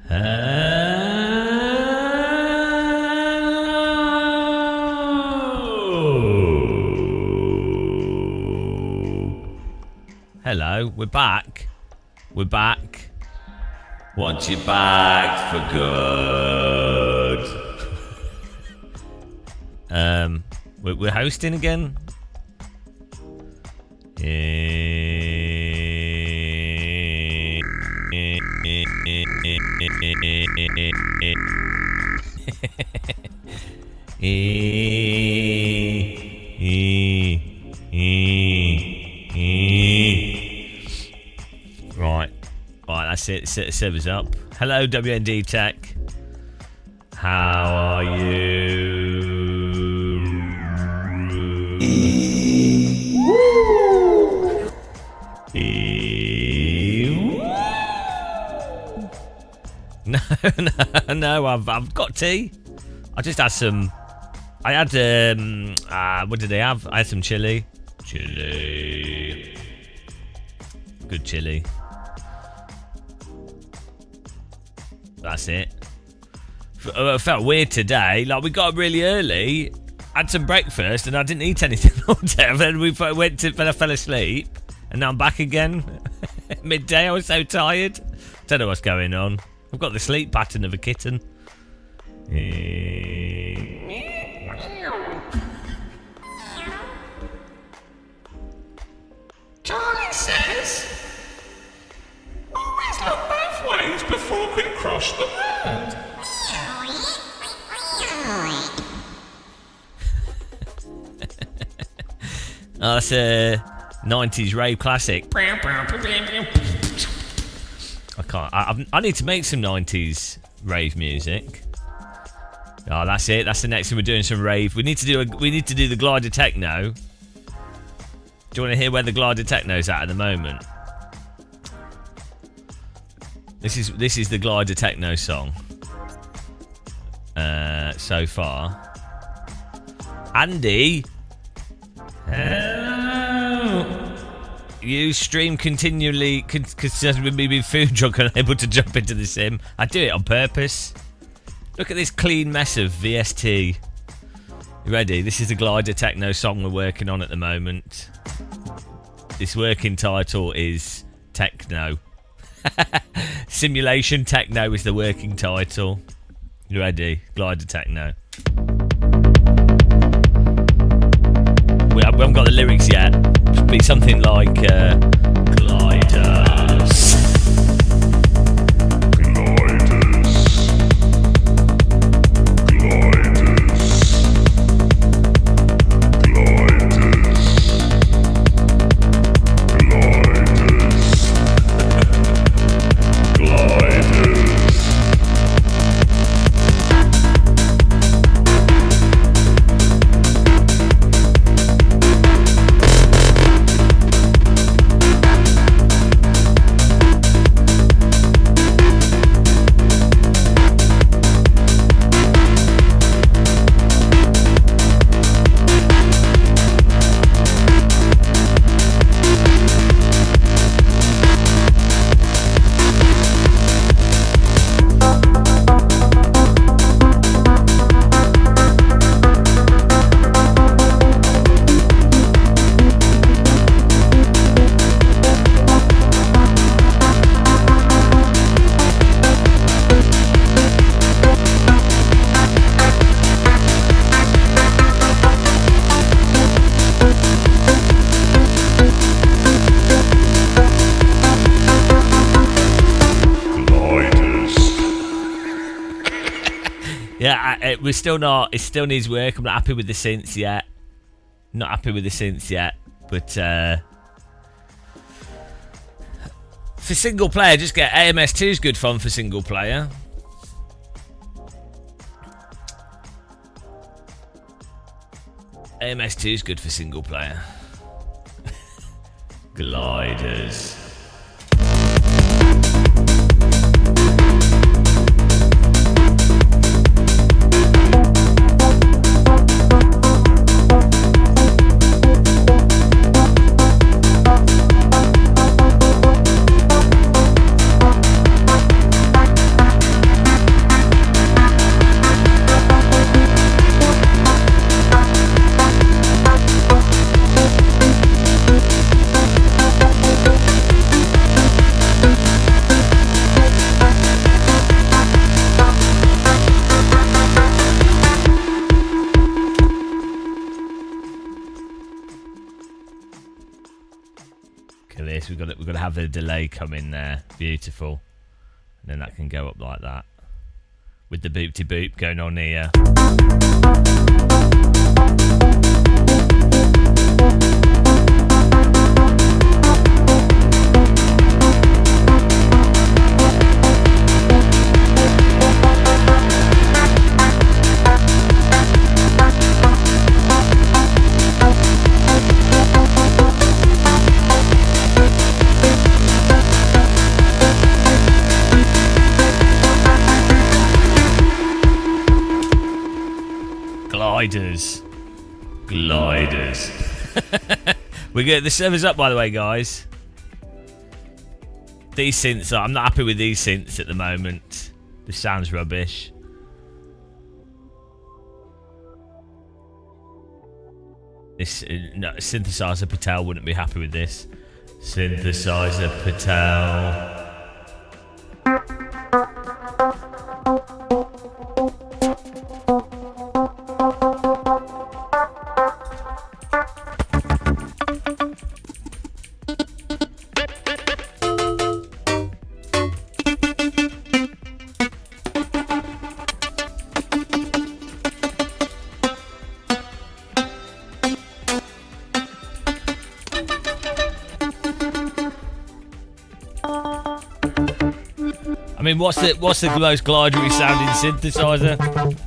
Hello, we're back. We're back. Want you back for good. We're hosting again. Right, that's it. Set the servers up. Hello, WND Tech. How are you? No, I've got tea. I just had some. I had what did they have? I had some chili. Good chili. That's it. I felt weird today. Like, we got up really early, had some breakfast, and I didn't eat anything all day. And then I fell asleep, and now I'm back again. Midday, I was so tired. Don't know what's going on. I've got the sleep pattern of a kitten. Charlie says, always look both ways before we cross the road. Oh, that's a 90s rave classic. I can't. I need to make some 90s rave music. Oh, that's it. That's the next thing we're doing. Some rave. We need to do the glider techno. Do you want to hear where the glider techno's at the moment? This is the glider techno song. So far. Andy. Hello. You stream continually because with me being food drunk and unable to jump into the sim. I do it on purpose. Look at this clean mess of VST. You ready? This is the glider techno song we're working on at the moment. This working title is Techno. Simulation Techno is the working title. You ready? Glider Techno. We haven't got the lyrics yet. It'll be something like gliders. Yeah, we're still not. It still needs work. I'm not happy with the synths yet. But for single player, just get AMS2 is good fun for single player. AMS2 is good for single player. Gliders. to have a delay come in there. Beautiful. And then that can go up like that. With the boop-de-boop going on here. Gliders. We get the servers up, by the way, guys. These synths, I'm not happy with these synths at the moment. This sounds rubbish. This no, synthesizer Patel wouldn't be happy with this. Synthesizer Patel. I mean, what's the most glidery sounding synthesizer?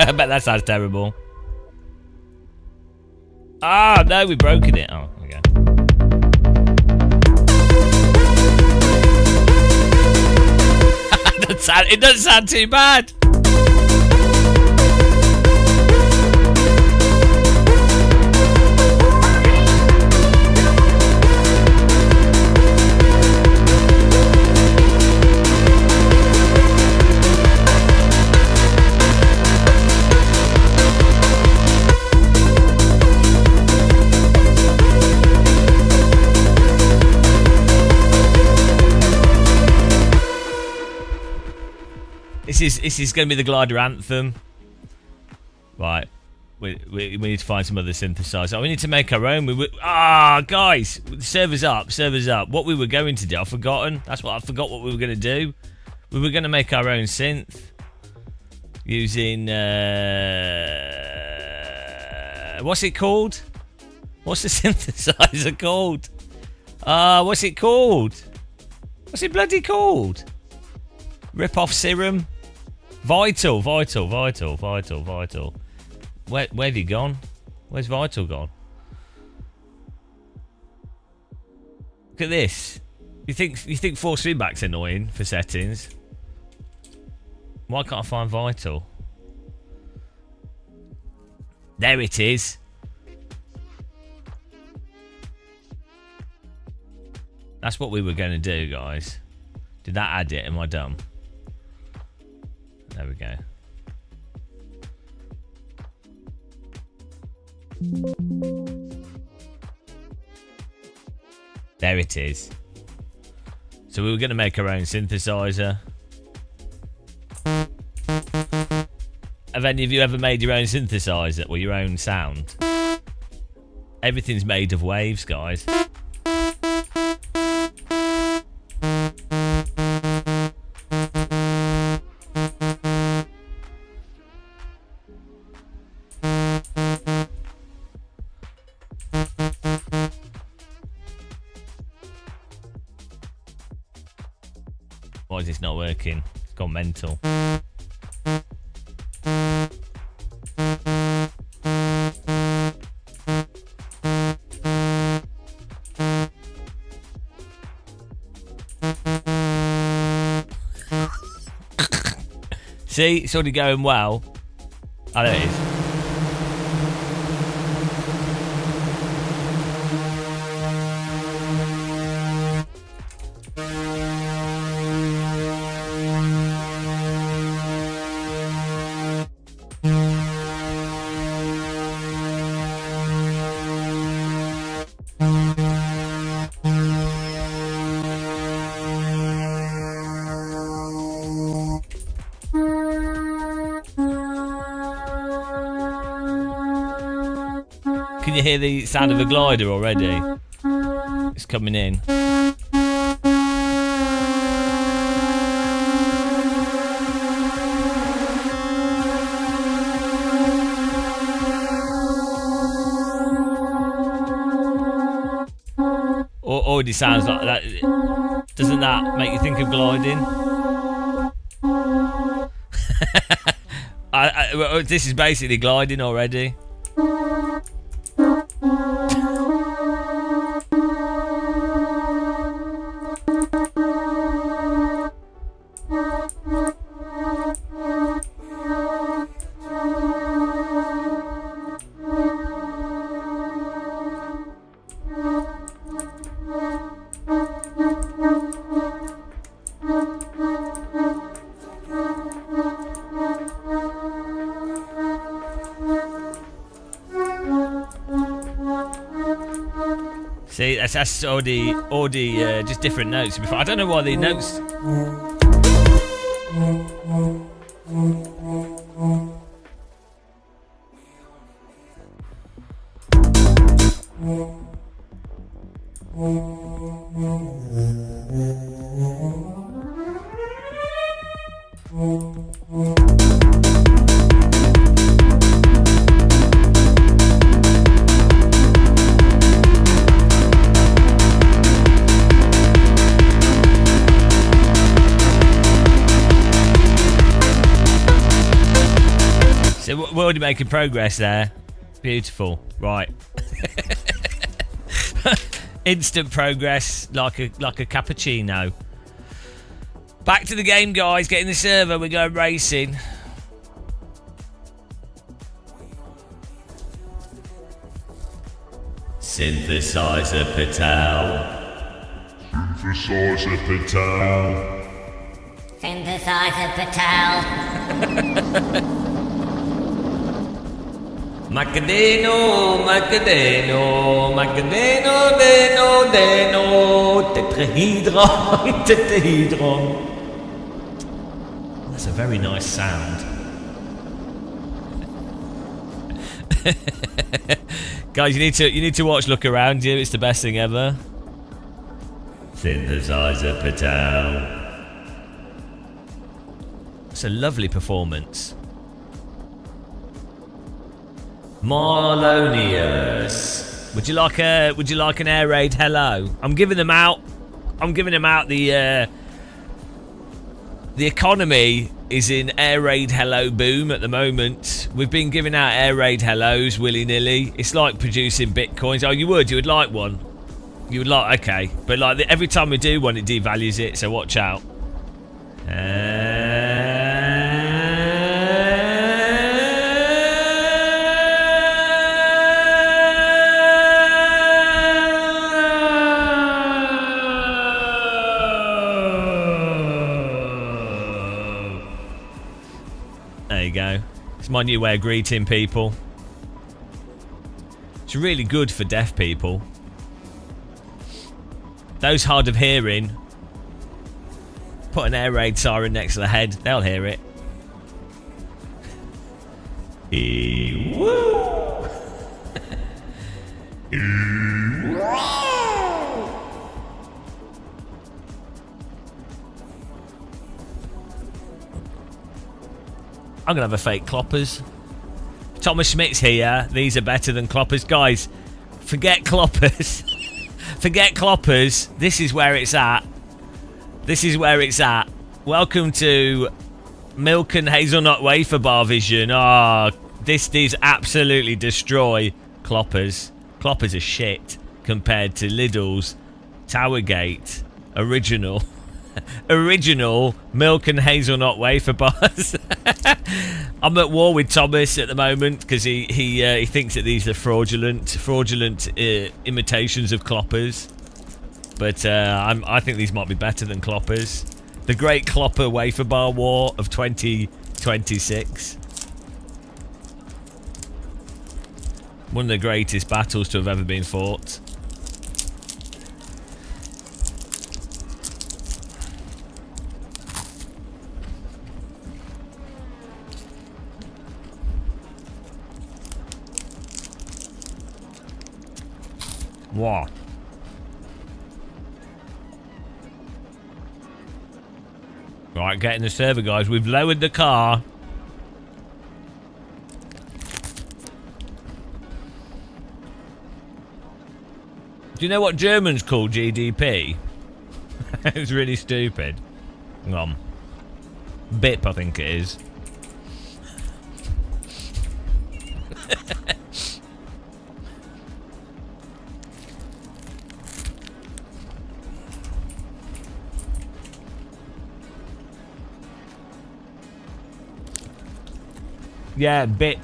I bet that sounds terrible. Ah, no, we've broken it. Oh, okay. It doesn't sound too bad. This is going to be the glider anthem. Right. We need to find some other synthesizer. Oh, we need to make our own. Guys, servers up. What we were going to do, I've forgotten. I forgot what we were going to do. We were going to make our own synth using what's it called? What's the synthesizer called? What's it called? What's it bloody called? Rip off serum. Vital. Where have you gone? Where's Vital gone? Look at this. You think force feedback's annoying for settings? Why can't I find Vital? There it is. That's what we were going to do, guys. Did that add it? Am I dumb? There we go. There it is. So we were going to make our own synthesizer. Have any of you ever made your own synthesizer or your own sound? Everything's made of waves, guys. Why is this not working? It's gone mental. See, it's already going well. Oh, there it is. you hear the sound of a glider already? It's coming in. Already sounds like that. Doesn't that make you think of gliding? This is basically gliding already. See, that's already just different notes. Before I don't know why the notes. So we're already making progress there. Beautiful. Right. Instant progress, like a cappuccino. Back to the game, guys. Get in the server. We're going racing. Synthesizer Patel. Synthesizer Patel. Synthesizer Patel. Macadeno, Macadeno, Macadeno, Deno, Deno, Tetrahedron, Tetrahedron. That's a very nice sound. Guys, you need to watch Look Around You. It's the best thing ever. Synthesizer Patel. It's a lovely performance. Marlonius. Would you like an air raid hello? I'm giving them out. The economy is in air raid hello boom at the moment. We've been giving out air raid hellos willy-nilly. It's like producing bitcoins. Oh, you would like one? You would like, okay. But like every time we do one, it devalues it, so watch out. There you go. It's my new way of greeting people. It's really good for deaf people. Those hard of hearing, put an air raid siren next to the head, they'll hear it. Woo! I'm going to have a fake cloppers. Thomas Schmidt's here. These are better than cloppers. Guys, forget cloppers. Forget cloppers. This is where it's at. This is where it's at. Welcome to Milk and Hazelnut Wafer Bar Vision. Ah, these absolutely destroy cloppers. Cloppers are shit compared to Lidl's Towergate original Milk and Hazelnut Wafer Bars. I'm at war with Thomas at the moment because he thinks that these are fraudulent imitations of cloppers. But I think these might be better than cloppers. The Great Clopper Wafer Bar War of 2026. One of the greatest battles to have ever been fought. What? Right, get in the server, guys. We've lowered the car. Do you know what Germans call GDP? It's really stupid. Hang on. BIP, I think it is. Yeah, BIP.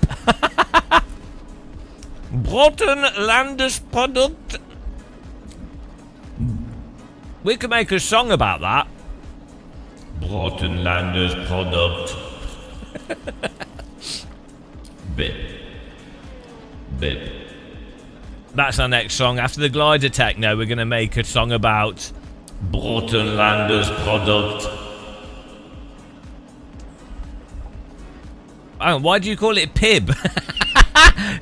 Bruttoinlandsproduct. We could make a song about that. Bruttoinlandsproduct. BIP. BIP. That's our next song. After the glider techno, we're going to make a song about Bruttoinlandsproduct. Oh, why do you call it PIB?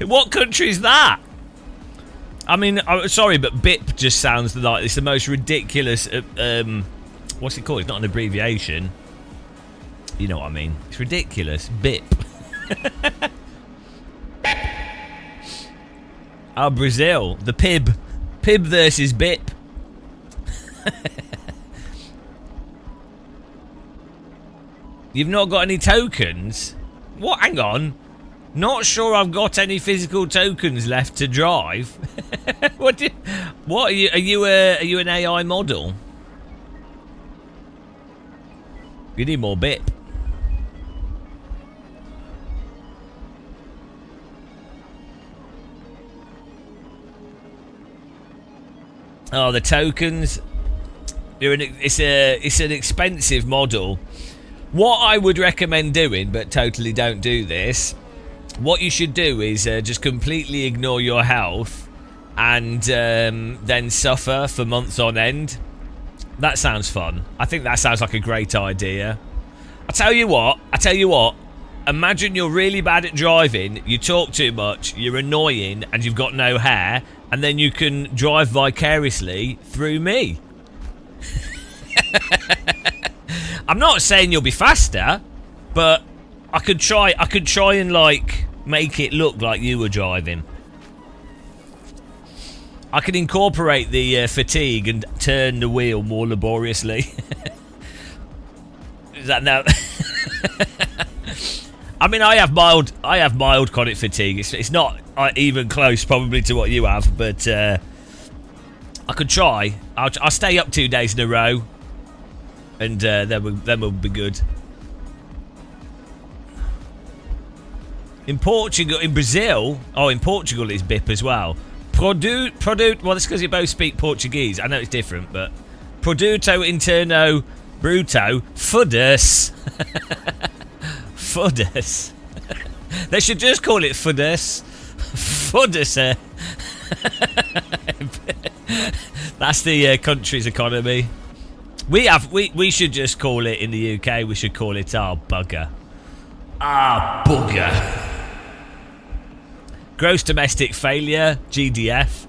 What country is that? I mean, sorry, but BIP just sounds like it's the most ridiculous. What's it called? It's not an abbreviation. You know what I mean? It's ridiculous. BIP. Oh, Brazil. The PIB. PIB versus BIP. You've not got any tokens? What? Hang on. Not sure I've got any physical tokens left to drive. What are you? Are you an AI model? You need more BIP. Oh, the tokens. It's an expensive model. What I would recommend doing, but totally don't do this. What you should do is just completely ignore your health and then suffer for months on end. That sounds fun. I think that sounds like a great idea. I tell you what. Imagine you're really bad at driving, you talk too much, you're annoying, and you've got no hair, and then you can drive vicariously through me. I'm not saying you'll be faster, but I could try and like make it look like you were driving. I could incorporate the fatigue and turn the wheel more laboriously. Is that no? I mean, I have mild chronic fatigue. It's not even close, probably, to what you have, but I could try. I'll stay up 2 days in a row, and then we'll be good. In Portugal, in Brazil, in Portugal it's BIP as well. Produto. Well, that's because you both speak Portuguese. I know it's different, but Produto Interno Bruto. Foda-se. Foda-se. They should just call it Foda-se. Foda-se. That's the country's economy. We should just call it in the UK. We should call it bugger. Bugger. Gross domestic failure, GDF.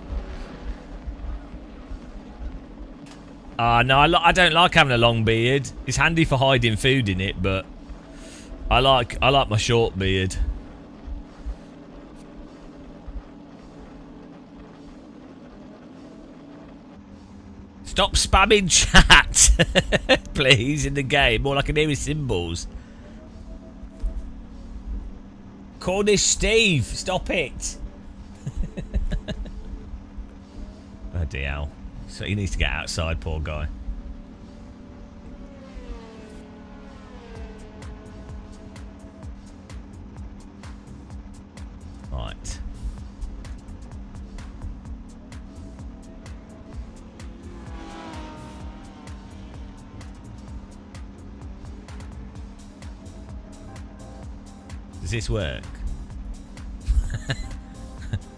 No, I don't like having a long beard. It's handy for hiding food in it, but I like my short beard. Stop spamming chat, please, in the game. All I can hear is symbols. Cornish Steve, stop it. Bloody hell. So he needs to get outside, poor guy. Right. Does this work?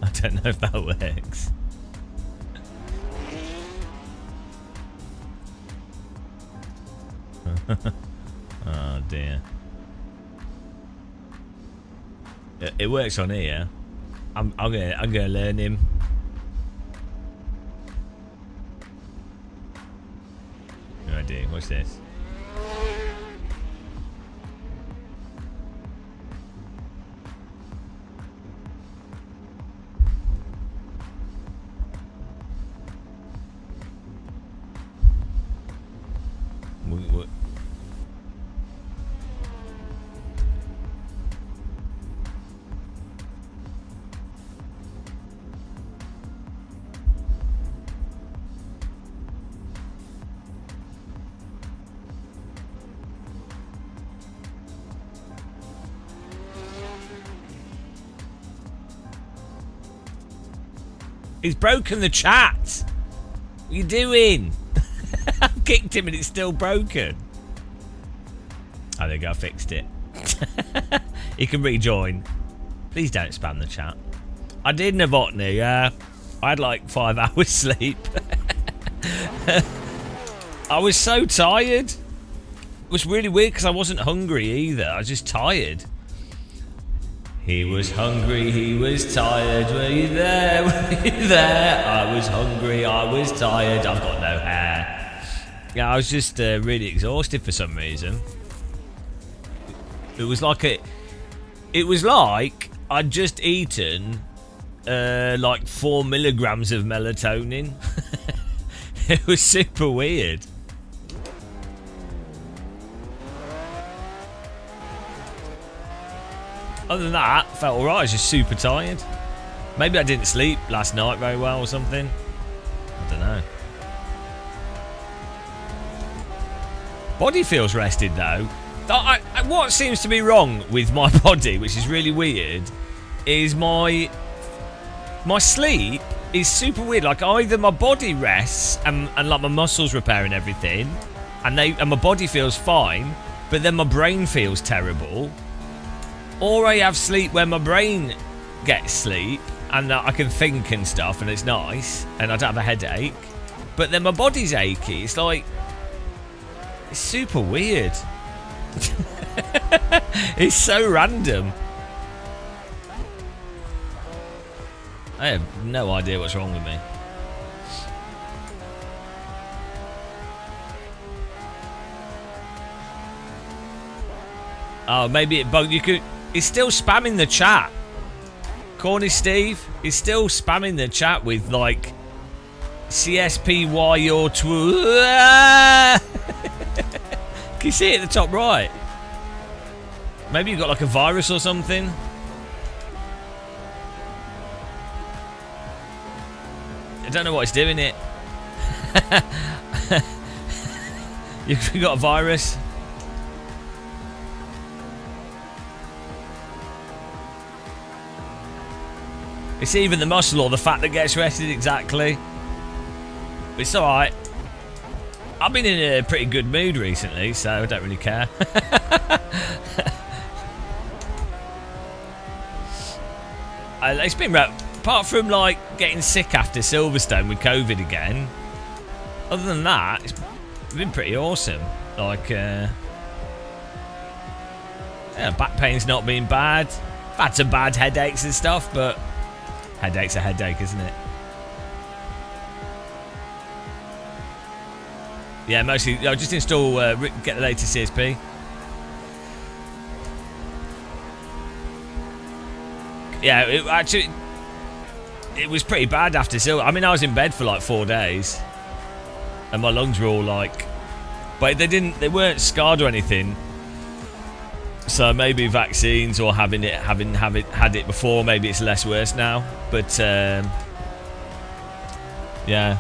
I don't know if that works. Oh dear. It works on here. I'm gonna learn him. do. What's this? What? He's broken the chat. What are you doing? I've kicked him and it's still broken. Oh, there you go. I fixed it. He can rejoin. Please don't spam the chat. I did Novotny, yeah. I had like 5 hours sleep. I was so tired. It was really weird because I wasn't hungry either. I was just tired. He was hungry, he was tired. Were you there? Were you there? I was hungry, I was tired. I've got no hair. Yeah, I was just really exhausted for some reason. It was like I'd just eaten like 4 milligrams of melatonin. It was super weird. Other than that, felt alright. I was just super tired. Maybe I didn't sleep last night very well or something. I don't know. Body feels rested though. What seems to be wrong with my body, which is really weird, is my sleep is super weird. Like either my body rests and like my muscles repair and everything, and my body feels fine, but then my brain feels terrible. Or I have sleep where my brain gets sleep and I can think and stuff and it's nice and I don't have a headache, but then my body's achy. It's like, it's super weird. It's so random. I have no idea what's wrong with me. Oh, maybe it bugged. You could. He's still spamming the chat. Corny Steve is still spamming the chat with like CSPY or Can you see it at the top right? Maybe you got like a virus or something. I don't know what it's doing it. You've got a virus. It's even the muscle or the fat that gets rested, exactly. But it's alright. I've been in a pretty good mood recently, so I don't really care. It's been apart from like getting sick after Silverstone with COVID again. Other than that, it's been pretty awesome. Like, yeah, back pain's not been bad. I've had some bad headaches and stuff, but headache's a headache, isn't it? Yeah, mostly. I'll just install, get the latest CSP. Yeah, it was pretty bad after Silver. I mean, I was in bed for like 4 days, and my lungs were all like, but they weren't scarred or anything. So maybe vaccines or having had it before, maybe it's less worse now. But yeah,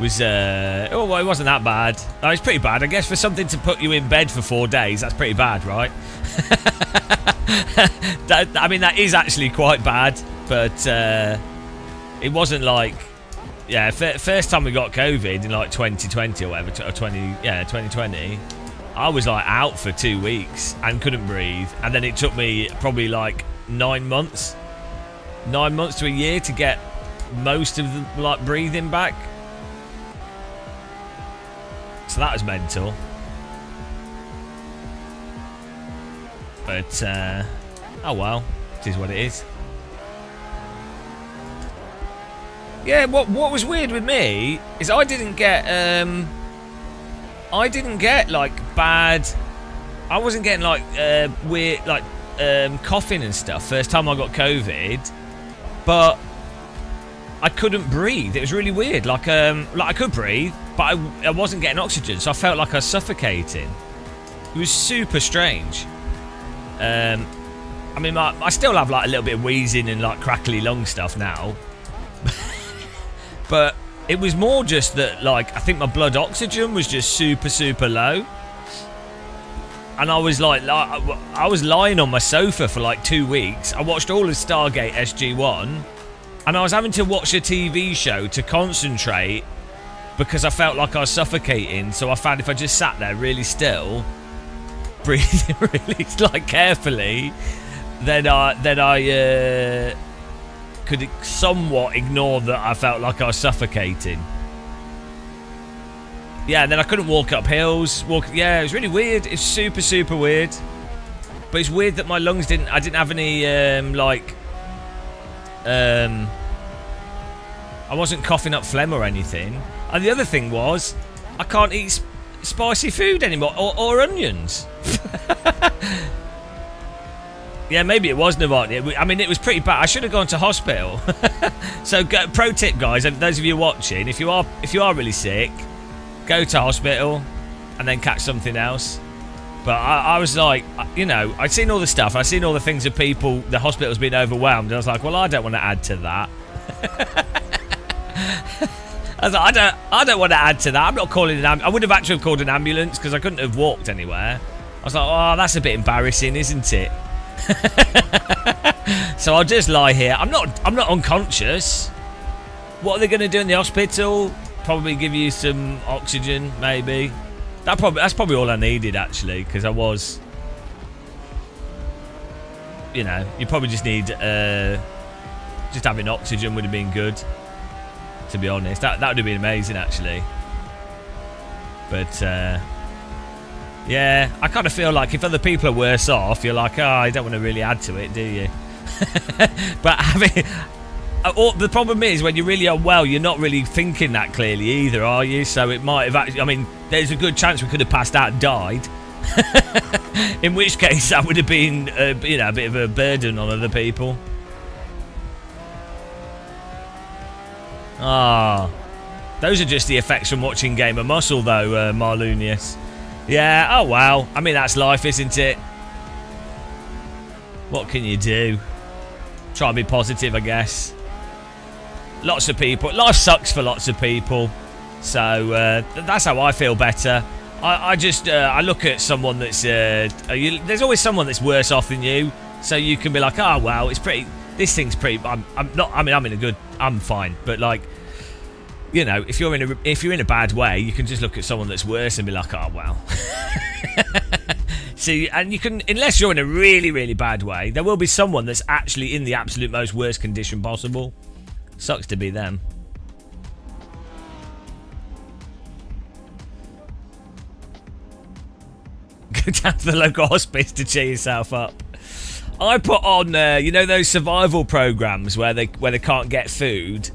it wasn't that bad. No, it's pretty bad, I guess, for something to put you in bed for 4 days. That's pretty bad, right? I mean, that is actually quite bad, but it wasn't like, yeah, first time we got COVID in like 2020 or whatever, or 2020. I was like out for 2 weeks and couldn't breathe, and then it took me probably like 9 months to a year to get most of the like breathing back. So that was mental. But oh well, it is what it is. Yeah, what was weird with me is I didn't get I didn't get like bad. I wasn't getting like weird like coughing and stuff first time I got COVID, but I couldn't breathe. It was really weird. Like I could breathe, but I wasn't getting oxygen, so I felt like I was suffocating. It was super strange. I mean, I still have like a little bit of wheezing and like crackly lung stuff now, but it was more just that like I think my blood oxygen was just super low, and I was like I was lying on my sofa for like 2 weeks. I watched all of Stargate SG-1, and I was having to watch a TV show to concentrate because I felt like I was suffocating. So I found if I just sat there really still, breathing really like carefully, then I could somewhat ignore that I felt like I was suffocating. Yeah, and then I couldn't walk up hills. Yeah, it was really weird. It's super weird. But it's weird that my lungs didn't. I didn't have any I wasn't coughing up phlegm or anything. And the other thing was, I can't eat spicy food anymore or onions. Yeah, maybe it was pneumonia. I mean, it was pretty bad. I should have gone to hospital. So, pro tip, guys, those of you watching, if you are really sick, go to hospital and then catch something else. But I was like, you know, I'd seen all the stuff. I'd seen all the things of people, the hospital's been overwhelmed. And I was like, well, I don't want to add to that. I was like, I don't want to add to that. I'm not calling an ambulance. I would have actually called an ambulance because I couldn't have walked anywhere. I was like, oh, that's a bit embarrassing, isn't it? So I'll just lie here. I'm not unconscious. What are they going to do in the hospital? Probably give you some oxygen, maybe. That's probably all I needed, actually, because I was, you know, you probably just need just having oxygen would have been good. To be honest, that would have been amazing, actually. But yeah, I kind of feel like if other people are worse off, you're like, oh, you don't want to really add to it, do you? But the problem is when you're really unwell, you're not really thinking that clearly either, are you? So it might have actually, I mean, there's a good chance we could have passed out and died. In which case, that would have been, you know, a bit of a burden on other people. Ah, those are just the effects from watching Game of Muscle, though, Marlunius. Yeah, oh well. I mean, that's life, isn't it? What can you do? Try and be positive, I guess. Lots of people. Life sucks for lots of people. So that's how I feel better. I just I look at someone that's there's always someone that's worse off than you, so you can be like, oh well, it's pretty. This thing's pretty. I'm not. I mean, I'm in a good. I'm fine. But like, you know, if you're in a bad way, you can just look at someone that's worse and be like, oh well. See, and you can, unless you're in a really, really bad way, there will be someone that's actually in the absolute most worst condition possible. Sucks to be them. Go down to the local hospice to cheer yourself up. I put on, you know, those survival programs where they can't get food.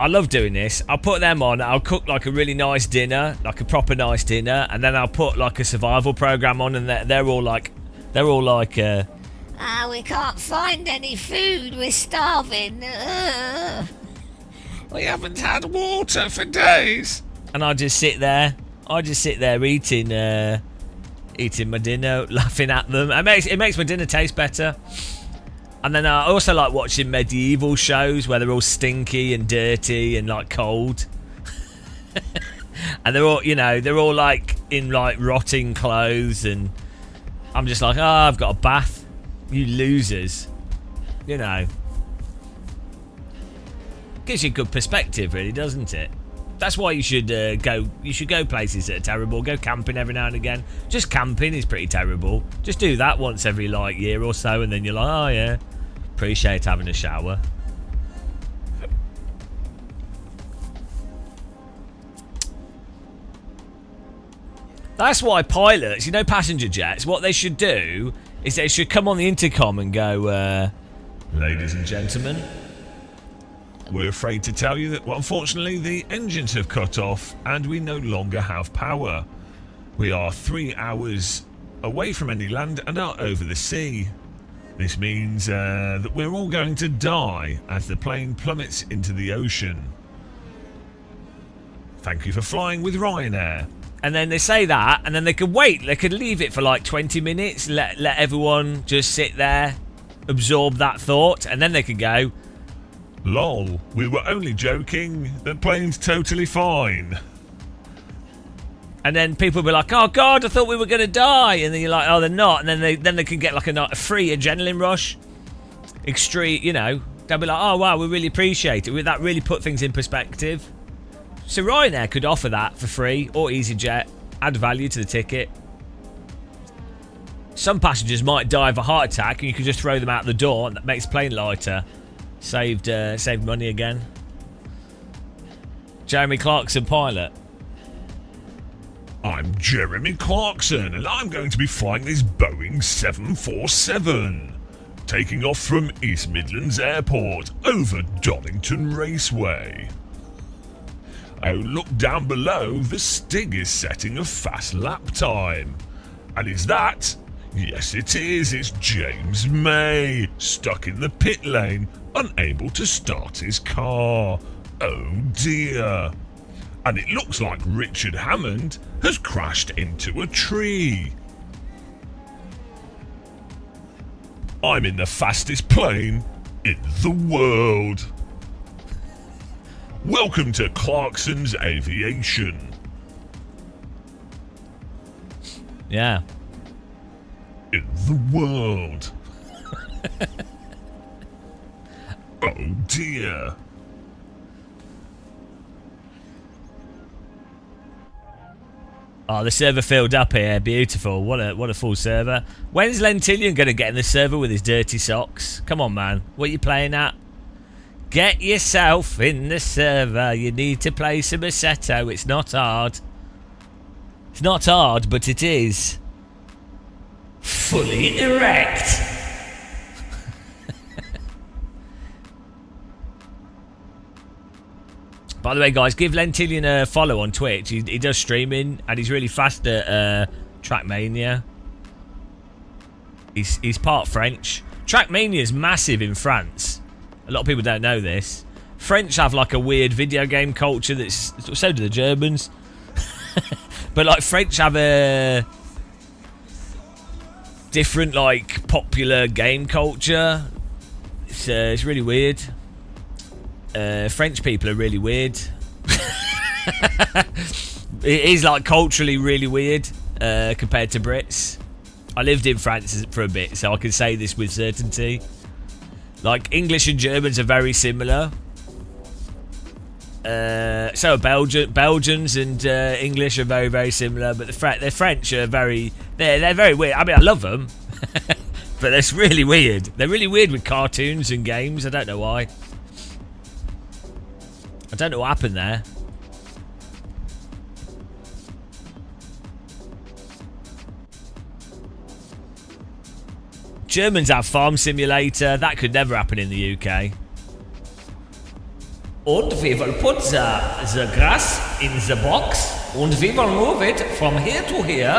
I love doing this. I'll put them on. I'll cook like a really nice dinner, like a proper nice dinner, and then I'll put like a survival program on, and they're all like, we can't find any food. We're starving. We haven't had water for days. And I just sit there. Eating my dinner, laughing at them. It makes my dinner taste better. And then I also like watching medieval shows where they're all stinky and dirty and like cold. And they're all, you know, they're all like in like rotting clothes, and I'm just like, oh, I've got a bath. You losers. You know. Gives you a good perspective, really, doesn't it? That's why you should go. You should go places that are terrible. Go camping every now and again. Just camping is pretty terrible. Just do that once every like year or so, and then you're like, oh yeah, appreciate having a shower. That's why pilots, you know, passenger jets, what they should do is they should come on the intercom and go, Ladies and gentlemen, we're afraid to tell you that, well, unfortunately, the engines have cut off and we no longer have power. We are 3 hours away from any land and are over the sea. This means that we're all going to die as the plane plummets into the ocean. Thank you for flying with Ryanair. And then they say that, and then they could wait. They could leave it for like 20 minutes, let everyone just sit there, absorb that thought, and then they could go, Lol, we were only joking. The plane's totally fine. and then people will be like, oh God, I thought we were going to die. And then you're like, oh, they're not. And then they can get like a free adrenaline rush. Extreme, you know. They'll be like, oh wow, we really appreciate it. That really put things in perspective. So Ryanair could offer that for free, or EasyJet, add value to the ticket. Some passengers might die of a heart attack, and you can just throw them out the door, and that makes the plane lighter. Saved money again. Jeremy Clarkson, pilot. I'm Jeremy Clarkson, and I'm going to be flying this Boeing 747, taking off from East Midlands Airport over Donington Raceway. Oh, look down below, the Stig is setting a fast lap time. And is that? Yes, it is. It's James May, stuck in the pit lane, unable to start his car. Oh dear. And it looks like Richard Hammond has crashed into a tree. I'm in the fastest plane in the world. Welcome to Clarkson's Aviation. Yeah. In the world. Oh dear. Oh, the server filled up here. Beautiful. What a full server. When's Lentillion going to get in the server with his dirty socks? Come on, man. What are you playing at? Get yourself in the server. You need to play some Assetto. It's not hard. It's not hard, but it is. Fully erect. By the way, guys, give Lentillion a follow on Twitch. He does streaming, and he's really fast at Trackmania. He's part French. Trackmania is massive in France. A lot of people don't know this. French have like a weird video game culture that's... So do the Germans. But like French have a different like popular game culture. It's really weird. French people are really weird. It is like culturally really weird compared to Brits. I lived in France for a bit, so I can say this with certainty. Like, English and Germans are very similar. So are Belgians and English are very, very similar. But the French are very... They're very weird. I mean, I love them. But they're really weird. They're really weird with cartoons and games. I don't know why. I don't know what happened there. Germans have Farm Simulator. That could never happen in the UK. And we will put the grass in the box and we will move it from here to here.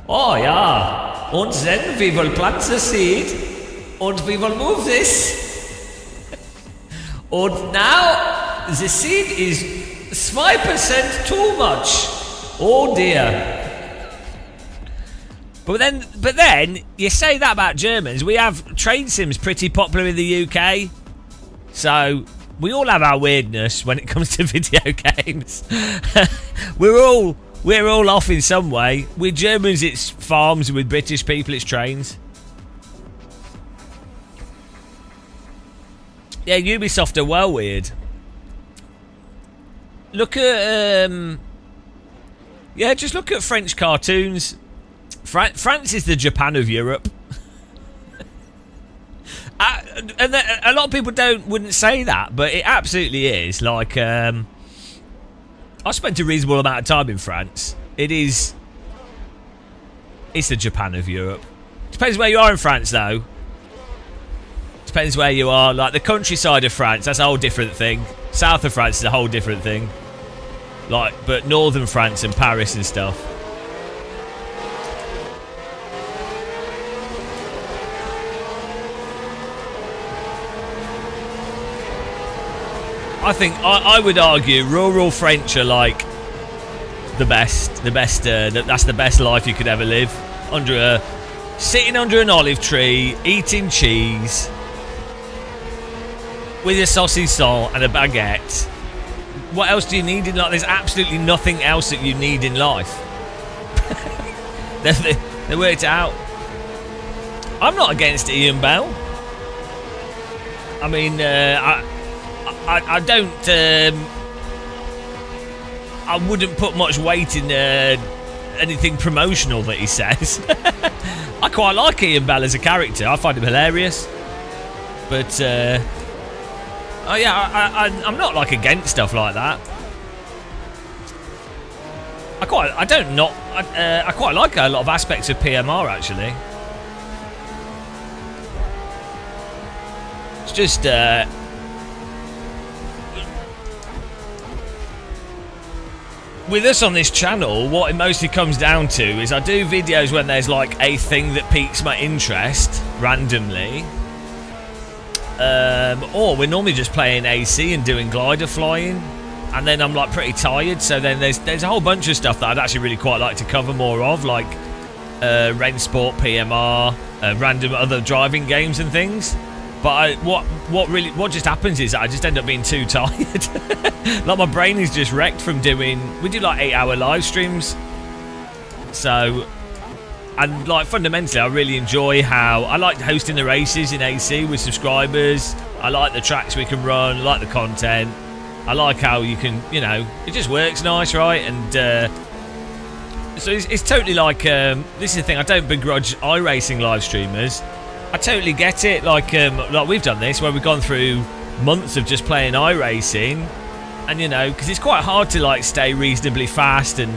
Oh yeah. And then we will plant the seed and we will move this. And now the seed is 5% too much. Oh dear. But then you say that about Germans. We have train sims pretty popular in the UK. So we all have our weirdness when it comes to video games. we're all off in some way. With Germans it's farms, with British people it's trains. Yeah, Ubisoft are well weird. Look at just look at French cartoons. France is the Japan of Europe. And a lot of people wouldn't say that, but it absolutely is. Like, I spent a reasonable amount of time in France. It's the Japan of Europe. Depends where you are in France, though. Depends where you are. Like the countryside of France, that's a whole different thing. South of France is a whole different thing. like, but northern France and Paris and stuff. I think I would argue rural French are like the best. That's the best life you could ever live. Sitting under an olive tree, eating cheese with a saucisson and a baguette. What else do you need in life? There's absolutely nothing else that you need in life. They worked it out. I'm not against Ian Bell. I mean, I don't. I wouldn't put much weight in anything promotional that he says. I quite like Ian Bell as a character. I find him hilarious. But I'm not like against stuff like that. I quite like a lot of aspects of PMR actually. It's just. With us on this channel, what it mostly comes down to is I do videos when there's like a thing that piques my interest randomly, or we're normally just playing AC and doing glider flying, and then I'm like pretty tired. So then there's a whole bunch of stuff that I'd actually really quite like to cover more of, like Rennsport, PMR, random other driving games and things. But what just happens is that I just end up being too tired. Like my brain is just wrecked from we do like 8-hour live streams. So, and like fundamentally I really enjoy how I like hosting the races in AC with subscribers. I like the tracks we can run, I like the content. I like how you can, it just works nice, right? And so it's totally like, this is the thing, I don't begrudge iRacing live streamers. I totally get it, like we've done this where we've gone through months of just playing iRacing, and because it's quite hard to like stay reasonably fast and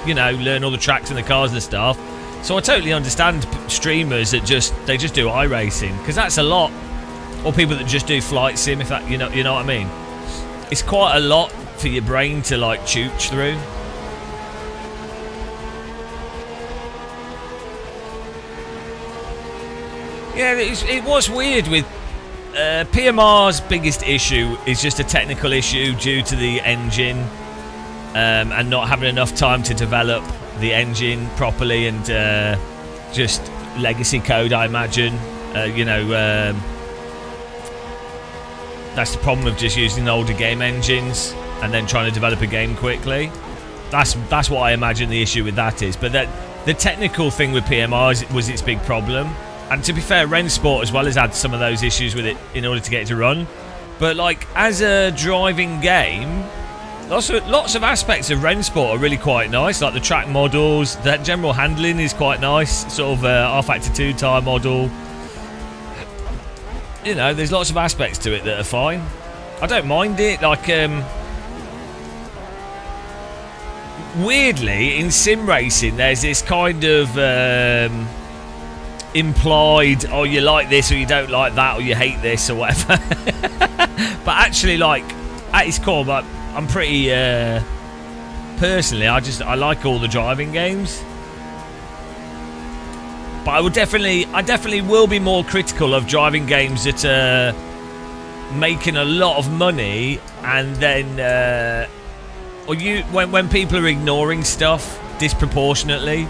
learn all the tracks and the cars and stuff. So I totally understand streamers that just do iRacing, because that's a lot, or people that just do flight sim, if that you know what I mean. It's quite a lot for your brain to like chooch through. Yeah, it was weird with PMR's biggest issue is just a technical issue due to the engine and not having enough time to develop the engine properly, and just legacy code, I imagine. That's the problem of just using older game engines and then trying to develop a game quickly. That's what I imagine the issue with that is. But the technical thing with PMR was its big problem. And to be fair, Rennsport as well has had some of those issues with it in order to get it to run. But like as a driving game, lots of aspects of Rennsport are really quite nice. Like the track models, the general handling is quite nice. Sort of R-Factor 2 tyre model. There's lots of aspects to it that are fine. I don't mind it. Like weirdly in sim racing, there's this kind of implied, oh, you like this or you don't like that, or you hate this or whatever. But actually, like at its core, but I'm pretty personally I like all the driving games. But I definitely will be more critical of driving games that are making a lot of money, and then when people are ignoring stuff disproportionately.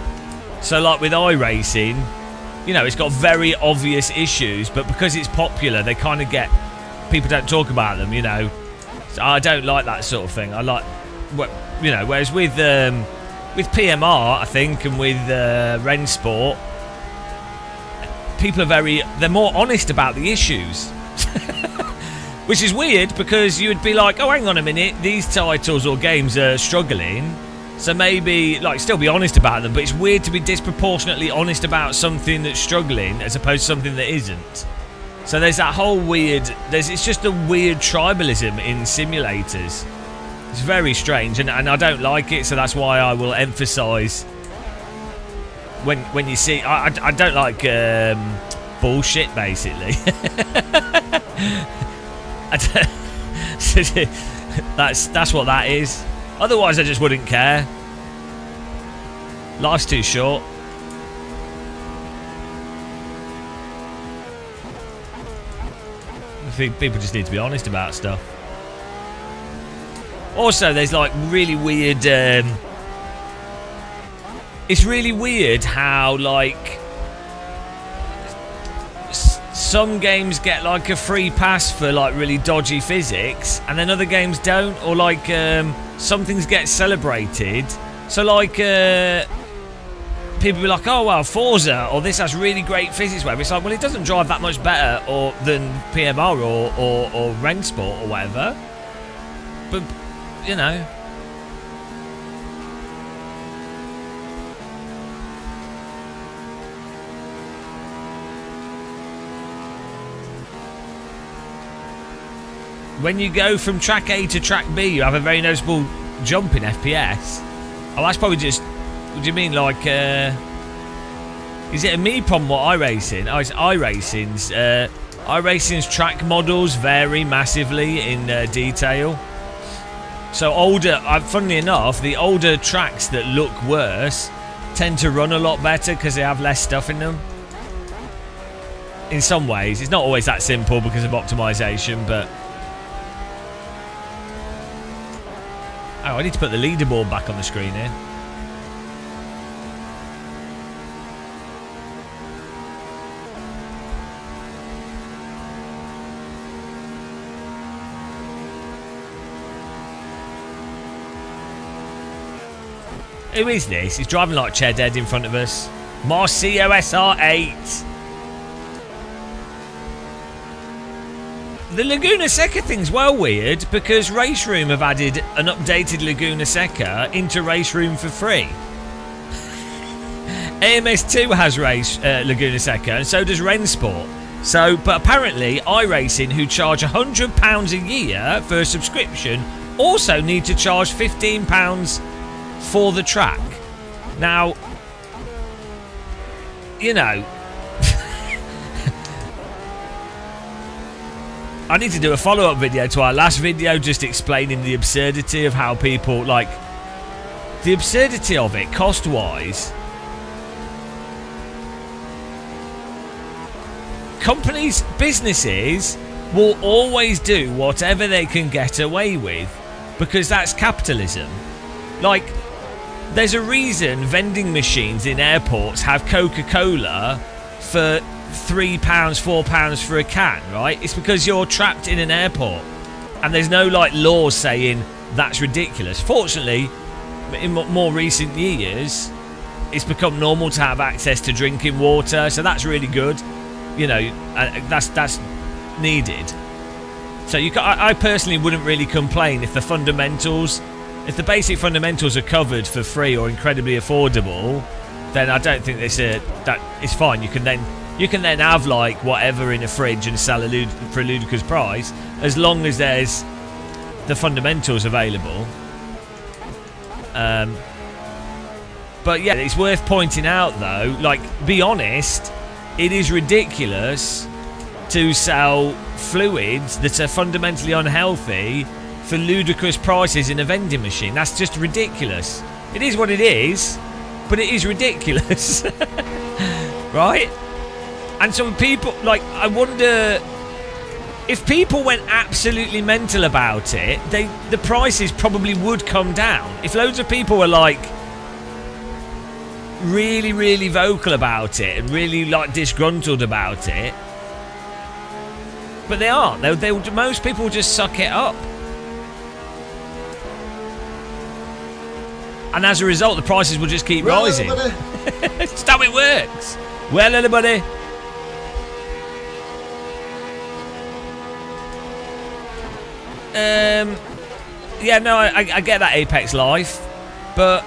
So like with iRacing, it's got very obvious issues, but because it's popular, they kind of people don't talk about them, So I don't like that sort of thing. I like, whereas with PMR, I think, and with Rennsport, people they're more honest about the issues. Which is weird, because you would be like, oh, hang on a minute, these titles or games are struggling, so maybe still be honest about them. But it's weird to be disproportionately honest about something that's struggling as opposed to something that isn't. So there's that whole it's just a weird tribalism in simulators. It's very strange, and I don't like it. So that's why I will emphasise when you see I don't like bullshit, basically. That's what that is. Otherwise, I just wouldn't care. Life's too short. I think people just need to be honest about stuff. Also, there's like really weird... it's really weird how, like... some games get like a free pass for like really dodgy physics, and then other games don't, or like some things get celebrated. So like people be like, oh well, Forza or this has really great physics, whatever. It's like, well, it doesn't drive that much better or than PMR or Rennsport or whatever. But you know. When you go from track A to track B, you have a very noticeable jump in FPS. Oh, that's probably just... What do you mean, like... is it a me problem or iRacing? Oh, it's iRacing's. iRacing's track models vary massively in detail. So older... funnily enough, the older tracks that look worse tend to run a lot better because they have less stuff in them. In some ways. It's not always that simple because of optimization, but... Oh, I need to put the leaderboard back on the screen here. Who is this? He's driving like Chedhead in front of us. Marcio SR8. The Laguna Seca thing's well weird because Race Room have added an updated Laguna Seca into Race Room for free. AMS2 has Laguna Seca, and so does Rennsport. So, but apparently iRacing, who charge £100 a year for a subscription, also need to charge £15 for the track. Now, you know, I need to do a follow-up video to our last video just explaining the absurdity of how people, like, the absurdity of it cost-wise. Companies, businesses will always do whatever they can get away with because that's capitalism. Like, there's a reason vending machines in airports have Coca-Cola for £3, £4 for a can, right? It's because you're trapped in an airport and there's no like laws saying that's ridiculous. Fortunately, in more recent years, it's become normal to have access to drinking water, so that's really good. You know, that's needed. So I personally wouldn't really complain if the basic fundamentals are covered for free or incredibly affordable. Then I don't think that it's fine. You can then have like whatever in a fridge and sell for a ludicrous price, as long as there's the fundamentals available. But yeah, it's worth pointing out though, like, be honest, it is ridiculous to sell fluids that are fundamentally unhealthy for ludicrous prices in a vending machine. That's just ridiculous. It is what it is, but it is ridiculous. Right? And so people, like, I wonder if people went absolutely mental about it, the prices probably would come down. If loads of people were like really, really vocal about it and really like disgruntled about it, but they aren't. Most people will just suck it up. And as a result, the prices will just keep rising. That's how it works. Well, everybody. Yeah, no, I get that Apex Life, but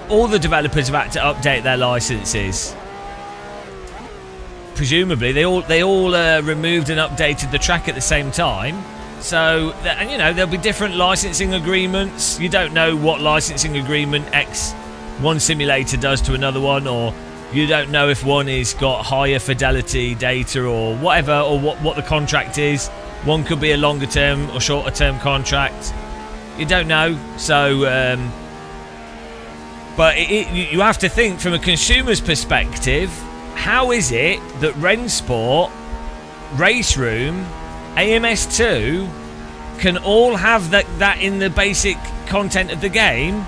all the developers have had to update their licenses. Presumably, they all removed and updated the track at the same time. So, and you know, there'll be different licensing agreements. You don't know what licensing agreement one simulator does to another one, or you don't know if one has got higher fidelity data or whatever, or what the contract is. One could be a longer term or shorter term contract. You don't know. So, but you have to think from a consumer's perspective, how is it that Rennsport, Race Room, AMS2 can all have that in the basic content of the game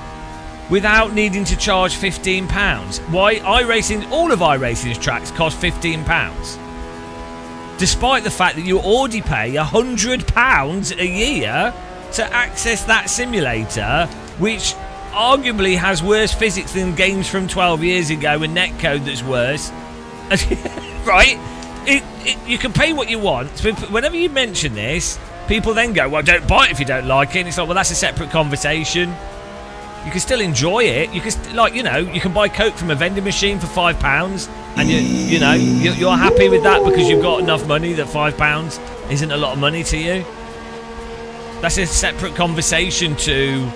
without needing to charge £15? Why all of iRacing's tracks cost £15, despite the fact that you already pay £100 a year to access that simulator, which arguably has worse physics than games from 12 years ago and netcode that's worse. Right? You can pay what you want, but whenever you mention this, people then go, well, don't buy it if you don't like it. And it's like, well, that's a separate conversation. You can still enjoy it. You can, you can buy Coke from a vending machine for £5, and you're happy with that because you've got enough money that £5 isn't a lot of money to you. That's a separate conversation to,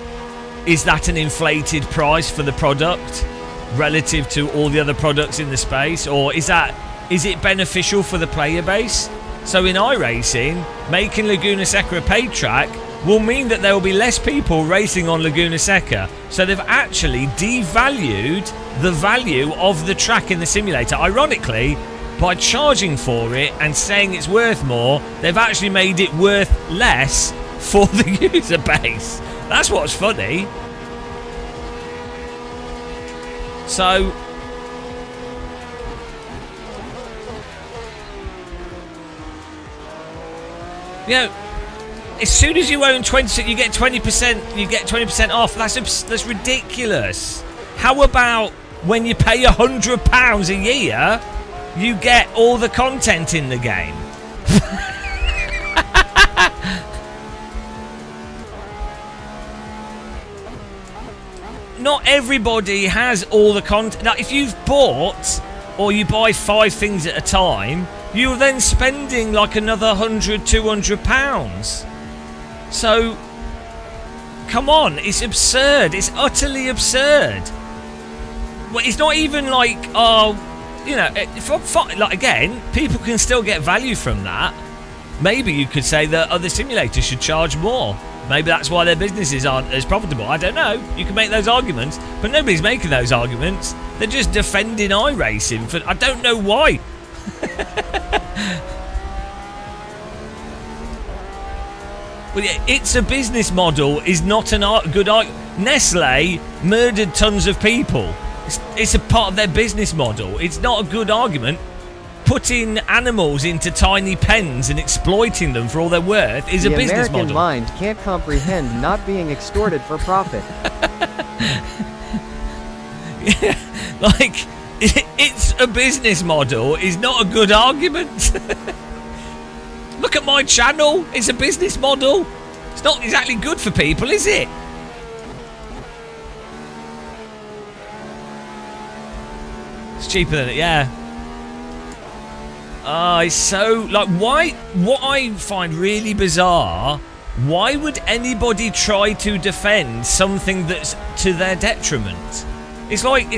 is that an inflated price for the product relative to all the other products in the space, or is it beneficial for the player base? So in iRacing, making Laguna Seca a paid track will mean that there will be less people racing on Laguna Seca. So they've actually devalued the value of the track in the simulator. Ironically, by charging for it and saying it's worth more, they've actually made it worth less for the user base. That's what's funny. So as soon as you own 20, you get 20%. You get 20% off. That's ridiculous. How about when you pay £100 a year, you get all the content in the game? Not everybody has all the content. Now, if you've bought or you buy 5 things at a time, you're then spending like another £100, £200. So, come on, it's absurd. It's utterly absurd. Well, it's not even like, like, again, people can still get value from that. Maybe you could say that other simulators should charge more. Maybe that's why their businesses aren't as profitable. I don't know. You can make those arguments, but nobody's making those arguments. They're just defending iRacing for, I don't know why. Well, yeah, it's a business model is not a good argument. Nestle murdered tons of people. It's a part of their business model. It's not a good argument. Putting animals into tiny pens and exploiting them for all they're worth is a business model. The American mind can't comprehend not being extorted for profit. Yeah, like, it's a business model is not a good argument. Look at my channel. It's a business model. It's not exactly good for people, is it? It's cheaper than it, yeah. It's so, like, why? What I find really bizarre, why would anybody try to defend something that's to their detriment? It's like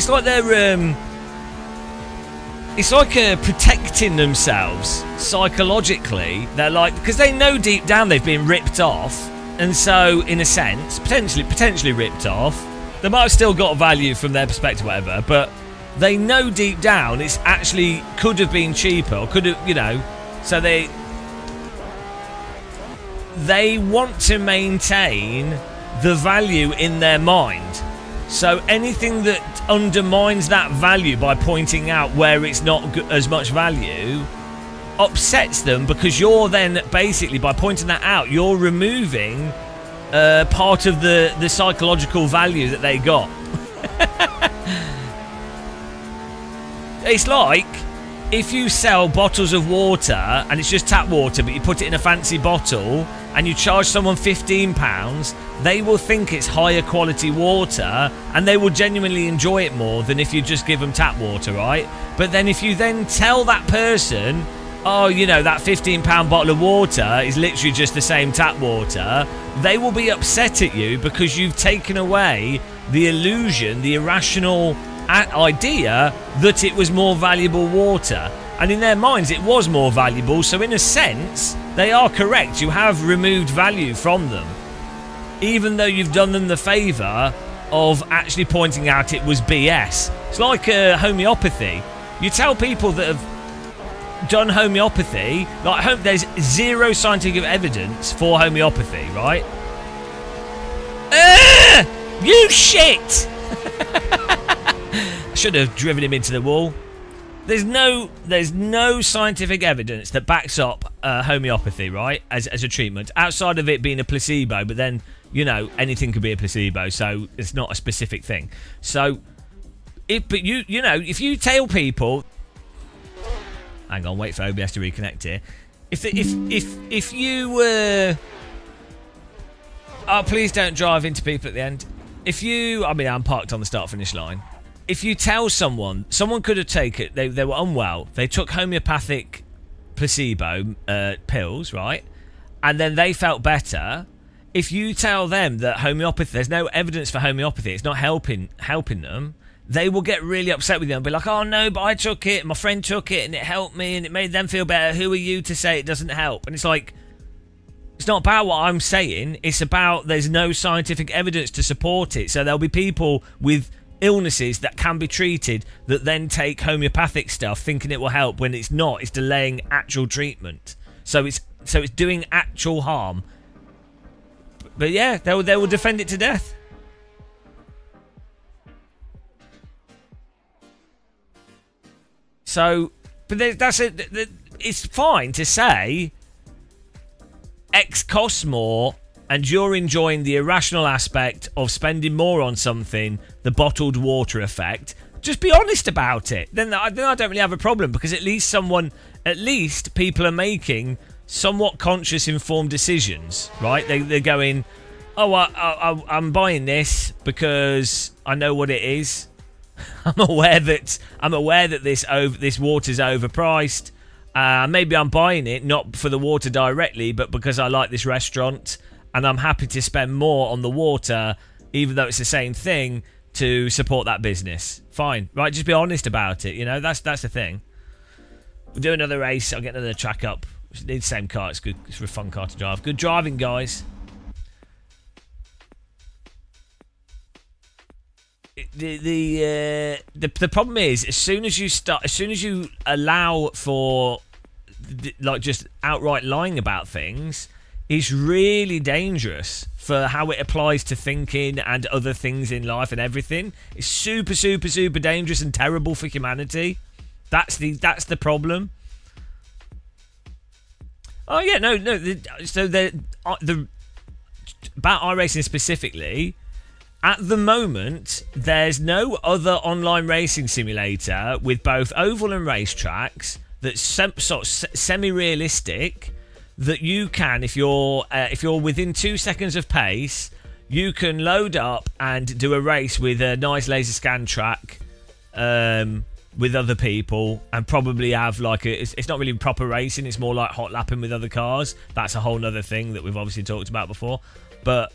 they're protecting themselves psychologically. They're like, because they know deep down they've been ripped off, and so in a sense, potentially ripped off. They might have still got value from their perspective, whatever, but they know deep down it's actually could have been cheaper, or could have, so they want to maintain the value in their mind. So anything that undermines that value by pointing out where it's not as much value upsets them, because you're then basically, by pointing that out, you're removing part of the psychological value that they got. It's like if you sell bottles of water and it's just tap water, but you put it in a fancy bottle and you charge someone £15, they will think it's higher quality water and they will genuinely enjoy it more than if you just give them tap water, right? But then if you then tell that person, oh, that £15 bottle of water is literally just the same tap water, they will be upset at you because you've taken away the illusion, the irrational idea that it was more valuable water. And in their minds it was more valuable, so in a sense they are correct. You have removed value from them. even though you've done them the favour of actually pointing out it was BS. It's like homeopathy. You tell people that have done homeopathy, like there's zero scientific evidence for homeopathy, right? You shit! I should have driven him into the wall. There's no scientific evidence that backs up homeopathy, right, as a treatment, outside of it being a placebo. But then, you know, anything could be a placebo, so it's not a specific thing. So, if you tell people, hang on, wait for OBS to reconnect here. If you were, oh, please don't drive into people at the end. I'm parked on the start-finish line. If you tell someone could have taken, they were unwell, they took homeopathic placebo pills, right? And then they felt better. If you tell them that homeopathy, there's no evidence for homeopathy, it's not helping them, they will get really upset with you and be like, oh no, but I took it, my friend took it, and it helped me, and it made them feel better. Who are you to say it doesn't help? And it's like, it's not about what I'm saying, it's about there's no scientific evidence to support it. So there'll be people with illnesses that can be treated that then take homeopathic stuff thinking it will help when it's not. It's delaying actual treatment. So it's doing actual harm. But yeah, they will defend it to death. So, but that's it. It's fine to say X costs more and you're enjoying the irrational aspect of spending more on something, the bottled water effect. Just be honest about it. Then I don't really have a problem, because at least people are making somewhat conscious, informed decisions, right? They're going, oh, I'm buying this because I know what it is. I'm aware that this water's overpriced. Maybe I'm buying it not for the water directly, but because I like this restaurant, and I'm happy to spend more on the water, even though it's the same thing, to support that business. Fine, right? Just be honest about it. You know, that's the thing. We'll do another race. I'll get another track up. We need the same car. It's good. It's a fun car to drive. Good driving, guys. The problem is, as soon as you allow for like just outright lying about things, it's really dangerous for how it applies to thinking and other things in life and everything. It's super, super, super dangerous and terrible for humanity. That's the problem. Oh yeah, no. So the about iRacing specifically, at the moment, there's no other online racing simulator with both oval and racetracks that's sort of semi-realistic, that you can, if you're within 2 seconds of pace, you can load up and do a race with a nice laser scan track with other people, and probably have like it's not really proper racing, it's more like hot lapping with other cars. That's a whole other thing that we've obviously talked about before. But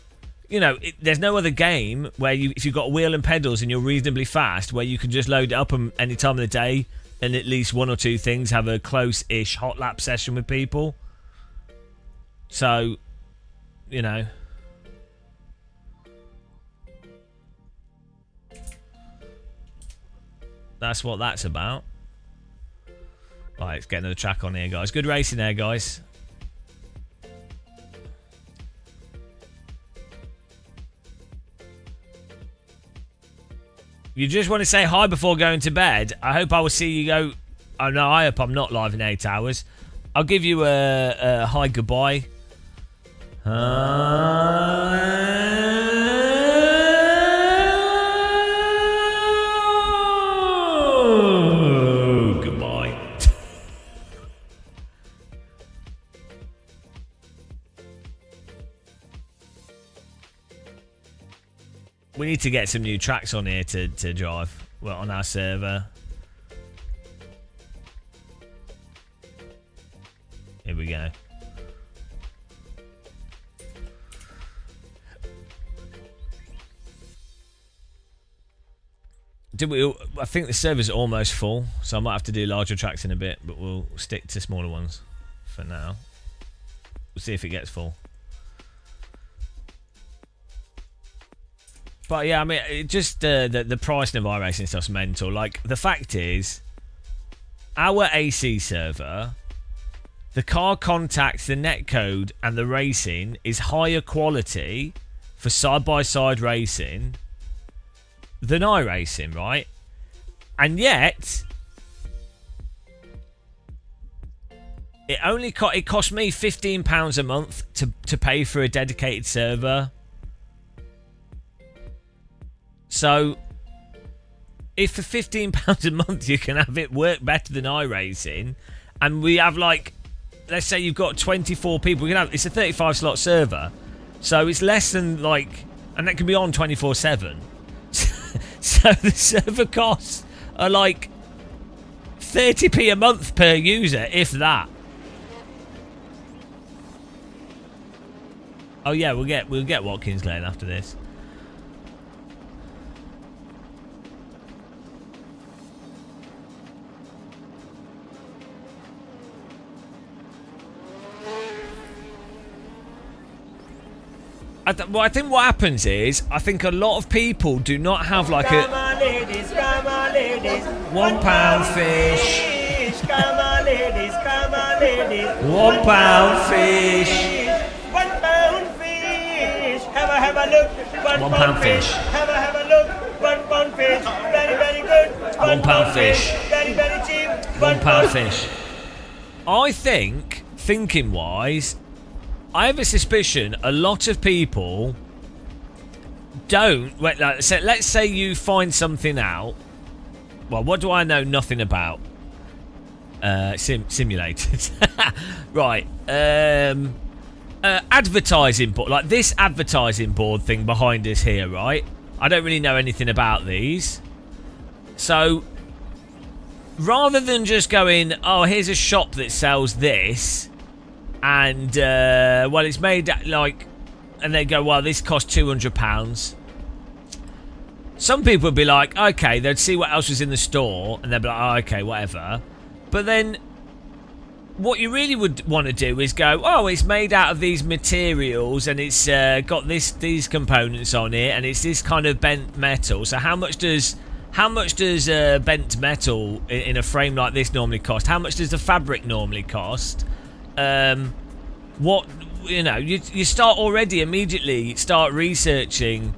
you know, there's no other game where if you've got a wheel and pedals and you're reasonably fast, where you can just load it up any time of the day, and at least one or two things have a close-ish hot lap session with people. So, you know, that's what that's about. Alright, let's get another track on here, guys. Good racing there, guys. You just want to say hi before going to bed. I hope I will see you go. Oh no, I hope I'm not live in 8 hours. I'll give you a hi goodbye. Goodbye. We need to get some new tracks on here to drive. Well, on our server. Here we go. I think the server's almost full, so I might have to do larger tracks in a bit, but we'll stick to smaller ones for now. We'll see if it gets full. But yeah, I mean, it just the price of iRacing stuff's mental. Like, the fact is, our AC server, the car contacts, the netcode, and the racing is higher quality for side-by-side racing than iRacing, right? And yet, it cost me £15 a month to pay for a dedicated server. So, if for £15 a month you can have it work better than iRacing, and we have, like, let's say you've got 24 people, it's a 35 slot server, so it's less than, like, and that can be on 24/7. So the server costs are like 30p a month per user, if that. Oh yeah, we'll get Watkins Glen after this. I think what happens is, I think a lot of people do not have like Come on, ladies, £1 fish. Come on, ladies, £1 fish. £1 fish. Have a look. £1 fish. Have a look. £1 fish. Very, very good. £1 fish. Very, very cheap. £1 fish. I think, thinking wise, I have a suspicion a lot of people don't. Wait, let's say you find something out. Well, what do I know nothing about? Simulators. Right. Advertising board. Like this advertising board thing behind us here, right? I don't really know anything about these. So, rather than just going, oh, here's a shop that sells this, and well, it's made like, and they go, well, this costs £200. Some people would be like, okay, they'd see what else was in the store, and they'd be like, oh, okay, whatever. But then, what you really would want to do is go, oh, it's made out of these materials, and it's got these components on it, and it's this kind of bent metal. So how much does bent metal in a frame like this normally cost? How much does the fabric normally cost? What, you start already immediately start researching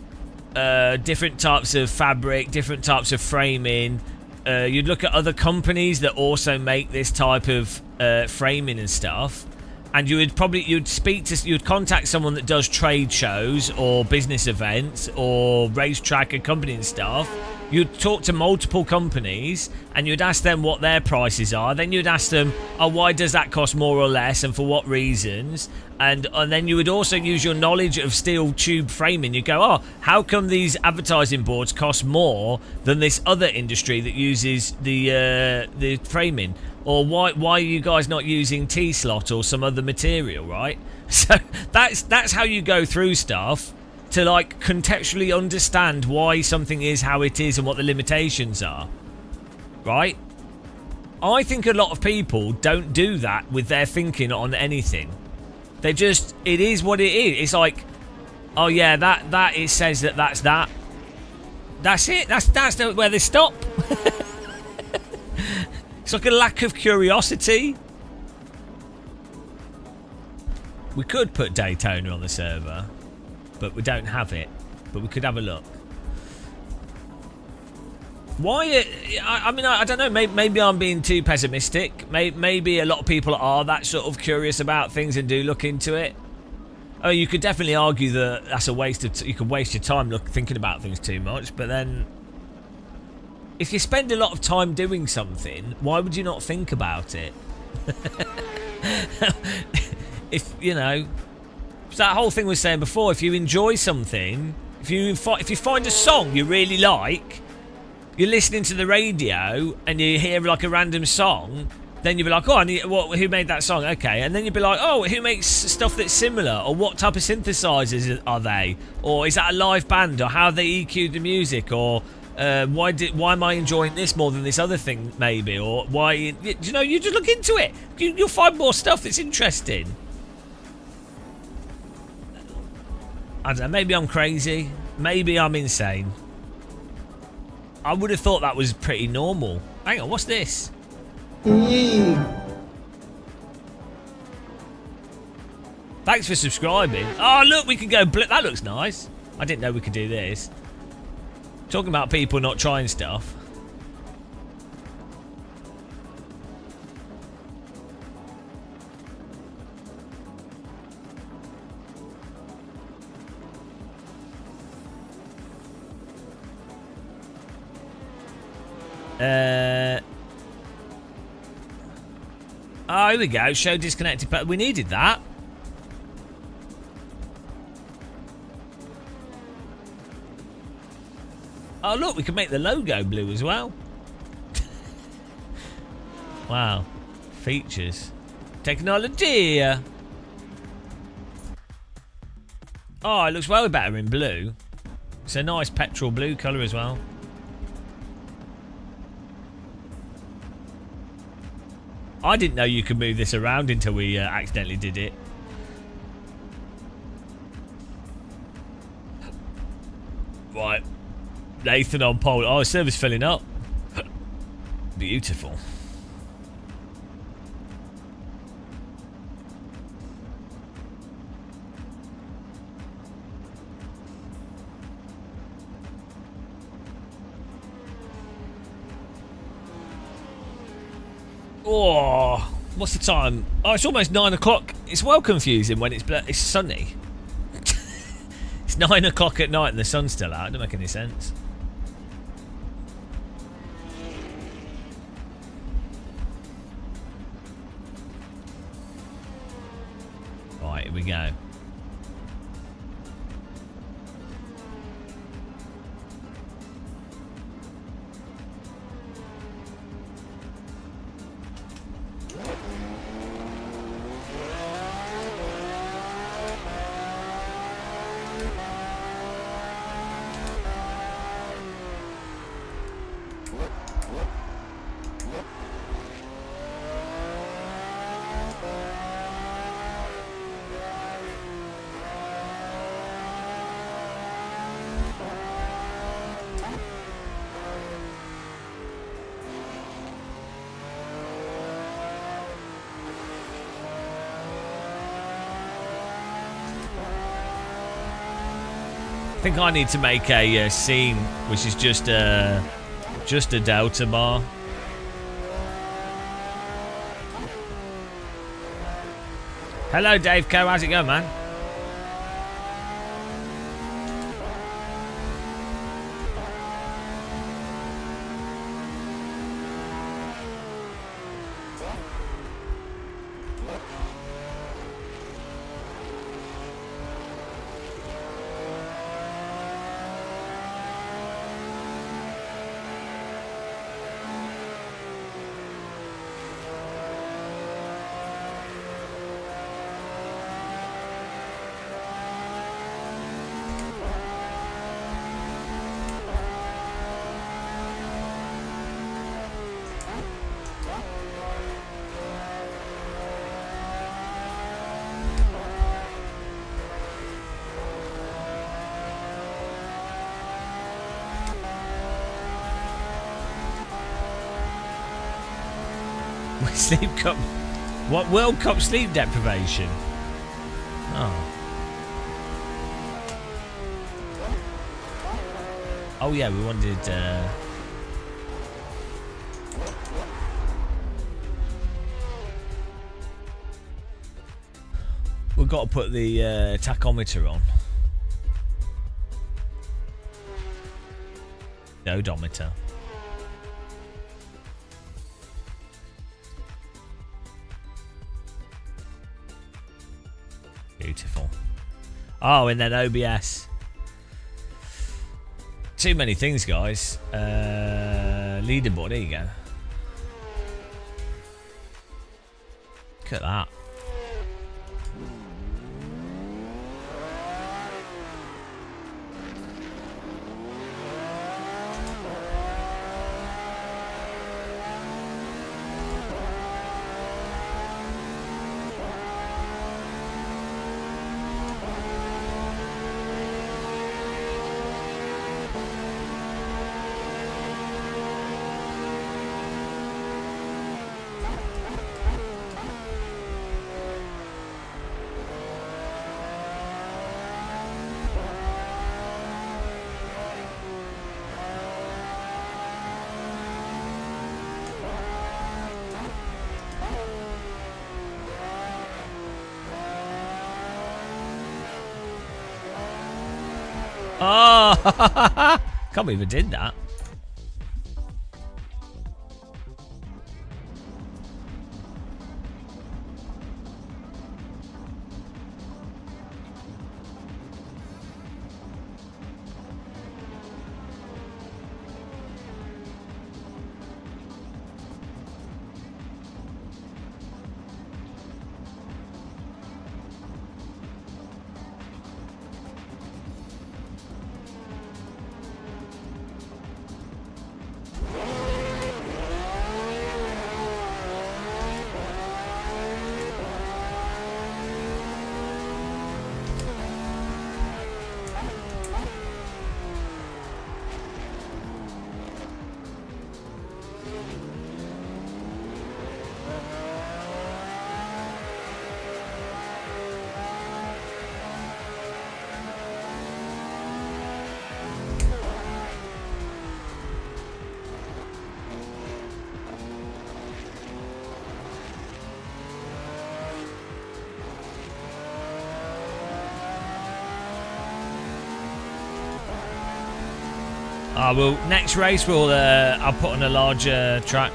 different types of fabric, different types of framing. You'd look at other companies that also make this type of framing and stuff, and you'd contact someone that does trade shows or business events or racetrack accompanying stuff. You'd talk to multiple companies and you'd ask them what their prices are. Then you'd ask them, oh, why does that cost more or less and for what reasons? And then you would also use your knowledge of steel tube framing. You go, oh, how come these advertising boards cost more than this other industry that uses the framing? Or why are you guys not using T-slot or some other material, right? So that's how you go through stuff to like contextually understand why something is how it is and what the limitations are, right? I think a lot of people don't do that with their thinking on anything. They just, it is what it is. It's like, oh yeah, that it says that's that. That's it. That's where they stop. It's like a lack of curiosity. We could put Daytona on the server, but we don't have it. But we could have a look. Why? I mean, I don't know. Maybe I'm being too pessimistic. Maybe a lot of people are that sort of curious about things and do look into it. Oh, you could definitely argue that that's a waste of. You could waste your time thinking about things too much. But then, if you spend a lot of time doing something, why would you not think about it? If it's that whole thing we were saying before. If you enjoy something, if you find a song you really like. You're listening to the radio and you hear like a random song, then you'll be like, oh, who made that song? Okay. And then you'll be like, oh, who makes stuff that's similar? Or what type of synthesizers are they? Or is that a live band? Or how they EQ'd the music? Or why am I enjoying this more than this other thing maybe? Or why, you just look into it. You'll find more stuff that's interesting. I don't know, maybe I'm crazy. Maybe I'm insane. I would have thought that was pretty normal. Hang on, what's this? Thanks for subscribing. Oh, look, we can go... That looks nice. I didn't know we could do this. Talking about people not trying stuff. Oh, here we go. Show disconnected. But we needed that. Oh, look, we can make the logo blue as well. Wow. Features. Technology. Oh, it looks well better in blue. It's a nice petrol blue colour as well. I didn't know you could move this around until we accidentally did it. Right. Nathan on pole. Oh, server's filling up. Beautiful. Oh, what's the time? Oh, it's almost 9 o'clock. It's well confusing when it's sunny. It's 9 o'clock at night and the sun's still out. It doesn't make any sense. Right, here we go. I think I need to make a scene which is just a delta bar. Hello, Dave Co. How's it going, man? Sleep cup. What? World Cup sleep deprivation? Oh. Oh yeah, we wanted. We've got to put the tachometer on. The odometer. Beautiful. Oh, and then OBS. Too many things, guys. Leaderboard, there you go. Look at that. Oh, can't believe I did that. Well, next race I'll put on a larger track.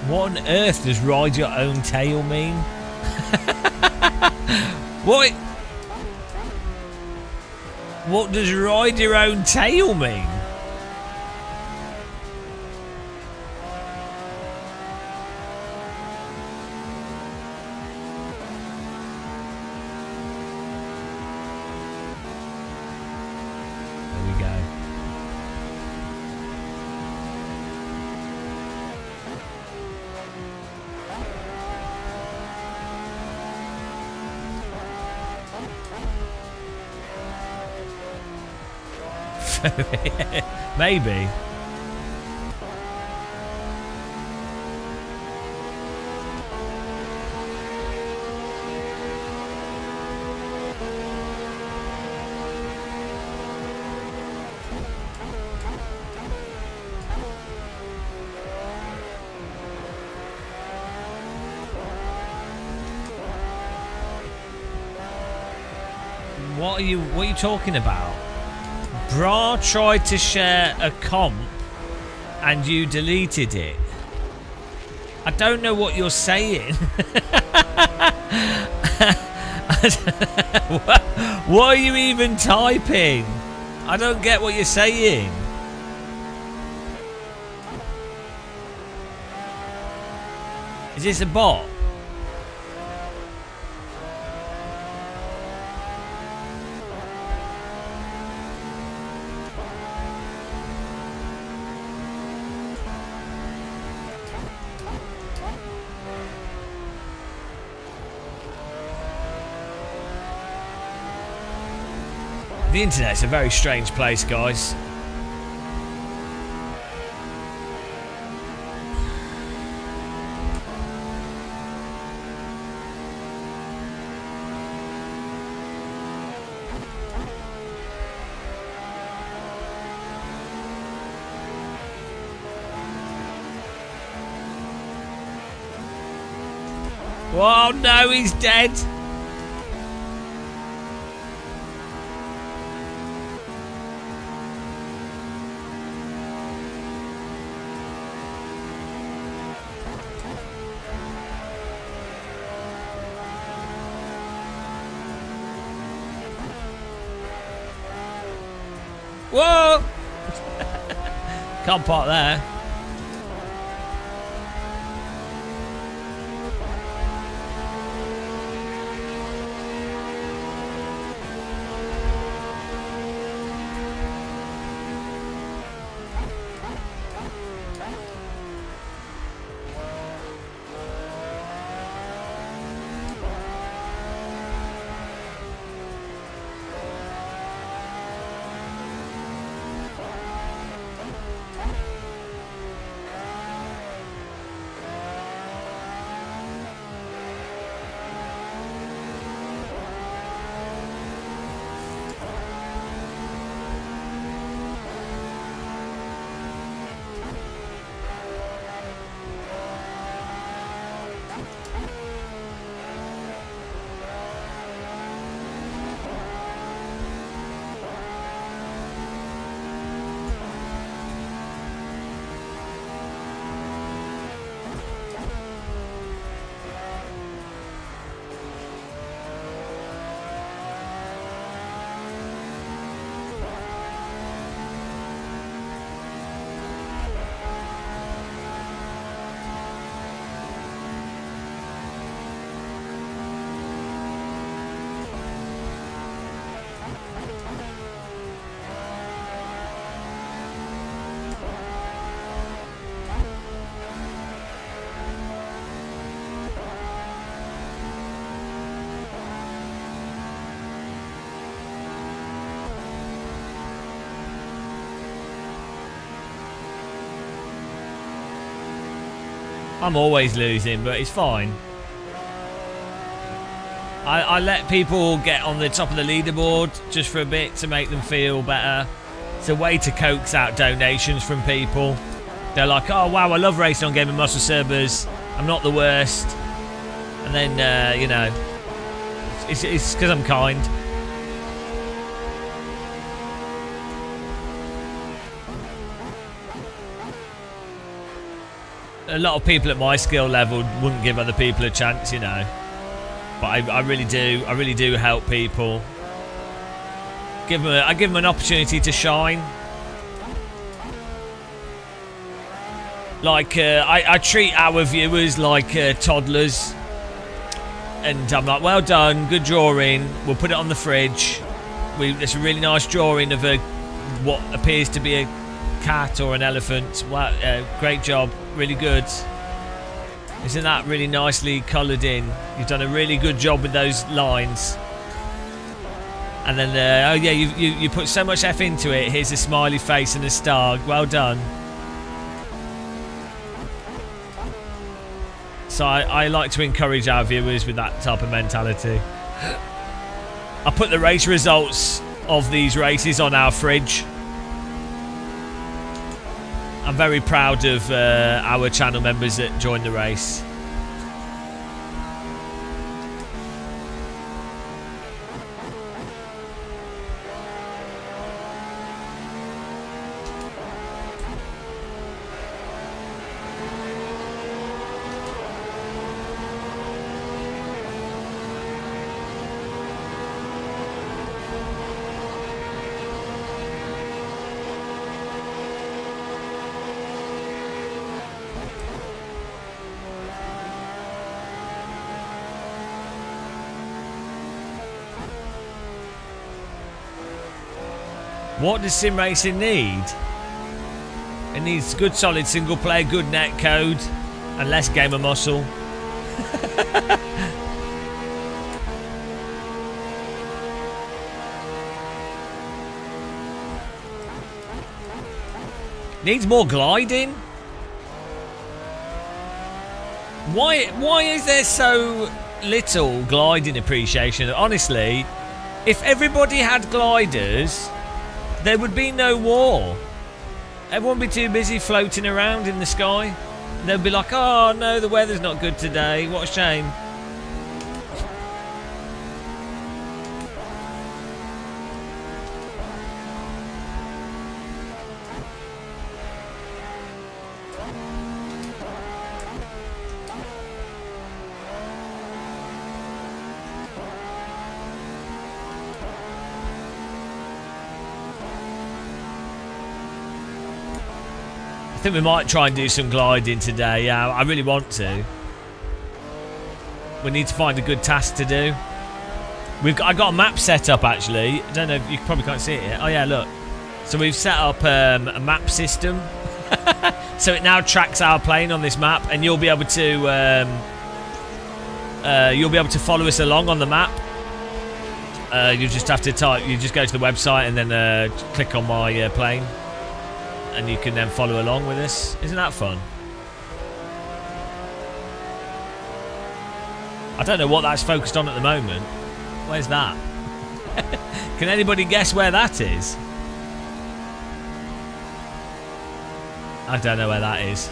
What on earth does ride your own tail mean? What? What does ride your own tail mean? There we go. Maybe. What are you talking about? Bra tried to share a comp and you deleted it. I don't know what you're saying. What are you even typing? I don't get what you're saying. Is this a bot? The internet's a very strange place, guys. Oh no, he's dead. Whoa! Can't park there. I'm always losing, but it's fine. I let people get on the top of the leaderboard just for a bit to make them feel better. It's a way to coax out donations from people. They're like, oh wow, I love racing on Game of Muscle servers. I'm not the worst. And then, you know, it's because I'm kind. A lot of people at my skill level wouldn't give other people a chance, you know. But I really do. I really do help people. I give them an opportunity to shine. Like I treat our viewers like toddlers, and I'm like, well done, good drawing. We'll put it on the fridge. There's a really nice drawing of what appears to be a cat or an elephant. Wow, great job, really good. Isn't that really nicely coloured in? You've done a really good job with those lines. And then, oh yeah, you put so much F into it. Here's a smiley face and a star. Well done. So I like to encourage our viewers with that type of mentality. I put the race results of these races on our fridge. I'm very proud of our channel members that joined the race. What does sim racing need? It needs good solid single player, good net code, and less gamer muscle. Needs more gliding. Why is there so little gliding appreciation? Honestly, if everybody had gliders, there would be no war. Everyone would be too busy floating around in the sky. They'd be like, oh no, the weather's not good today. What a shame. I think we might try and do some gliding today. Yeah, I really want to. We need to find a good task to do. I got a map set up actually. I don't know if you probably can't see it yet. Oh yeah, look. So we've set up a map system. So it now tracks our plane on this map, and you'll be able to follow us along on the map. You just have to type. You just go to the website and then click on my plane. And you can then follow along with us. Isn't that fun? I don't know what that's focused on at the moment. Where's that? Can anybody guess where that is? I don't know where that is.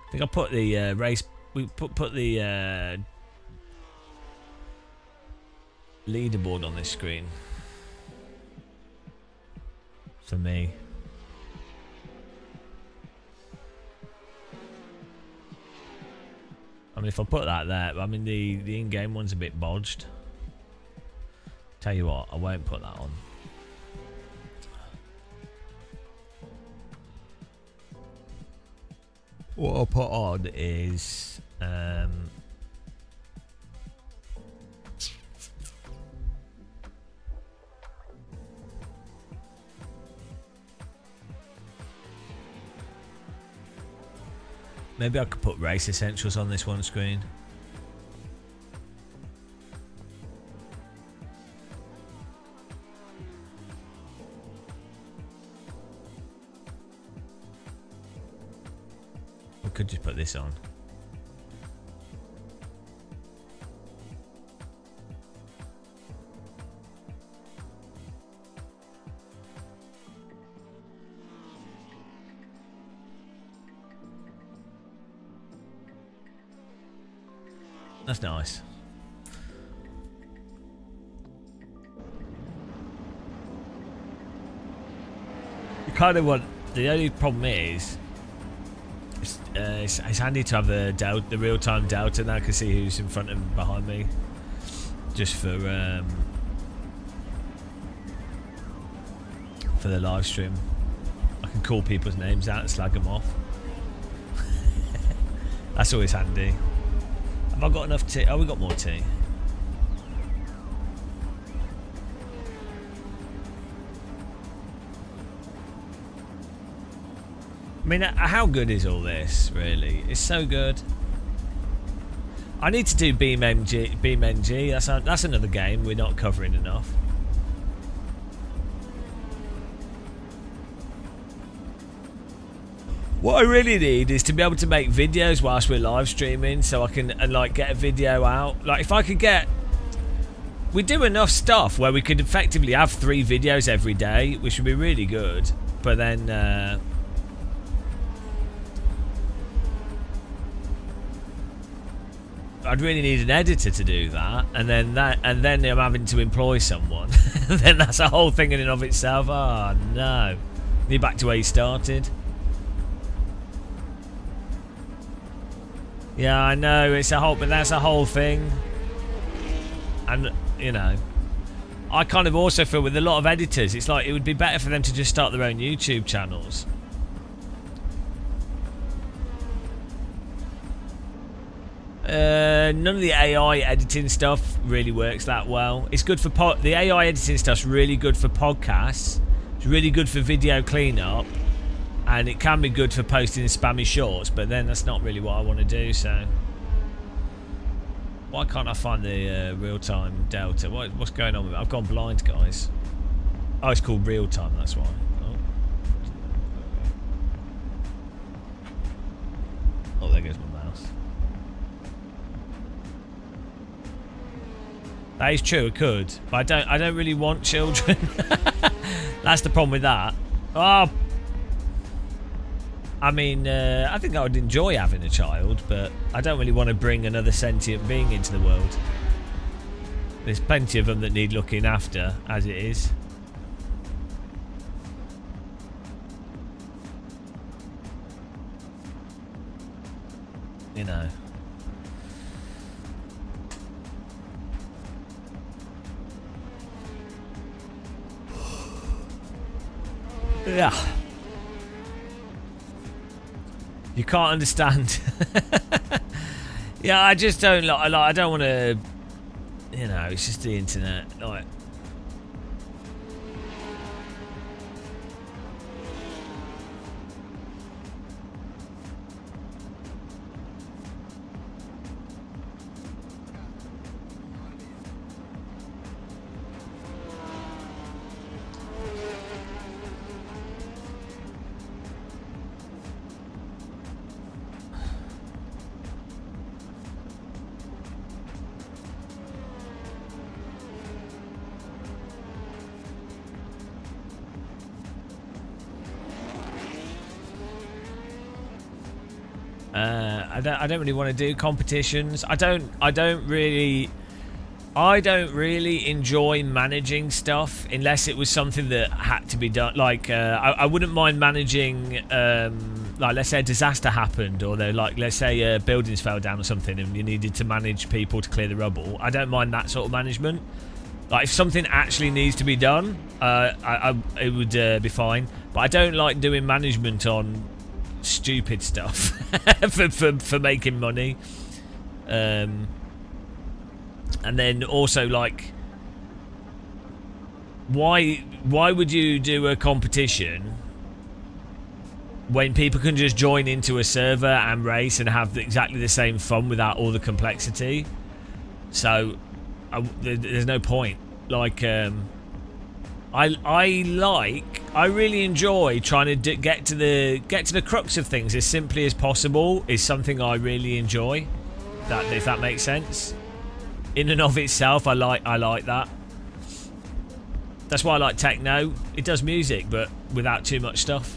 I think I'll put the race. We put the leaderboard on this screen for me. I mean, if I put that there, I mean the in-game one's a bit bodged. Tell you what, I won't put that on. What I'll put on is maybe I could put race essentials on this one screen. Could just put this on. That's nice. You kind of want. The only problem is. It's handy to have the real-time data now. I can see who's in front and behind me, just for the live stream. I can call people's names out and slag them off. That's always handy. Have I got enough tea? Oh, we got more tea. I mean, how good is all this, really? It's so good. I need to do BeamNG. That's another game we're not covering enough. What I really need is to be able to make videos whilst we're live streaming, so I can like get a video out. Like if I could get, we do enough stuff where we could effectively have 3 videos every day, which would be really good. But then. I'd really need an editor to do that, and then I'm having to employ someone. Then that's a whole thing in and of itself. Oh no, you're back to where you started. Yeah, I know it's a whole, but that's a whole thing. And you know, I kind of also feel with a lot of editors, it's like it would be better for them to just start their own YouTube channels. None of the AI editing stuff really works that well. It's good for the AI editing stuff's really good for podcasts. It's really good for video cleanup, and it can be good for posting spammy shorts. But then that's not really what I want to do. So why can't I find the real-time delta? What's going on with it? I've gone blind, guys. Oh, it's called real-time. That's why. Oh, there goes my mouse. That is true, it could. But I don't really want children. That's the problem with that. Oh, I mean, I think I would enjoy having a child, but I don't really want to bring another sentient being into the world. There's plenty of them that need looking after, as it is. You know. Yeah. You can't understand. Yeah, I just don't like. I don't want to. You know, it's just the internet. Like. I don't really want to do competitions. I don't really enjoy managing stuff unless it was something that had to be done. Like I wouldn't mind managing like let's say a disaster happened, or let's say buildings fell down or something and you needed to manage people to clear the rubble. I don't mind that sort of management. Like if something actually needs to be done, it would be fine. But I don't like doing management on stupid stuff for making money. And then also, like, why would you do a competition when people can just join into a server and race and have exactly the same fun without all the complexity? So there's no point. Like I really enjoy trying to get to the crux of things as simply as possible. Is something I really enjoy. If that makes sense. In and of itself, I like that. That's why I like techno. It does music, but without too much stuff.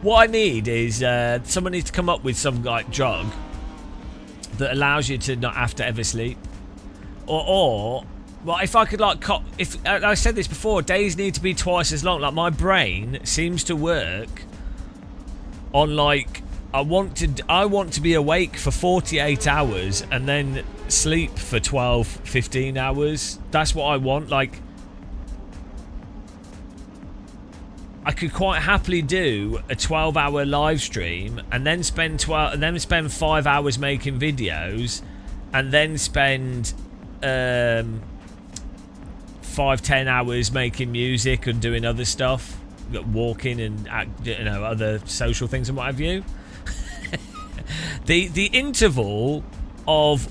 What I need is someone needs to come up with some like drug that allows you to not have to ever sleep, or well, if I could like if I said this before, days need to be twice as long. Like my brain seems to work on like I want to be awake for 48 hours and then sleep for 12-15 hours. That's what I want. Like I could quite happily do a 12-hour live stream and then spend 5 hours making videos, and then spend 5-10 hours making music and doing other stuff, walking and other social things and what have you. The interval of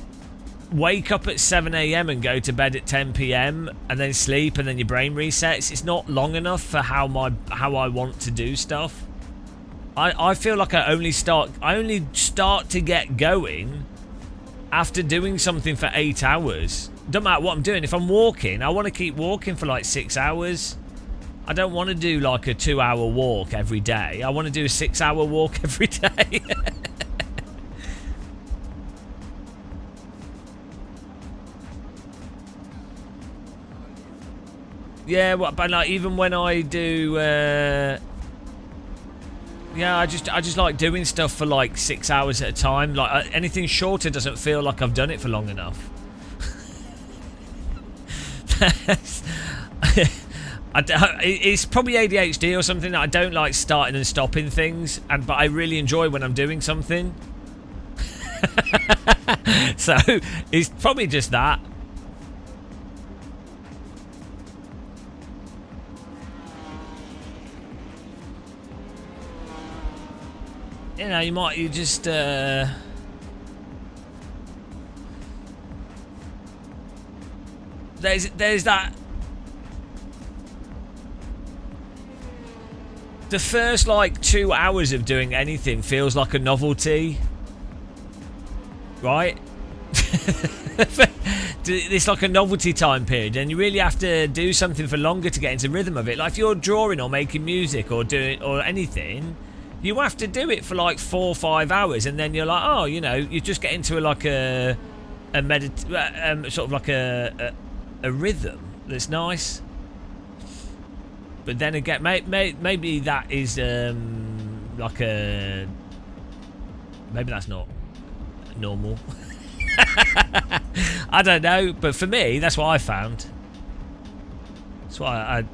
wake up at 7 AM and go to bed at 10 PM and then sleep and then your brain resets, it's not long enough for how I want to do stuff. I feel like I only start to get going after doing something for 8 hours. Doesn't matter what I'm doing. If I'm walking, I want to keep walking for like 6 hours. I don't want to do like a 2-hour walk every day. I want to do a 6-hour walk every day. Yeah, but like even when I do, yeah, I just like doing stuff for like 6 hours at a time. Like anything shorter doesn't feel like I've done it for long enough. It's probably ADHD or something that I don't like starting and stopping things, but I really enjoy when I'm doing something. So it's probably just that. You know, you just there's that. The first like 2 hours of doing anything feels like a novelty, right? It's like a novelty time period, and you really have to do something for longer to get into rhythm of it. Like if you're drawing or making music or doing or anything, you have to do it for like 4 or 5 hours, and then you're like, oh, you know, you just get into like a sort of like a rhythm that's nice. But then again, maybe that is like a... Maybe that's not normal. I don't know, but for me, that's what I found. That's why I...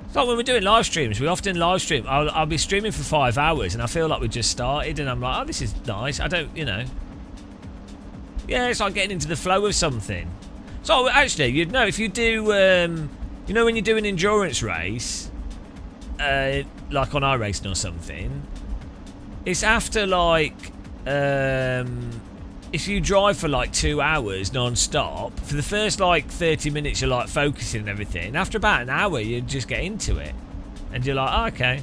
It's like when we're doing live streams, we often live stream. I'll be streaming for 5 hours, and I feel like we just started, and I'm like, oh, this is nice. I don't, you know... Yeah, it's like getting into the flow of something. So, actually, you'd know, if you do... you know when you do an endurance race, like on iRacing or something, it's after like, if you drive for like 2 hours non-stop, for the first like 30 minutes you're like focusing and everything. After about an hour you just get into it. And you're like, oh, okay.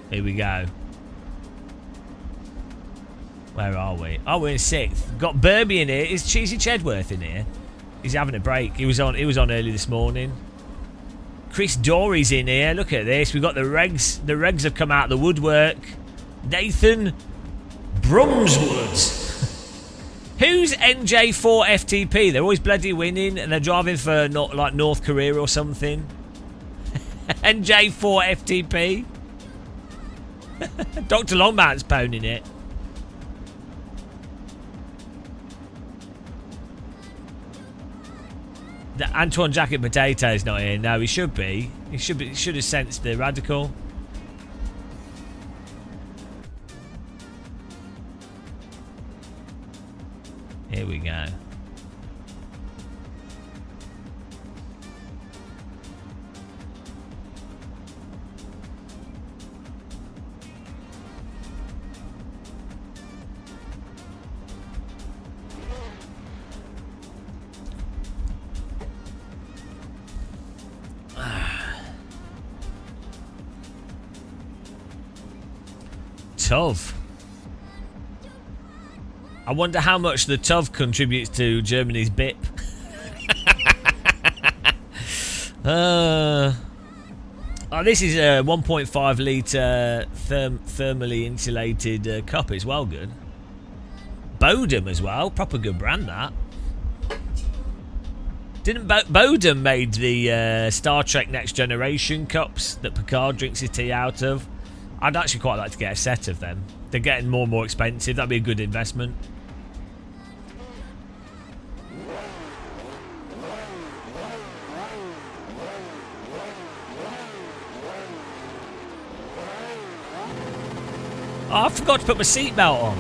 Here we go. Where are we? Oh, we're in 6th. Got Burby in here. Is Cheesy Chedworth in here? He's having a break. He was on early this morning. Chris Dory's in here. Look at this. We've got the regs. The regs have come out of the woodwork. Nathan Brumswood. Who's NJ4 FTP? They're always bloody winning, and they're driving for not like North Korea or something. NJ4 FTP. Dr. Longman's poning it. The Antoine Jacket Potato's not here. No, he should be. He should have sensed the radical. Here we go. TUV. I wonder how much the TUV contributes to Germany's BIP. Oh, this is a 1.5 litre thermally insulated cup. It's well good. Bodum as well. Proper good brand, that. Didn't Bodum made the Star Trek Next Generation cups that Picard drinks his tea out of? I'd actually quite like to get a set of them. They're getting more and more expensive. That'd be a good investment. Oh, I forgot to put my seatbelt on.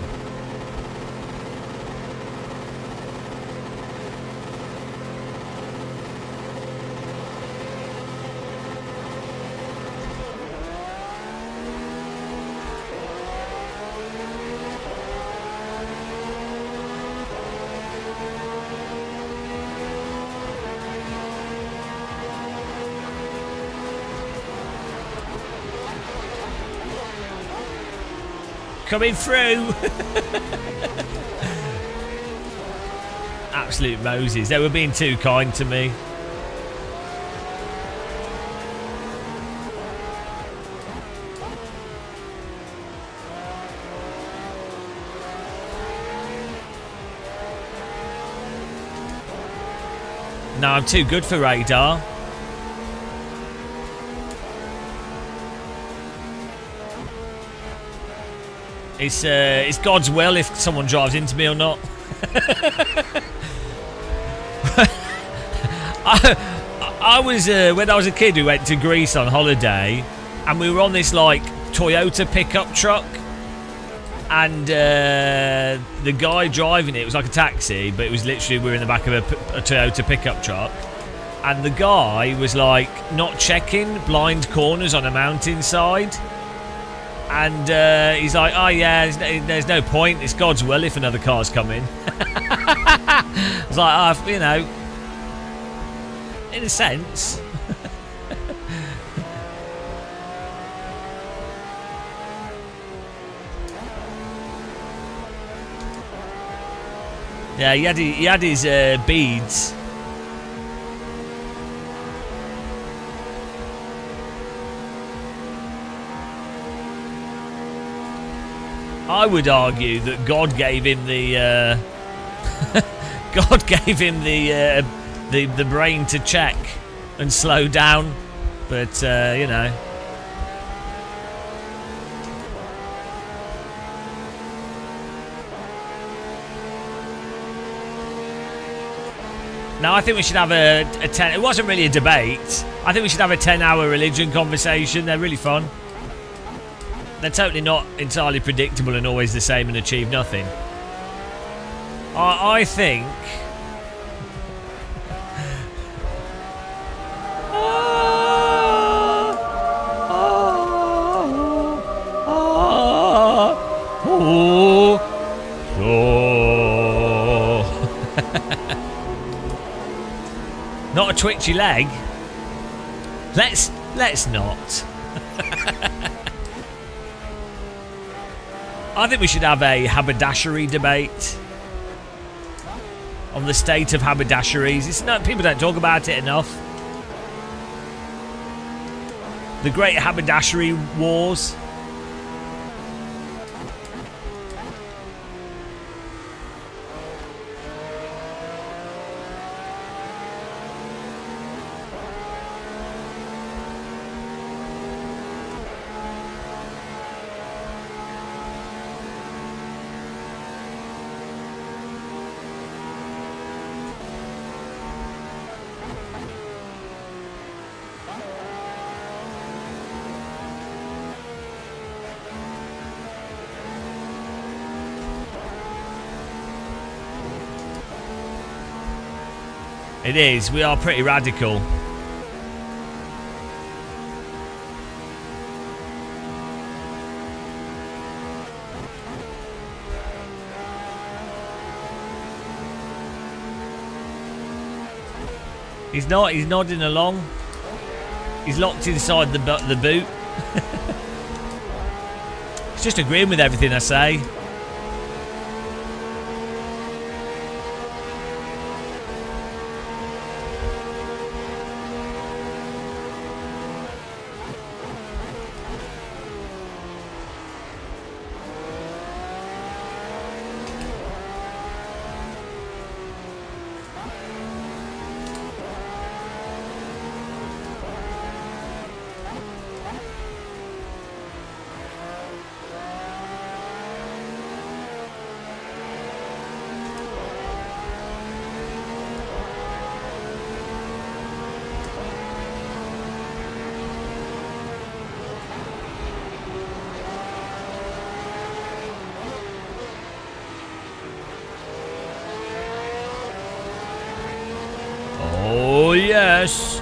Coming through. Absolute Moses. They were being too kind to me. No, I'm too good for radar. It's God's will if someone drives into me or not. I was when I was a kid, we went to Greece on holiday, and we were on this like Toyota pickup truck, and the guy driving it was like a taxi, but it was literally we were in the back of a Toyota pickup truck, and the guy was like not checking blind corners on a mountainside, and he's like, oh yeah, there's no point, it's God's will if another car's coming. I was like, oh, you know, in a sense. Yeah, he had his beads. I would argue that God gave him the God gave him the brain to check and slow down, but you know. Now I think we should have a 10. It wasn't really a debate. I think we should have a 10-hour religion conversation. They're really fun. They're totally not entirely predictable and always the same and achieve nothing. I think. Not a twitchy leg. Let's not. I think we should have a haberdashery debate on the state of haberdasheries. It's not, people don't talk about it enough. The great haberdashery wars. It is. We are pretty radical. He's not. He's nodding along. He's locked inside the boot. He's just agreeing with everything I say. Oh, yes.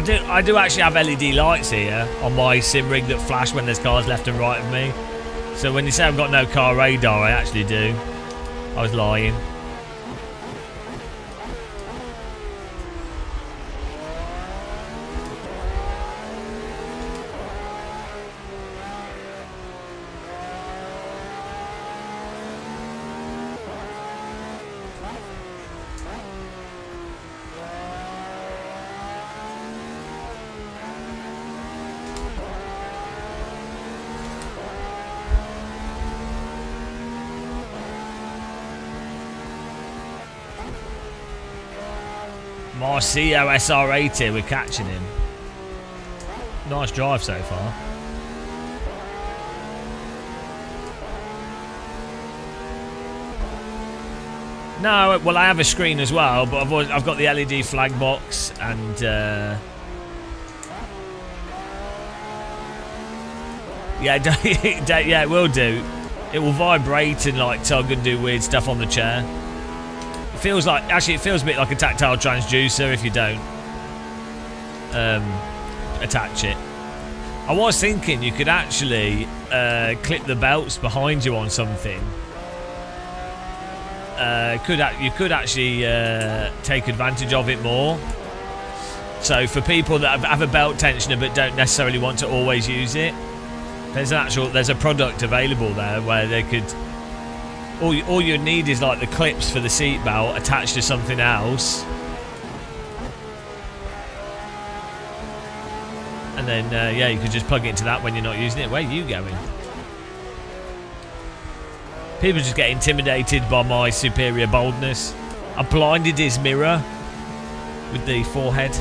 I do actually have LED lights here on my sim rig that flash when there's cars left and right of me. So when you say I've got no car radar, I actually do. I was lying. Marcio SR80, we're catching him. Nice drive so far. No, well I have a screen as well, but I've got the LED flag box and yeah, it will do. It will vibrate and like tug and do weird stuff on the chair. Feels like, actually it feels a bit like a tactile transducer if you don't attach it. I was thinking you could actually clip the belts behind you on something. You could actually take advantage of it more. So for people that have a belt tensioner but don't necessarily want to always use it, there's a product available there where they could. All you need is like the clips for the seat belt attached to something else, and then yeah, you could just plug it into that when you're not using it. Where are you going? People just get intimidated by my superior boldness. I blinded his mirror with the forehead.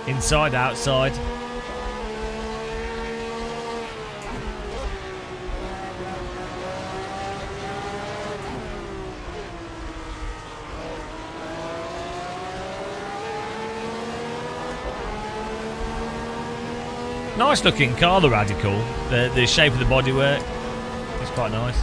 Inside, outside. Nice looking car, the Radical. The shape of the bodywork is quite nice.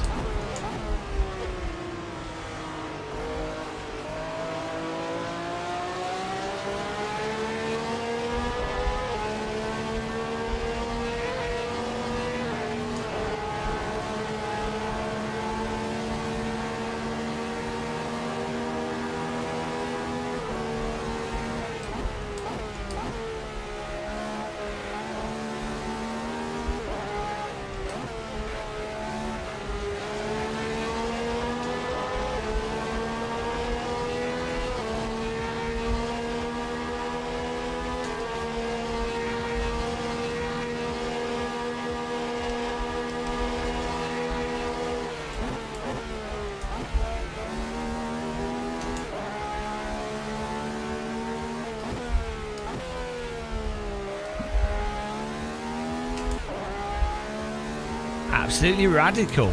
Absolutely radical.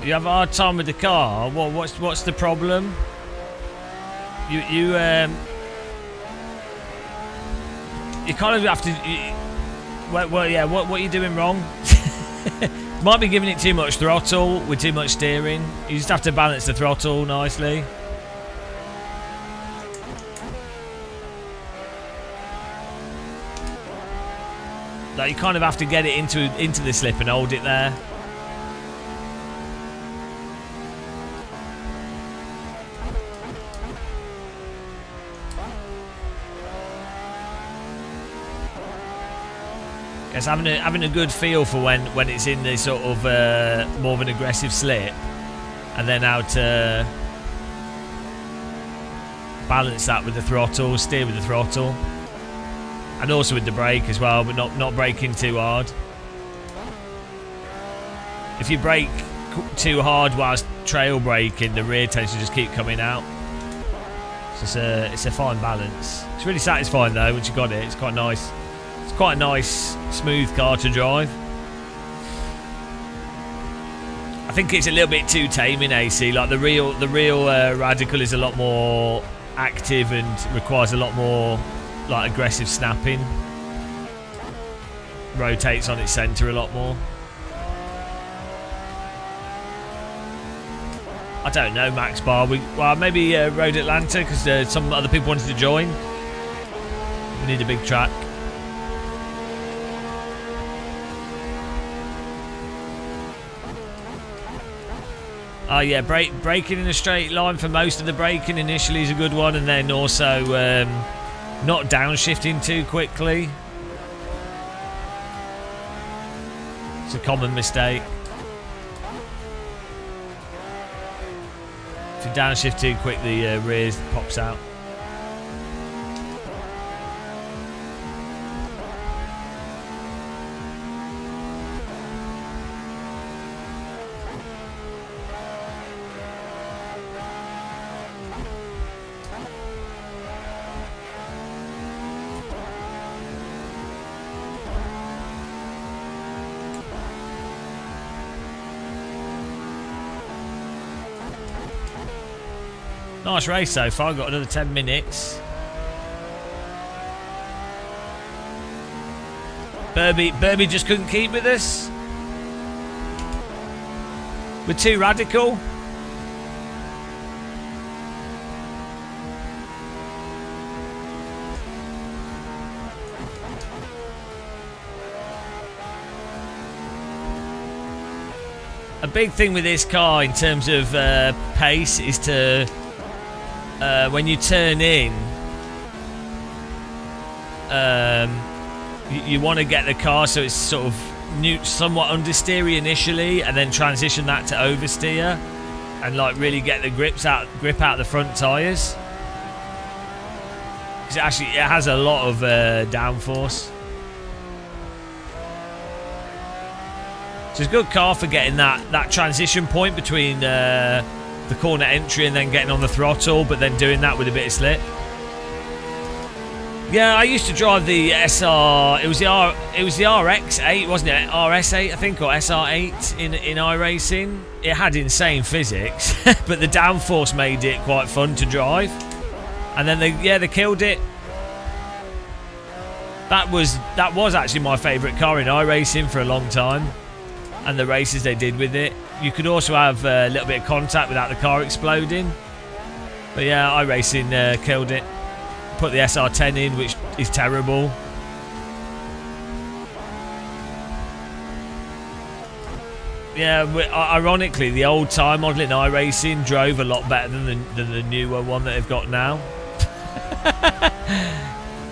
You have a hard time with the car. What's the problem? You kind of have to. Well, yeah. What are you doing wrong? Might be giving it too much throttle with too much steering. You just have to balance the throttle nicely. Like you kind of have to get it into the slip and hold it there. It's having a good feel for when it's in this sort of more of an aggressive slip, and then how to balance that with the throttle, steer with the throttle, and also with the brake as well, but not braking too hard. If you brake too hard whilst trail braking, the rear tends to just keep coming out. So it's a fine balance. It's really satisfying though once you got it. It's quite nice. It's quite a nice, smooth car to drive. I think it's a little bit too tame in AC. Like the real Radical is a lot more active and requires a lot more like aggressive snapping. Rotates on its centre a lot more. I don't know, Max Bar. Well, maybe Road Atlanta, because some other people wanted to join. We need a big track. Oh yeah, braking in a straight line for most of the braking initially is a good one, and then also not downshifting too quickly. It's a common mistake. If you downshift too quick, the rear pops out. Nice race so far. Got another 10 minutes. Burby just couldn't keep with us. We're too radical. A big thing with this car in terms of pace is to when you turn in, you want to get the car so it's sort of somewhat understeery initially, and then transition that to oversteer, and like really get the grip out the front tyres. Because it has a lot of downforce. So it's a good car for getting that transition point between the corner entry and then getting on the throttle, but then doing that with a bit of slip. Yeah, I used to drive the SR. It was the RX8, wasn't it? RS8, I think, or SR8 in iRacing. It had insane physics, but the downforce made it quite fun to drive. And then they killed it. That was actually my favourite car in iRacing for a long time, and the races they did with it. You could also have a little bit of contact without the car exploding. But yeah, iRacing killed it. Put the SR10 in, which is terrible. Yeah, ironically, the old time model in iRacing drove a lot better than the newer one that they've got now.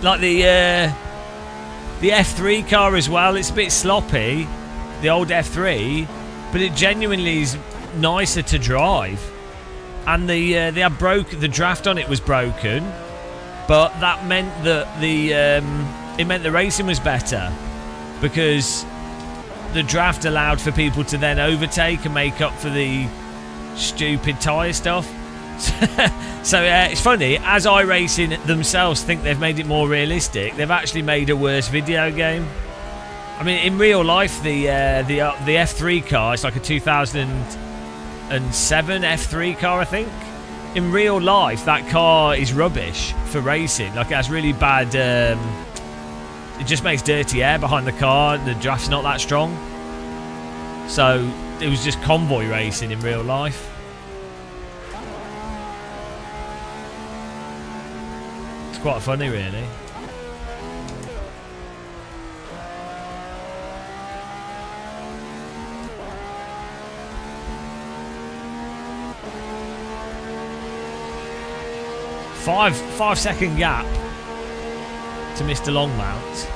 Like the F3 car as well, it's a bit sloppy, the old F3, but it genuinely is nicer to drive. And the draft on it was broken, but that meant that it meant the racing was better, because the draft allowed for people to then overtake and make up for the stupid tyre stuff. So it's funny, as iRacing themselves think they've made it more realistic, they've actually made a worse video game. I mean, in real life, the F3 car, it's like a 2007 F3 car, I think. In real life, that car is rubbish for racing. Like, it has really bad... it just makes dirty air behind the car. The draft's not that strong. So, it was just convoy racing in real life. It's quite funny, really. Five second gap to Mr. Longmount.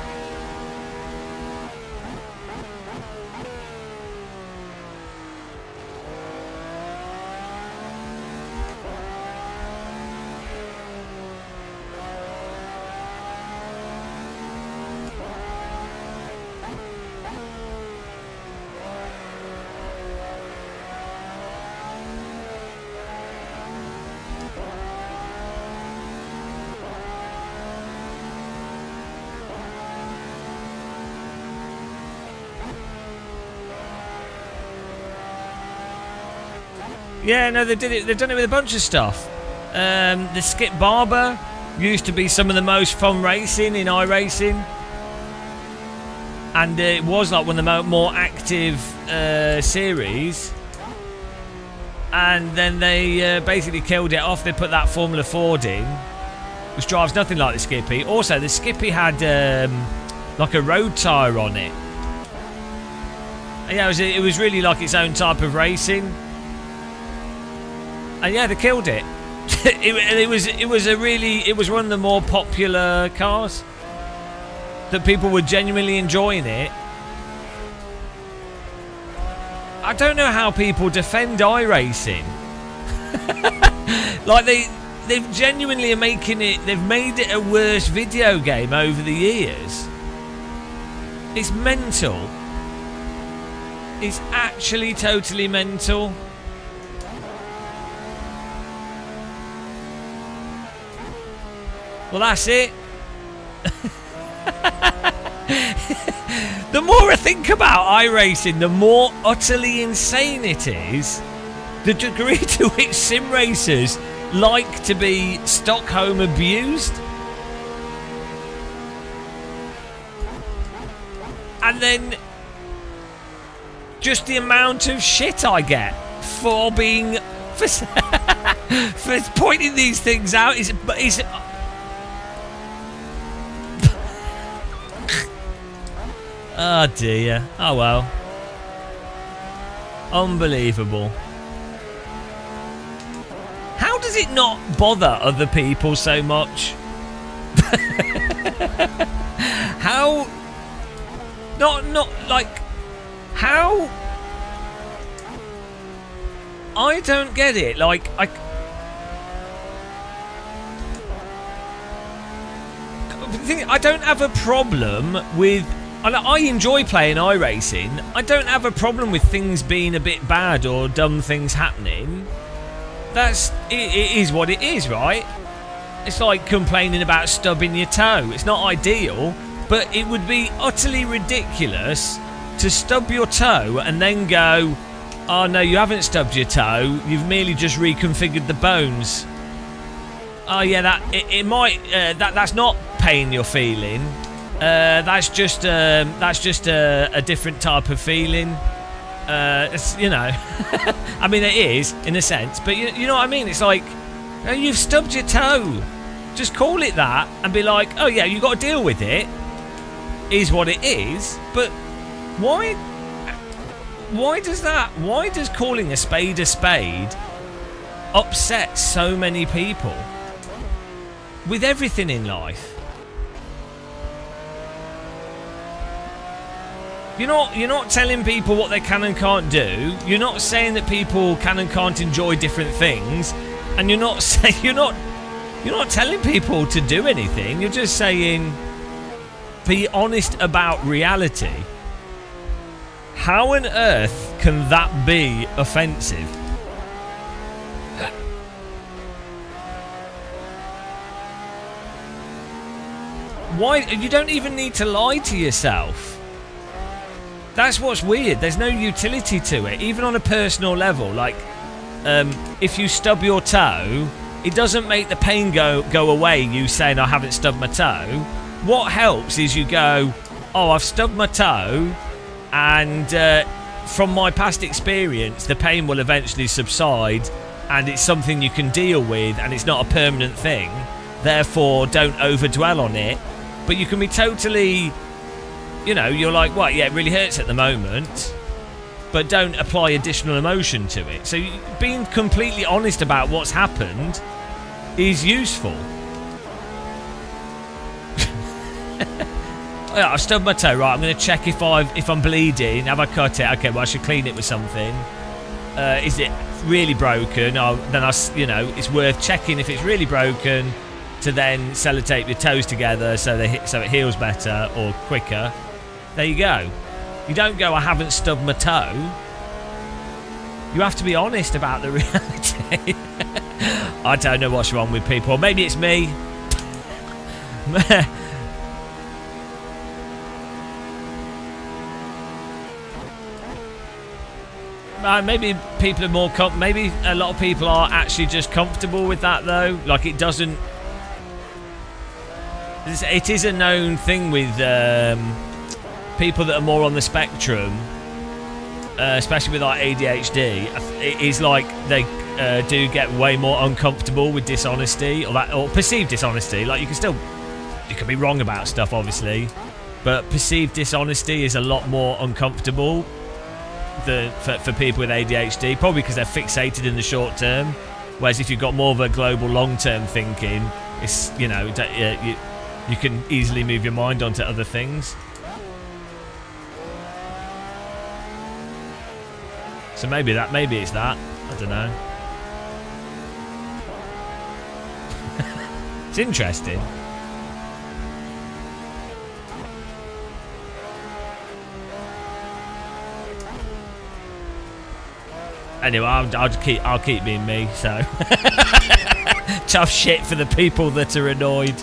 Yeah, no, they did it. They've done it with a bunch of stuff. The Skip Barber used to be some of the most fun racing in iRacing, and it was like one of the more active series. And then they basically killed it off. They put that Formula Ford in, which drives nothing like the Skippy. Also, the Skippy had like a road tyre on it. And yeah, it was really like its own type of racing. And yeah, they killed it. it was one of the more popular cars that people were genuinely enjoying it. I don't know how people defend iRacing. Like they've genuinely making it. They've made it a worse video game over the years. It's mental. It's actually totally mental. Well, that's it. The more I think about iRacing, the more utterly insane it is. The degree to which sim racers like to be Stockholm abused. And then just the amount of shit I get for being for pointing these things out is oh dear. Oh well. Unbelievable. How does it not bother other people so much? How? Not like how? I don't get it. Like I don't have a problem with. I enjoy playing iRacing. I don't have a problem with things being a bit bad or dumb things happening. It is what it is, right? It's like complaining about stubbing your toe. It's not ideal, but it would be utterly ridiculous to stub your toe and then go, oh no, you haven't stubbed your toe, you've merely just reconfigured the bones. Oh yeah, that's not pain you're feeling. That's just a different type of feeling. It's, you know, I mean it is in a sense, but you know what I mean. It's like, oh, you've stubbed your toe. Just call it that and be like, oh yeah, you got to deal with it. Is what it is. But why? Why does calling a spade upset so many people with everything in life? You're not telling people what they can and can't do. You're not saying that people can and can't enjoy different things, and you're not telling people to do anything. You're just saying, be honest about reality. How on earth can that be offensive? Why? You don't even need to lie to yourself. That's what's weird. There's no utility to it, even on a personal level. Like, if you stub your toe, it doesn't make the pain go away, you saying, I haven't stubbed my toe. What helps is you go, oh, I've stubbed my toe, and from my past experience, the pain will eventually subside, and it's something you can deal with, and it's not a permanent thing. Therefore, don't overdwell on it. But you can be totally... You know, you're like, well, yeah, it really hurts at the moment, but don't apply additional emotion to it. So being completely honest about what's happened is useful. Yeah, I've stubbed my toe, right? I'm going to check if I'm bleeding. Have I cut it? Okay, well, I should clean it with something. Is it really broken? Then it's worth checking if it's really broken to then sellotape your toes together so it heals better or quicker. There you go. You don't go, I haven't stubbed my toe. You have to be honest about the reality. I don't know what's wrong with people. Maybe it's me. maybe people are more maybe a lot of people are actually just comfortable with that though. Like it doesn't. It is a known thing with people that are more on the spectrum, especially with like ADHD. It is like they do get way more uncomfortable with dishonesty or perceived dishonesty. Like you can be wrong about stuff, obviously, but perceived dishonesty is a lot more uncomfortable for people with ADHD, probably because they're fixated in the short term. Whereas if you've got more of a global, long-term thinking, it's you can easily move your mind onto other things. So maybe it's that. I don't know. It's interesting. Anyway, I'll keep being me. So tough shit for the people that are annoyed.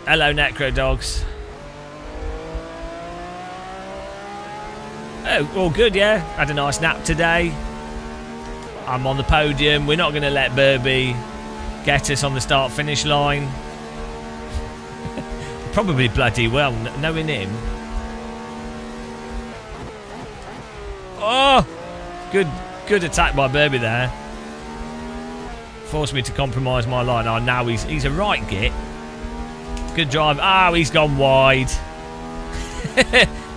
Hello, Necro Dogs. Oh, all good, yeah. Had a nice nap today. I'm on the podium. We're not going to let Burby get us on the start-finish line. Probably bloody well, knowing him. Oh! Good attack by Burby there. Forced me to compromise my line. Oh, now he's a right git. Good drive. Oh, he's gone wide.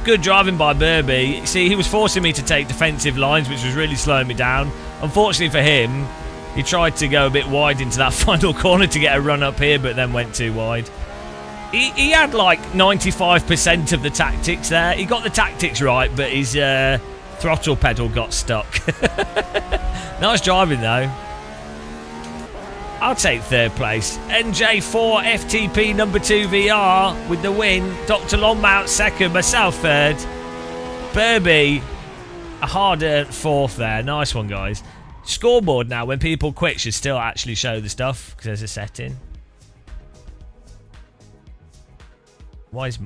Good driving by Burby. See, he was forcing me to take defensive lines, which was really slowing me down. Unfortunately for him, he tried to go a bit wide into that final corner to get a run up here, but then went too wide. He had like 95% of the tactics there. He got the tactics right, but his throttle pedal got stuck. Nice driving, though. I'll take third place. NJ4 FTP number 2 VR with the win. Dr. Longmount second. Myself third. Burby a hard-earned fourth there. Nice one, guys. Scoreboard now, when people quit, should still actually show the stuff because there's a setting. Why is...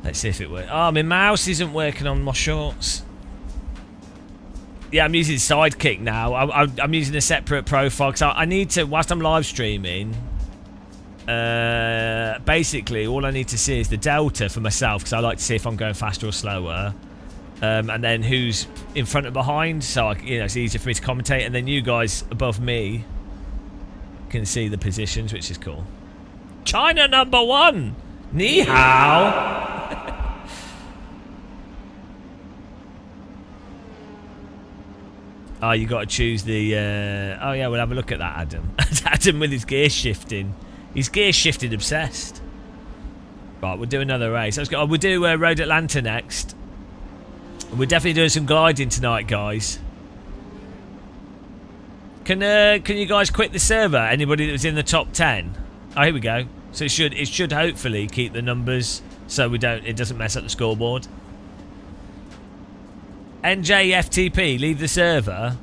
Let's see if it works. Oh, my mouse isn't working on my shorts. Yeah, I'm using Sidekick now. I'm using a separate profile because I need to, whilst I'm live streaming, basically all I need to see is the delta for myself because I like to see if I'm going faster or slower, and then who's in front and behind, so it's easier for me to commentate, and then you guys above me can see the positions, which is cool. China number 1! Ni hao! Oh, you got to choose the... oh, yeah, we'll have a look at that, Adam. Adam with his gear shifting. He's gear shifted obsessed. Right, we'll do another race. Let's go. We'll do Road Atlanta next. We're definitely doing some gliding tonight, guys. Can you guys quit the server? Anybody that was in the top 10? Oh, here we go. So it should hopefully keep the numbers so it doesn't mess up the scoreboard. NJFTP, leave the server.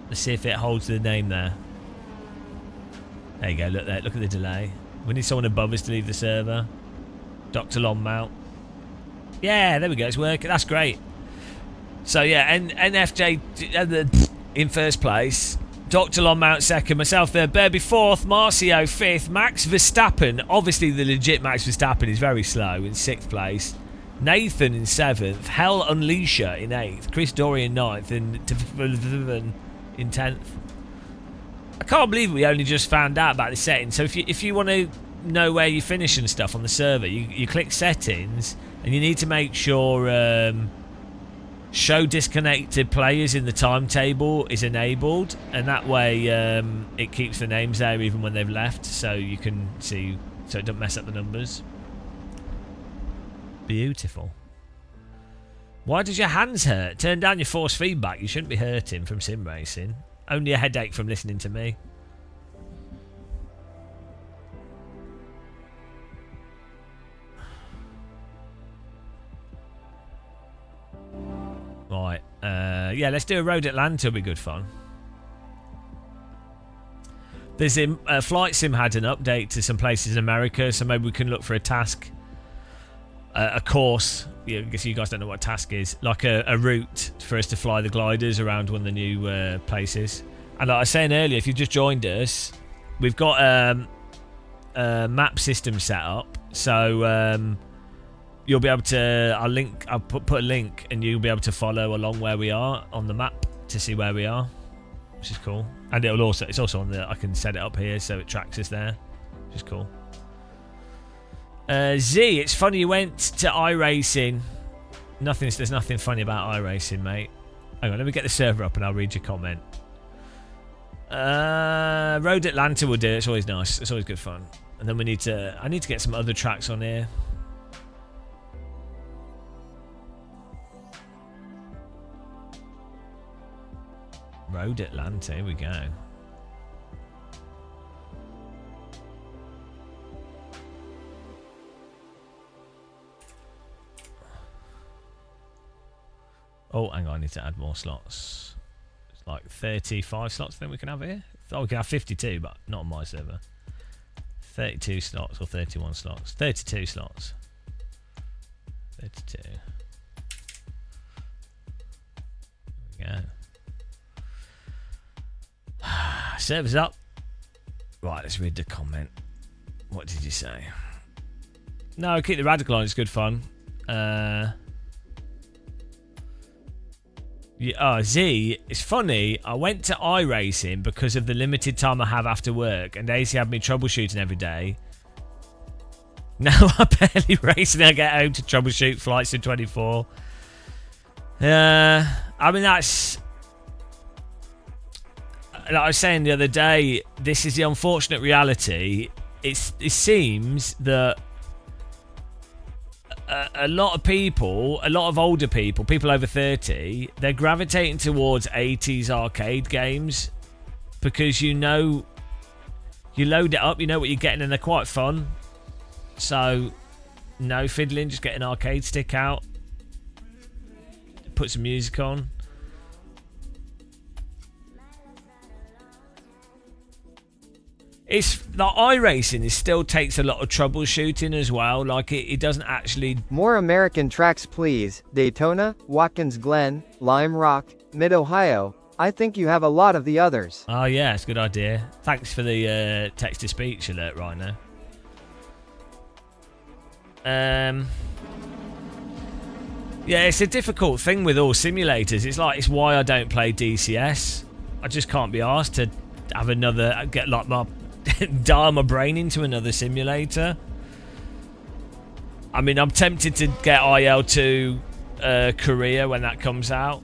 Let's see if it holds the name there. There you go, look there, look at the delay. We need someone above us to leave the server. Dr. Longmount. Yeah, there we go, it's working, that's great. So yeah, NFJ in first place. Dr. Longmount second, myself third, Burby fourth, Marcio fifth, Max Verstappen, obviously the legit Max Verstappen is very slow, in sixth place. Nathan in 7th, Hell Unleasher in 8th, Chris Dorian 9th, and in 10th. I can't believe we only just found out about the settings. So if you want to know where you finish and stuff on the server, you click settings, and you need to make sure show disconnected players in the timetable is enabled, and that way it keeps the names there even when they've left, so you can see, so it doesn't mess up the numbers. Beautiful. Why does your hands hurt? Turn down your force feedback. You shouldn't be hurting from sim racing. Only a headache from listening to me. Right. Yeah, let's do a Road Atlanta. It'll be good fun. There's a Flight Sim had an update to some places in America, so maybe we can look for a task, a course. Yeah, I guess you guys don't know what a task is. Like a route for us to fly the gliders around one of the new places. And like I was saying earlier, if you just joined us, we've got a map system set up. So you'll be able to. I'll put a link, and you'll be able to follow along where we are on the map to see where we are, which is cool. And it's also on the. I can set it up here so it tracks us there, which is cool. Z, it's funny you went to iRacing. There's nothing funny about iRacing, mate. Hang on, let me get the server up and I'll read your comment. Road Atlanta will do it. It's always nice. It's always good fun. And then I need to get some other tracks on here. Road Atlanta, here we go. Oh, hang on, I need to add more slots. It's like 35 slots I think we can have here. Oh, we can have 52, but not on my server. 32 slots or 31 slots. 32 slots. 32. There we go. Server's up. Right, let's read the comment. What did you say? No, keep the radical on, it's good fun. Z, it's funny, I went to iRacing because of the limited time I have after work, and AC had me troubleshooting every day. Now I barely race and I get home to troubleshoot Flight Sim 24. I mean, that's... Like I was saying the other day, this is the unfortunate reality. It seems that a lot of people, a lot of older people, people over 30, they're gravitating towards 80s arcade games because you load it up, you know what you're getting, and they're quite fun. So, no fiddling, just get an arcade stick out, put some music on. It's like iRacing still takes a lot of troubleshooting as well. Like it doesn't actually. More American tracks, please. Daytona, Watkins Glen, Lime Rock, Mid-Ohio. I think you have a lot of the others. Oh yeah, it's a good idea. Thanks for the text-to-speech alert right now. Yeah, it's a difficult thing with all simulators. It's why I don't play DCS. I just can't be asked to have another dial my brain into another simulator. I mean, I'm tempted to get IL2 Korea when that comes out.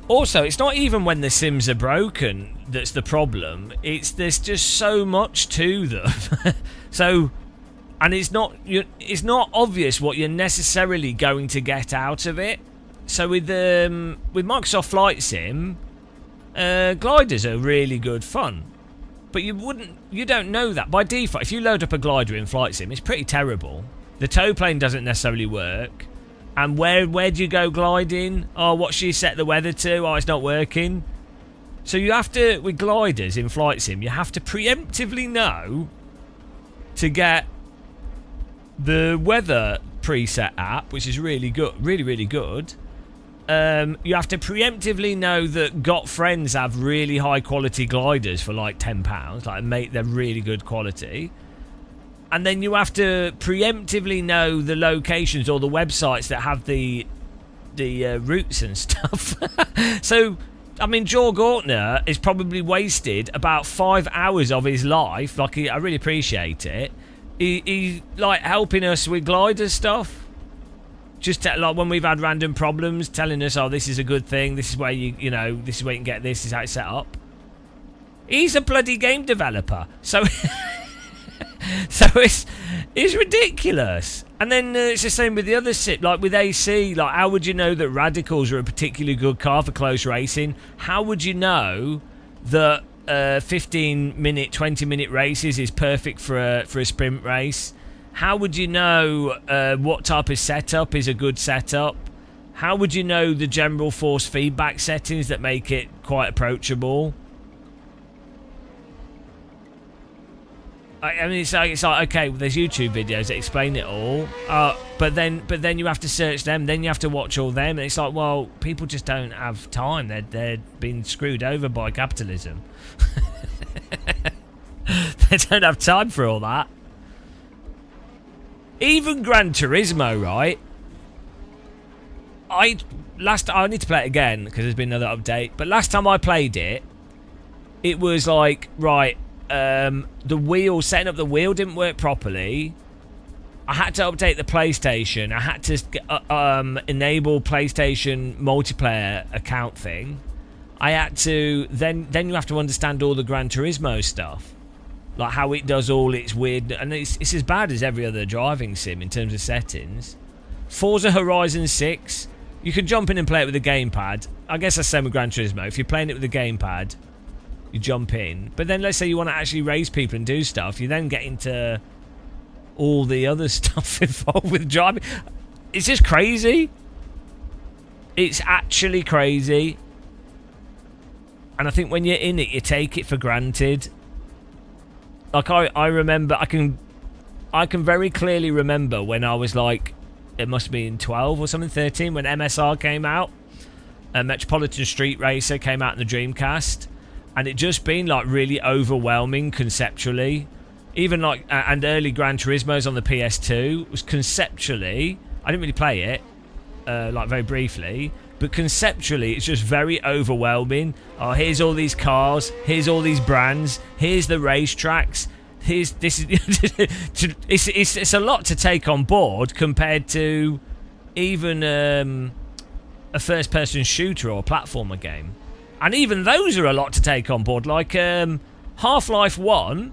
Also, it's not even when the sims are broken that's the problem. There's just so much to them. And it's not obvious what you're necessarily going to get out of it. So with Microsoft Flight Sim, gliders are really good fun, but you don't know that by default. If you load up a glider in Flight Sim, it's pretty terrible. The tow plane doesn't necessarily work, and where do you go gliding? Oh, what should you set the weather to? Oh, it's not working. So you have to, with gliders in Flight Sim, you have to preemptively know to get the weather preset app, which is really good, really good. You have to preemptively know that Got Friends have really high quality gliders for like £10. They're really good quality. And then you have to preemptively know the locations or the websites that have the routes and stuff. So, I mean, Jorg Ortner has probably wasted about 5 hours of his life. I really appreciate it. He helping us with glider stuff. Just when we've had random problems, telling us, "Oh, this is a good thing. This is where this is where you can get this. This is how it's set up." He's a bloody game developer, so it's ridiculous. And then it's the same with the other SIP, like with AC. Like, how would you know that Radicals are a particularly good car for close racing? How would you know that 15-minute, 20-minute races is perfect for a sprint race? How would you know what type of setup is a good setup? How would you know the general force feedback settings that make it quite approachable? I mean, it's like okay, well, there's YouTube videos that explain it all, but then you have to search them, then you have to watch all them, and it's like, well, people just don't have time. They're being screwed over by capitalism. They don't have time for all that. Even Gran Turismo, right? I need to play it again because there's been another update. But last time I played it, it was like right. The wheel, setting up the wheel didn't work properly. I had to update the PlayStation. I had to enable PlayStation multiplayer account thing. I had to then you have to understand all the Gran Turismo stuff, like how it does all its weird, and it's as bad as every other driving sim in terms of settings. Forza Horizon 6, you can jump in and play it with a gamepad. I guess that's the same with Gran Turismo. If you're playing it with a gamepad, you jump in, but then let's say you want to actually race people and do stuff, you then get into all the other stuff involved with driving. It's just crazy. It's actually crazy. And I think when you're in it, you take it for granted. Like I remember, I can very clearly remember when I was like, it must have been 12 or something, 13, when MSR came out, Metropolitan Street Racer came out in the Dreamcast. And it just been like really overwhelming conceptually. Even like, and early Gran Turismo's on the PS2 was conceptually, I didn't really play it, like very briefly, but conceptually it's just very overwhelming. Oh, here's all these cars, here's all these brands, here's the racetracks, here's this. It's a lot to take on board compared to even a first-person shooter or a platformer game. And even those are a lot to take on board. Like Half-Life 1,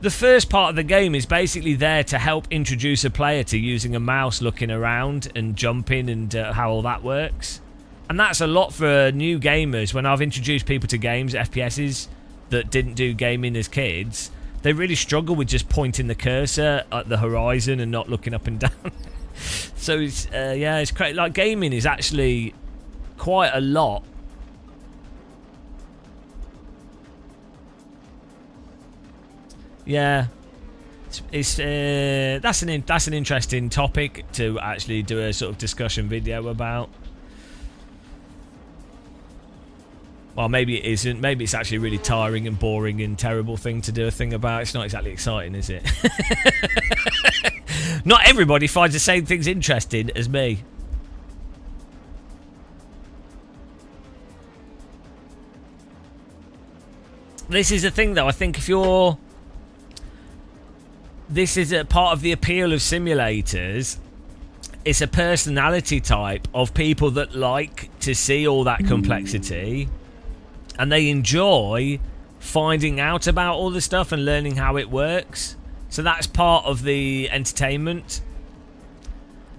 the first part of the game is basically there to help introduce a player to using a mouse, looking around and jumping, and how all that works. And that's a lot for new gamers. When I've introduced people to games, FPSs, that didn't do gaming as kids, they really struggle with just pointing the cursor at the horizon and not looking up and down. So it's it's great. Like, gaming is actually quite a lot. Yeah, it's that's an interesting topic to actually do a sort of discussion video about. Well, maybe it isn't. Maybe it's actually a really tiring and boring and terrible thing to do a thing about. It's not exactly exciting, is it? Not everybody finds the same things interesting as me. This is the thing, though. I think if you're... This is a part of the appeal of simulators. It's a personality type of people that like to see all that complexity, and they enjoy finding out about all the stuff and learning how it works. So that's part of the entertainment.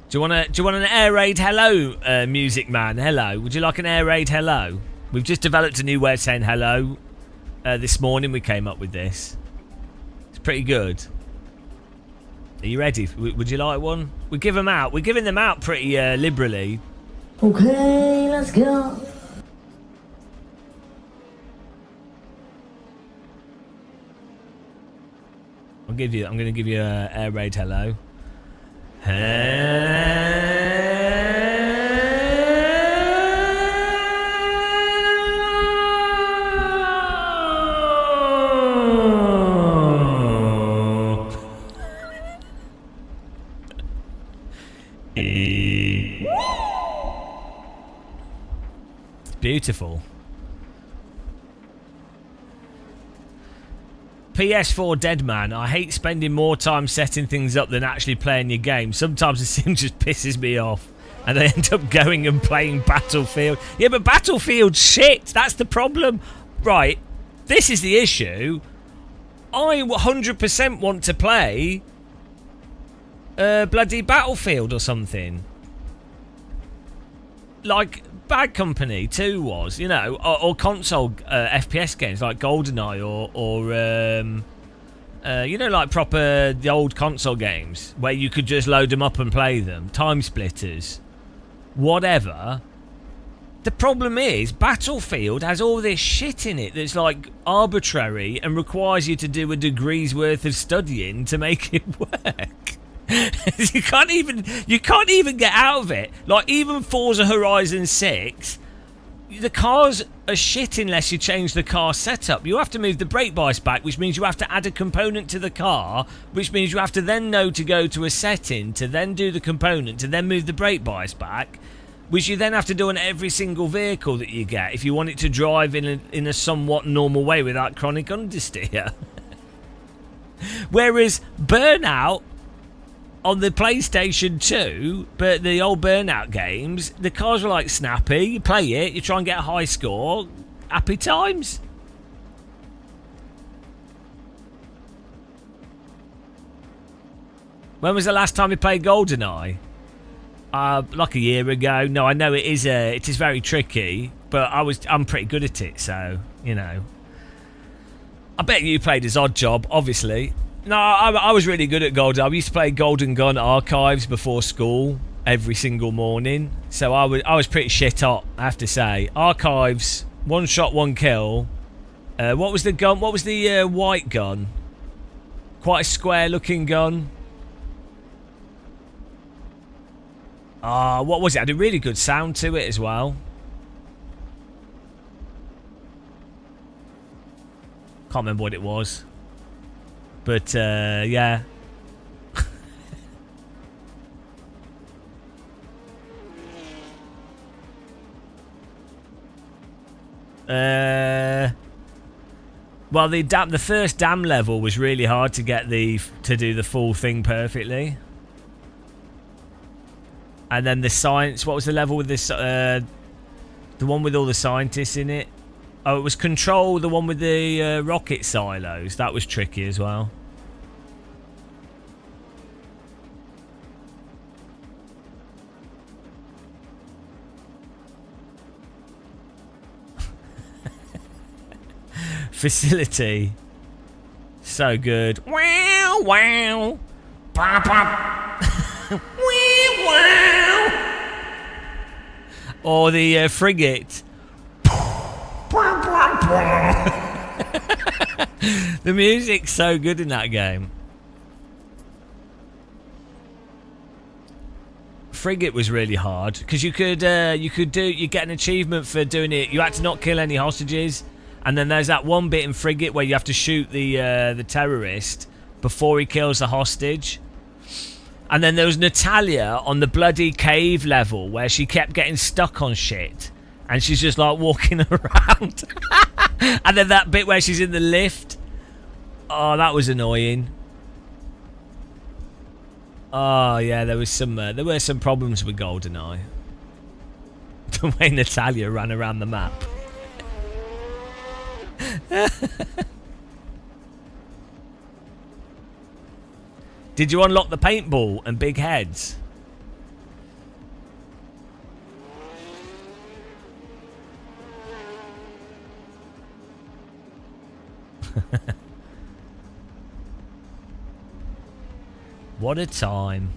Do you want an air raid hello, music man? Hello. Would you like an air raid hello? We've just developed a new way of saying hello. This morning we came up with this. It's pretty good. Are you ready? Would you like one? We give them out. We're giving them out pretty liberally. Okay, let's go. I'm going to give you a air raid hello. Beautiful. PS4 Deadman, I hate spending more time setting things up than actually playing your game. Sometimes the sim just pisses me off and I end up going and playing Battlefield. Yeah, but Battlefield's shit. That's the problem. Right, this is the issue. I 100% want to play bloody Battlefield or something. Like Bad Company 2 was, you know, or console FPS games like GoldenEye or you know, like the old console games where you could just load them up and play them. Time Splitters. whatever. The problem is, Battlefield has all this shit in it that's like arbitrary and requires you to do a degree's worth of studying to make it work. you can't even get out of it. Like even Forza Horizon 6, the cars are shit unless you change the car setup. You have to move the brake bias back, which means you have to add a component to the car, which means you have to then know to go to a setting to then do the component to then move the brake bias back, which you then have to do on every single vehicle that you get if you want it to drive in a somewhat normal way without chronic understeer. Whereas Burnout on the PlayStation 2, but the old Burnout games, the cars were like snappy. You play it, you try and get a high score, happy times. When was the last time you played GoldenEye? Like a year ago. No, I know it is very tricky, but I'm pretty good at it, so you know. I bet you played as Odd Job, obviously. No, I was really good at GoldenEye. I used to play Golden Gun Archives before school every single morning, so I was pretty shit hot, I have to say. Archives, one shot, one kill. What was the gun? What was the white gun? Quite a square-looking gun. What was it? It had a really good sound to it as well. Can't remember what it was. But, yeah. Well, the first dam level was really hard to get to do the full thing perfectly. And then the science, what was the level with this? The one with all the scientists in it? Oh, it was Control, the one with the rocket silos. That was tricky as well. Facility. So good. Wow, wow. Pop, pop. Or the frigate. The music's so good in that game. Frigate was really hard because you get an achievement for doing it. You had to not kill any hostages, and then there's that one bit in Frigate where you have to shoot the terrorist before he kills the hostage. And then there was Natalia on the bloody cave level where she kept getting stuck on shit. And she's just like walking around. And then that bit where she's in the lift. Oh, that was annoying. Oh, yeah, there were some problems with GoldenEye. The way Natalia ran around the map. Did you unlock the paintball and big heads? What a time.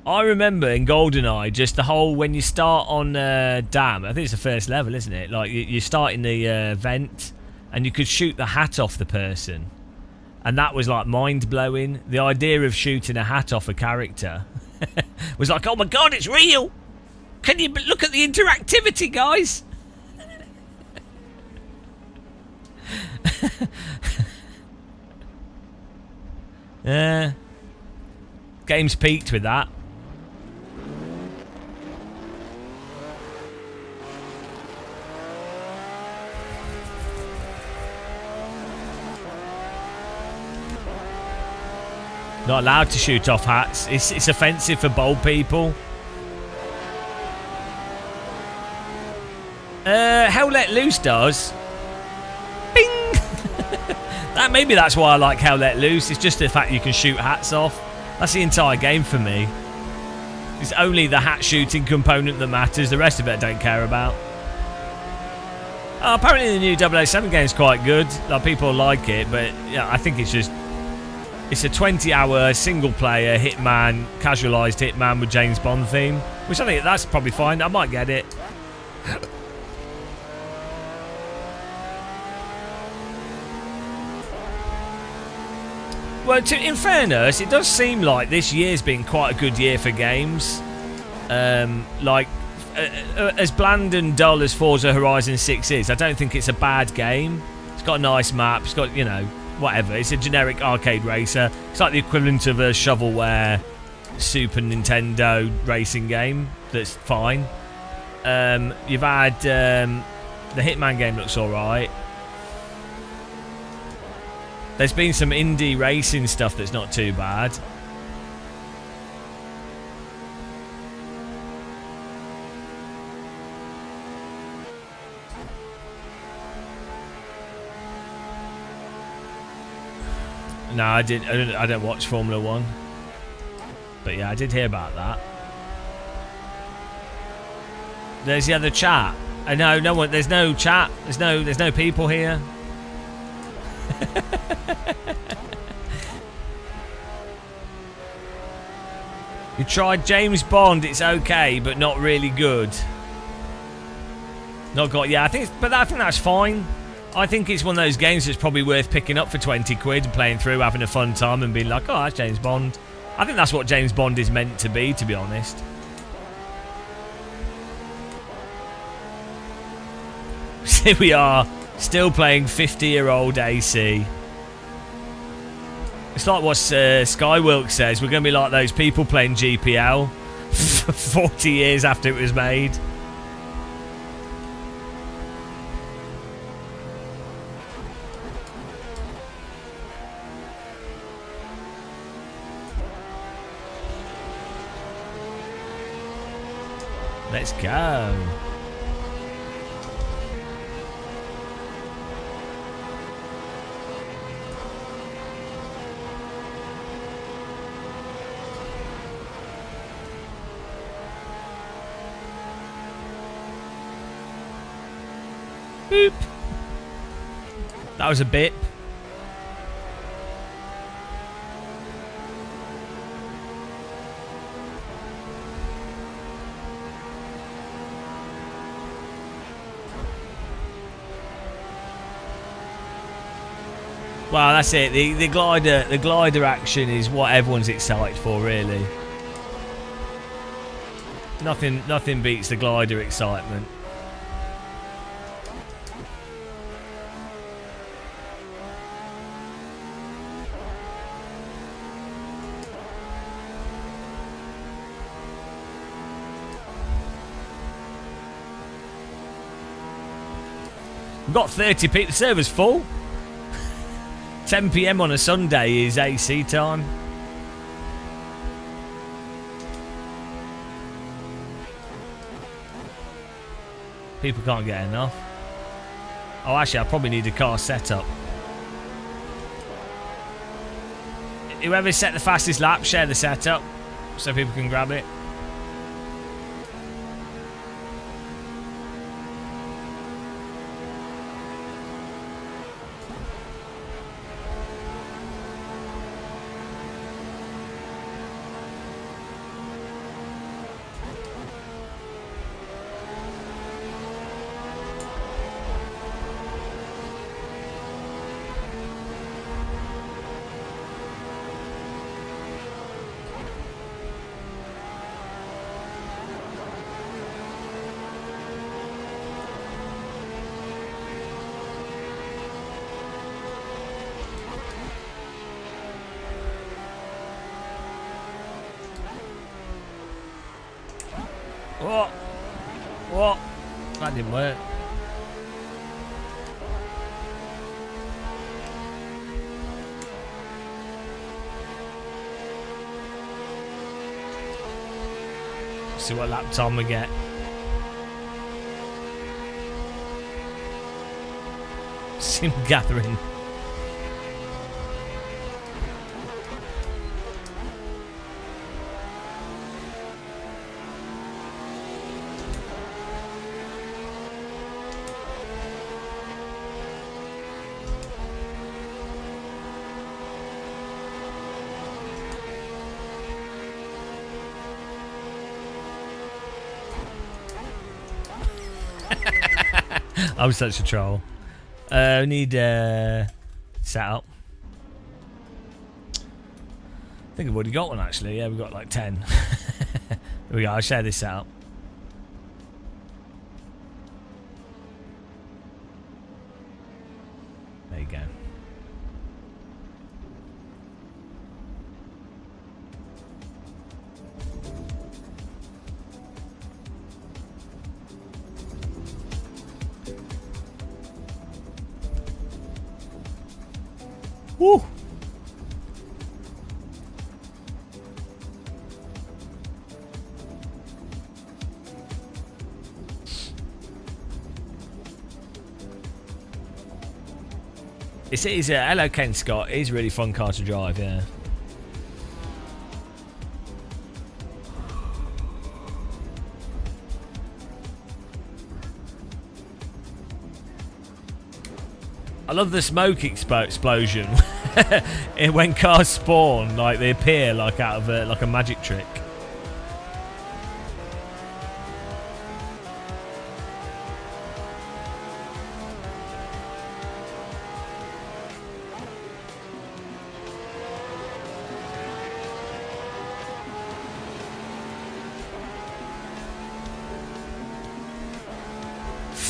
I remember in GoldenEye just the whole, when you start on Dam, I think it's the first level, isn't it? Like you start in the vent and you could shoot the hat off the person. And that was like mind-blowing. The idea of shooting a hat off a character was like, oh my god, it's real! Can you look at the interactivity, guys? Game's peaked with that. Not allowed to shoot off hats. It's offensive for bold people. Hell Let Loose does. Bing! Maybe that's why I like Hell Let Loose. It's just the fact you can shoot hats off. That's the entire game for me. It's only the hat shooting component that matters. The rest of it I don't care about. Apparently the new 007 game is quite good. Like, people like it, but yeah, I think it's just It's a 20-hour single-player Hitman, casualised Hitman with James Bond theme, which I think that's probably fine. I might get it. Well, in fairness, it does seem like this year's been quite a good year for games. As bland and dull as Forza Horizon 6 is, I don't think it's a bad game. It's got a nice map. It's got, you know, whatever. It's a generic arcade racer. It's like the equivalent of a shovelware Super Nintendo racing game. That's fine. You've had the Hitman game looks alright. There's been some indie racing stuff that's not too bad. No, I don't watch Formula 1. But yeah, I did hear about that. There's the other chat. No one. There's no chat. There's no people here. You tried James Bond. It's okay, but not really good. Not got. Yeah, I think that's fine. I think it's one of those games that's probably worth picking up for 20 quid and playing through, having a fun time, and being like, oh, that's James Bond. I think that's what James Bond is meant to be honest. Here we are, still playing 50-year-old AC. It's like what Skywilk says. We're going to be like those people playing GPL 40 years after it was made. Let's go. Boop. That was a bit. Well, that's it. The glider action is what everyone's excited for, really. Nothing beats the glider excitement. We've got 30 people. The server's full. 10 PM on a Sunday is AC time. People can't get enough. Oh, actually, I probably need a car setup. Whoever set the fastest lap, share the setup so people can grab it. What? That didn't work. See what lap time we get. Sim gathering. I'm such a troll. We need setup. I think I've already got one actually. Yeah, we've got like 10. There we go. I'll share this out. There you go. Woo! It's hello Ken Scott. It's a really fun car to drive, yeah. I love the smoke explosion when cars spawn, like they appear like out of like a magic trick.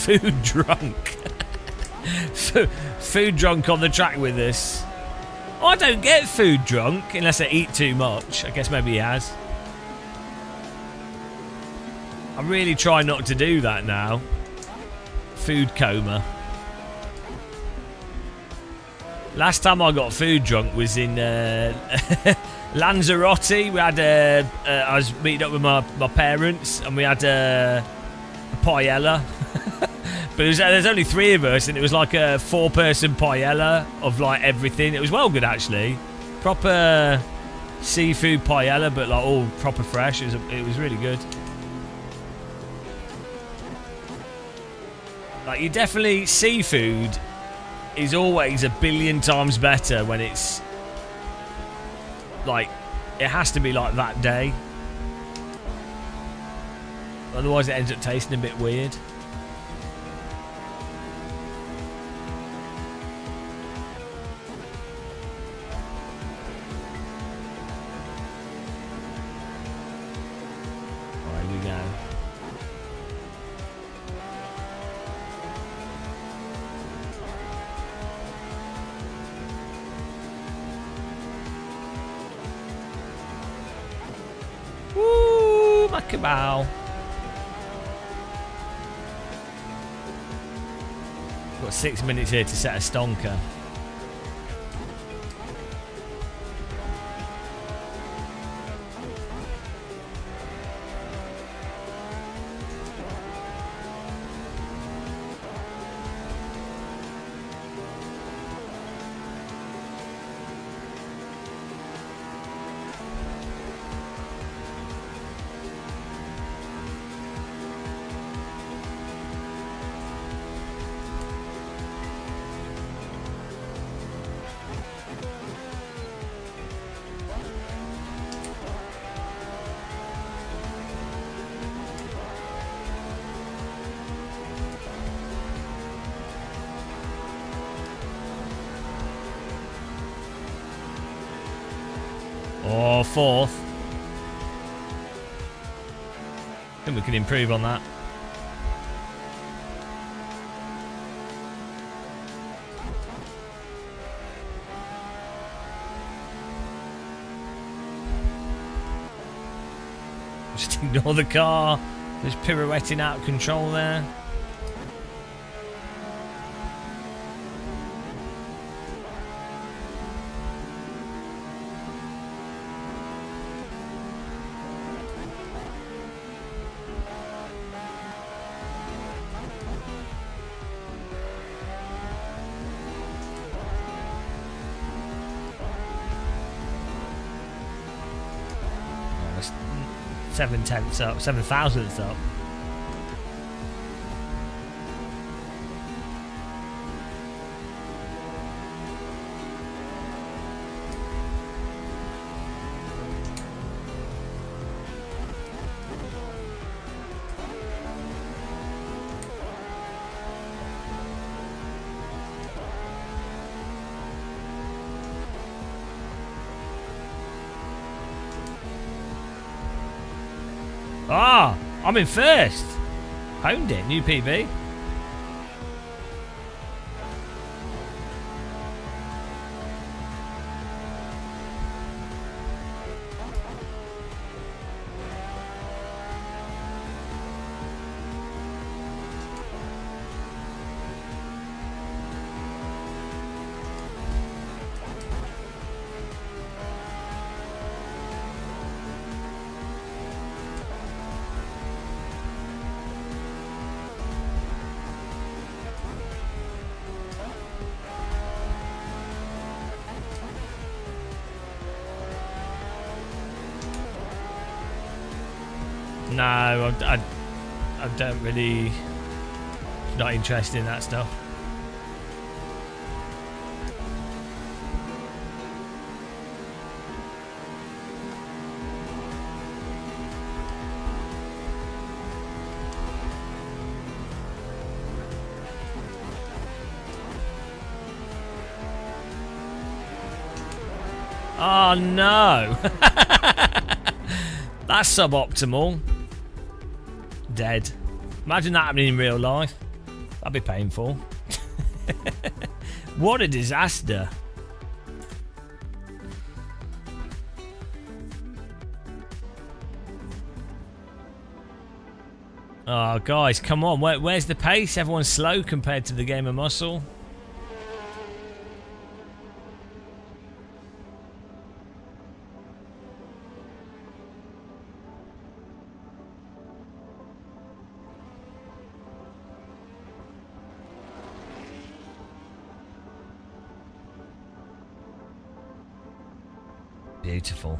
Food drunk. Food drunk on the track with us. Oh, I don't get food drunk unless I eat too much. I guess maybe he has. I really try not to do that now. Food coma. Last time I got food drunk was in Lanzarote. We had I was meeting up with my parents and we had a paella. But there's only 3 of us, and it was like a 4-person paella of like everything. It was well good actually, proper seafood paella, but like all proper fresh. It was really good. Like you definitely seafood is always a billion times better when it's like it has to be like that day. Otherwise, it ends up tasting a bit weird. Bow. Got 6 minutes here to set a stonker. Or 4th. I think we can improve on that. Just ignore the car. There's pirouetting out of control there. Seven tenths up, 7 thousandths up. Ah, I'm in first. Honed it, new PB. No, I don't really. Not interested in that stuff. Oh no! That's suboptimal. Dead. Imagine that happening in real life. That'd be painful. What a disaster. Oh, guys, come on. Where's the pace? Everyone's slow compared to the game of Muscle. Beautiful.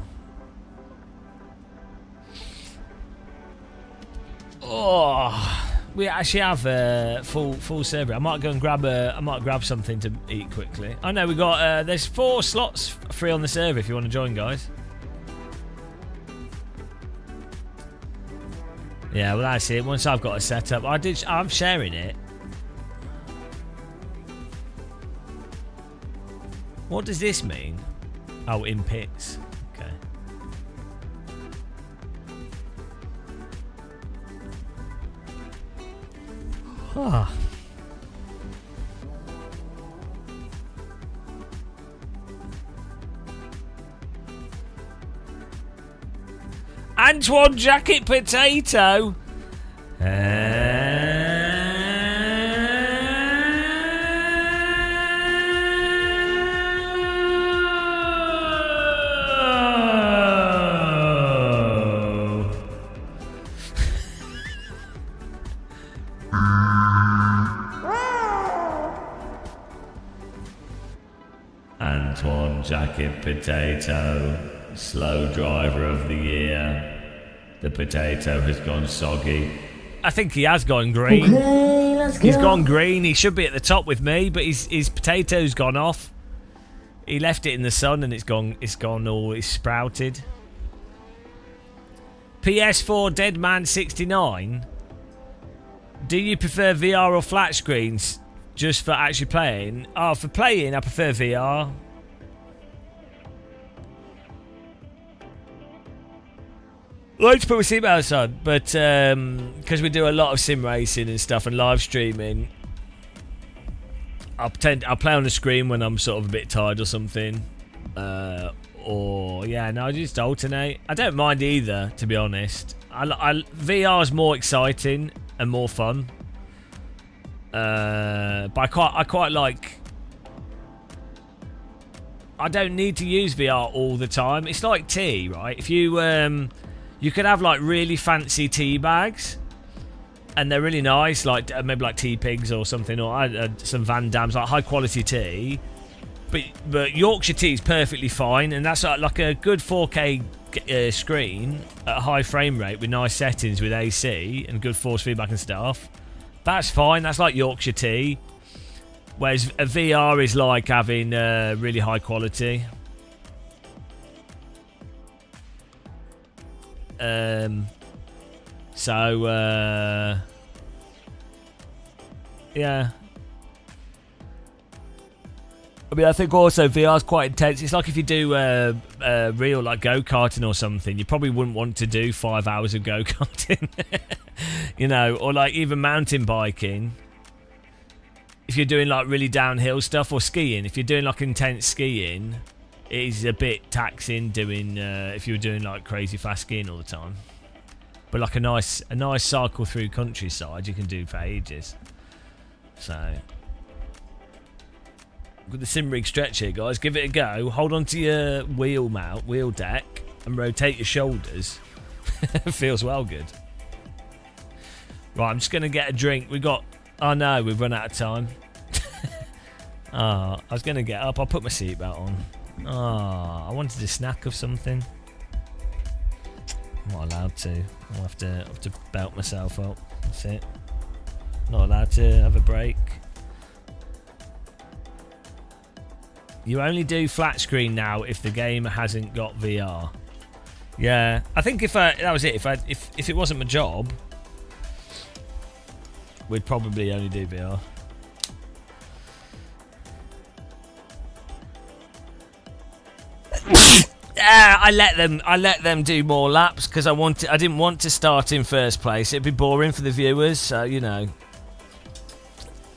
Oh, we actually have a full server. I might go and grab something to eat quickly. I know we got there's 4 slots free on the server if you want to join, guys. Yeah, well that's it. Once I've got a setup, I'm sharing it. What does this mean? Oh, in pits. Okay. Ah. Antoine Jacket Potato. Antoine Jacket Potato, slow driver of the year. The potato has gone soggy. I think he has gone green. Okay, let's go. He's gone green. He should be at the top with me, but his potato's gone off. He left it in the sun and it's sprouted. PS4 Deadman 69. Do you prefer VR or flat screens? Just for actually playing? Oh, for playing, I prefer VR. I like to put my seatbelts on, but because we do a lot of sim racing and stuff and live streaming, I'll play on the screen when I'm sort of a bit tired or something. Or yeah, no, I just alternate. I don't mind either, to be honest. VR is more exciting and more fun. But I quite like. I don't need to use VR all the time. It's like tea, right? If you you could have like really fancy tea bags, and they're really nice, like maybe like Tea Pigs or something, or some Van Dam's, like high quality tea. But Yorkshire tea is perfectly fine, and that's like a good 4K screen at a high frame rate with nice settings with AC and good force feedback and stuff. That's fine. That's like Yorkshire tea. Whereas a VR is like having really high quality. Yeah. I mean, I think also VR's quite intense. It's like if you do real like go-karting or something, you probably wouldn't want to do 5 hours of go-karting. You know, or like even mountain biking. If you're doing like really downhill stuff, or skiing, if you're doing like intense skiing, it is a bit taxing doing if you were doing like crazy fast skiing all the time. But like a nice cycle through countryside you can do for ages. So with the sim rig stretch here, guys, give it a go. Hold on to your wheel deck, and rotate your shoulders. Feels well good. Right, I'm just gonna get a drink. Oh no, we've run out of time. I was gonna get up. I'll put my seatbelt on. I wanted a snack of something. I'm not allowed to. I'll have to belt myself up. That's it. Not allowed to have a break. You only do flat screen now if the game hasn't got VR. Yeah, I think that was it. If it wasn't my job, we'd probably only do VR. Yeah, I let them do more laps because I didn't want to start in first place. It'd be boring for the viewers, so you know.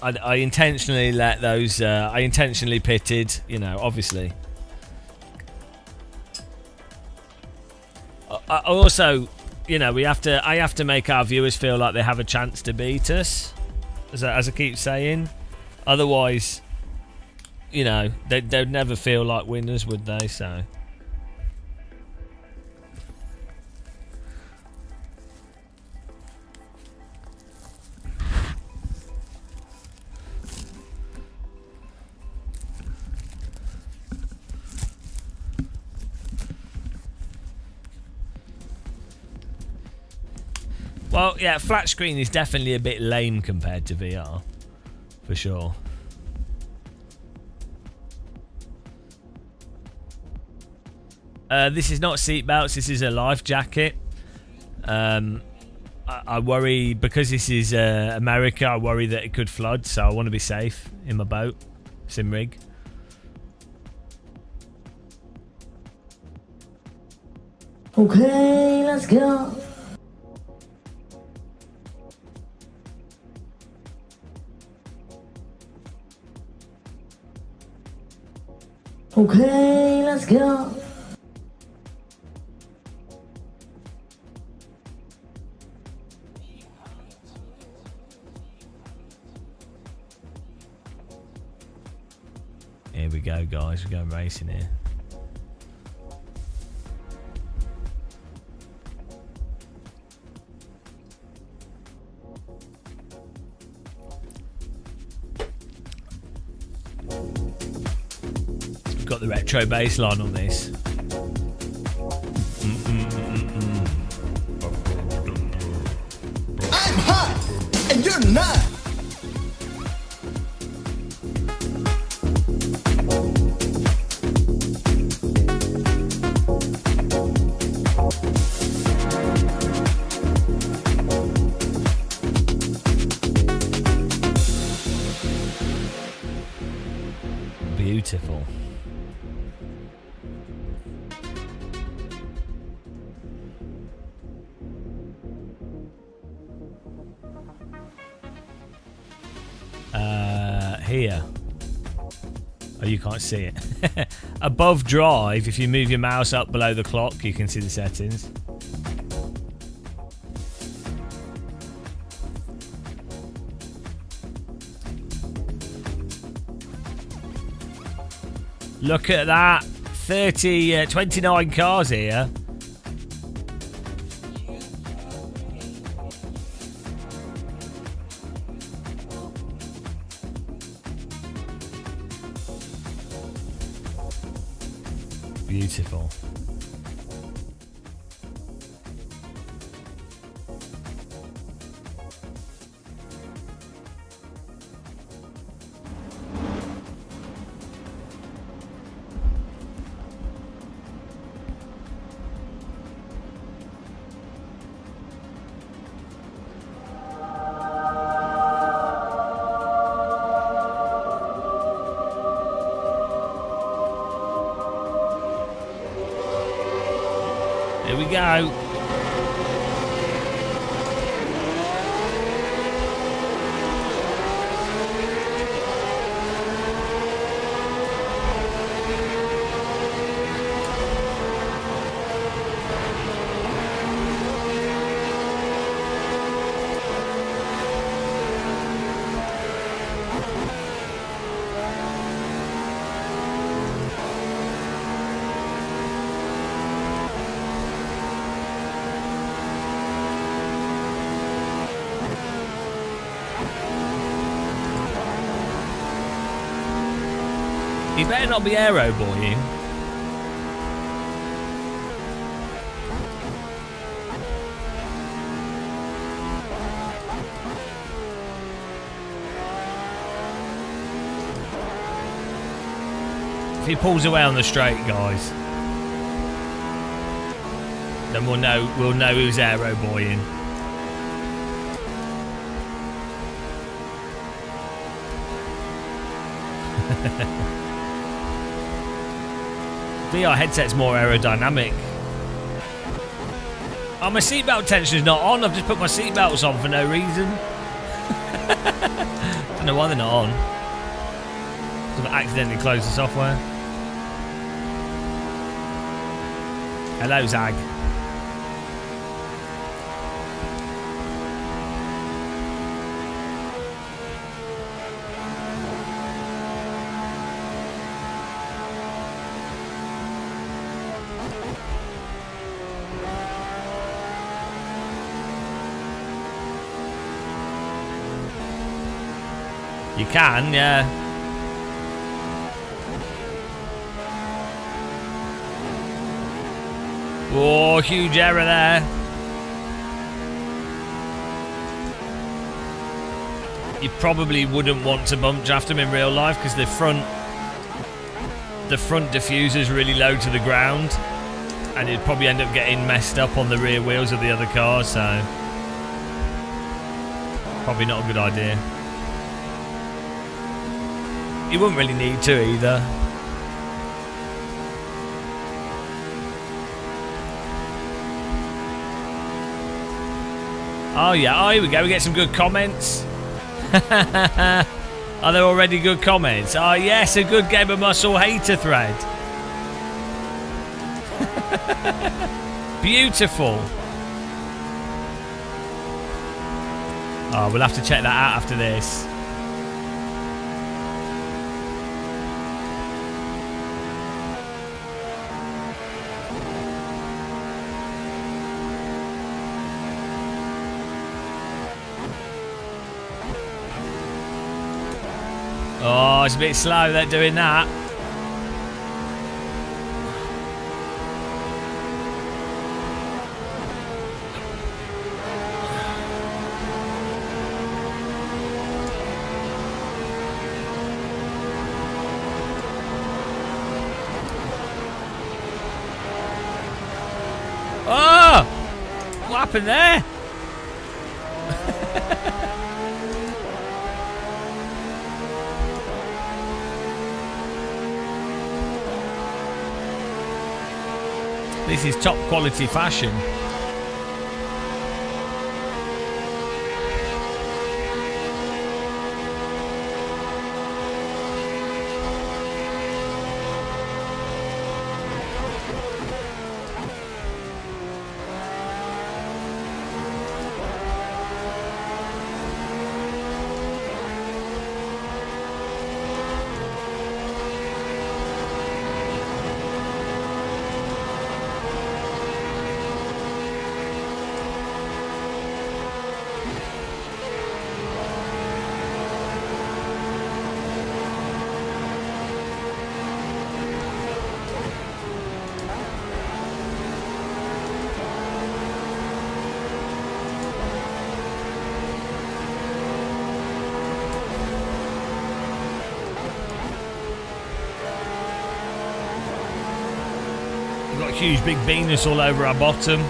I intentionally let those. I intentionally pitted, you know, obviously. I also, you know, I have to make our viewers feel like they have a chance to beat us, as I keep saying. Otherwise, you know, they'd never feel like winners, would they? So. Well, yeah, flat screen is definitely a bit lame compared to VR, for sure. This is not seatbelts, this is a life jacket. I worry, because this is America, I worry that it could flood, so I want to be safe in my boat, sim rig. Okay, let's go. Okay, let's go. Here we go, guys. We're going racing here. Got the retro bass line on this. I'm hot and you're not. Beautiful. Here. Oh, you can't see it. Above drive, if you move your mouse up below the clock, you can see the settings. Look at that. 29 cars here. Beautiful. go. He better not be aero boying. If he pulls away on the straight, guys, then we'll know who's aero boying. VR headset's more aerodynamic. Oh, my seatbelt tension's not on. I've just put my seatbelts on for no reason. Don't know why they're not on. I've accidentally closed the software. Hello, Zag. You can, yeah. Oh, huge error there. You probably wouldn't want to bump draft them in real life because the front diffuser's really low to the ground, and you'd probably end up getting messed up on the rear wheels of the other car, so probably not a good idea. You wouldn't really need to either. Oh yeah, oh here we go, we get some good comments. Are there already good comments? Oh yes, a good Game of Muscle hater thread. Beautiful. Oh, we'll have to check that out after this. Oh, it's a bit slow, they're doing that. Oh! What happened there? This is top quality fashion. Got a huge big Venus all over our bottom.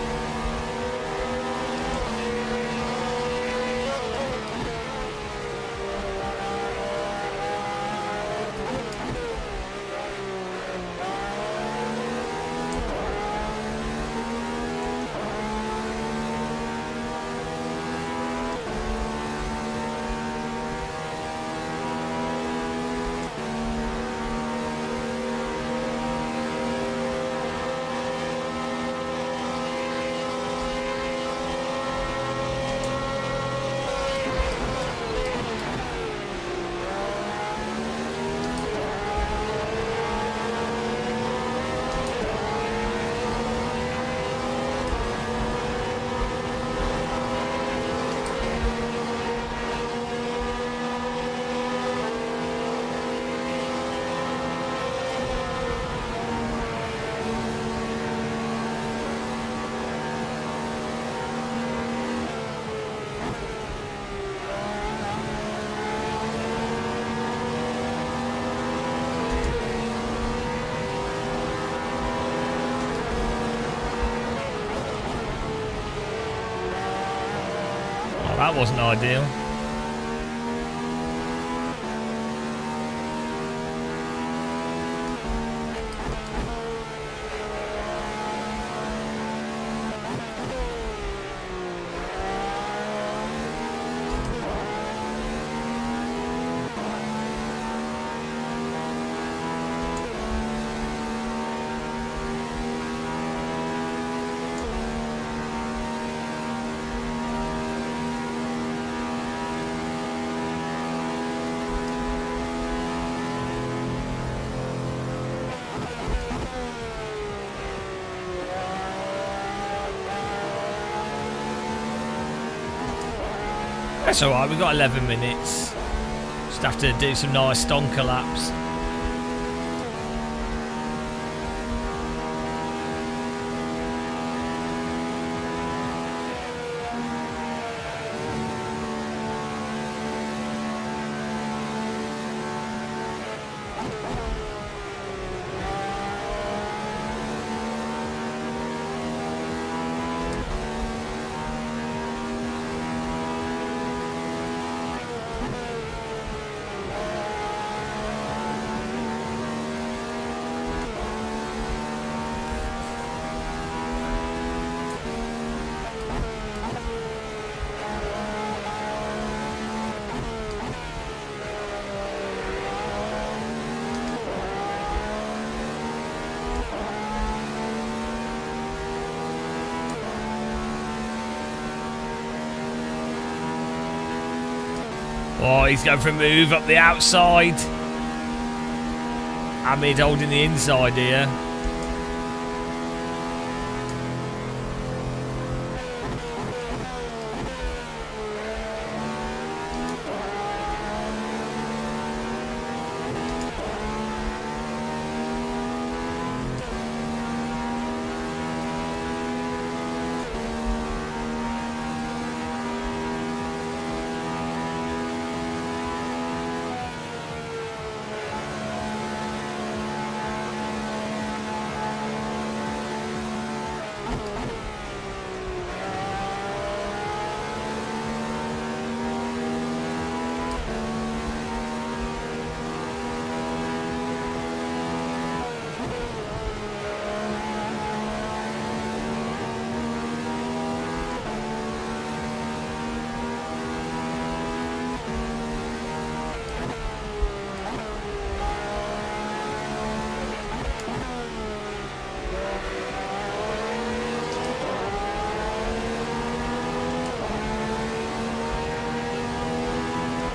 That wasn't ideal. That's alright, we've got 11 minutes. Just have to do some nice stonker laps. Oh, he's going for a move up the outside. Hamid holding the inside here.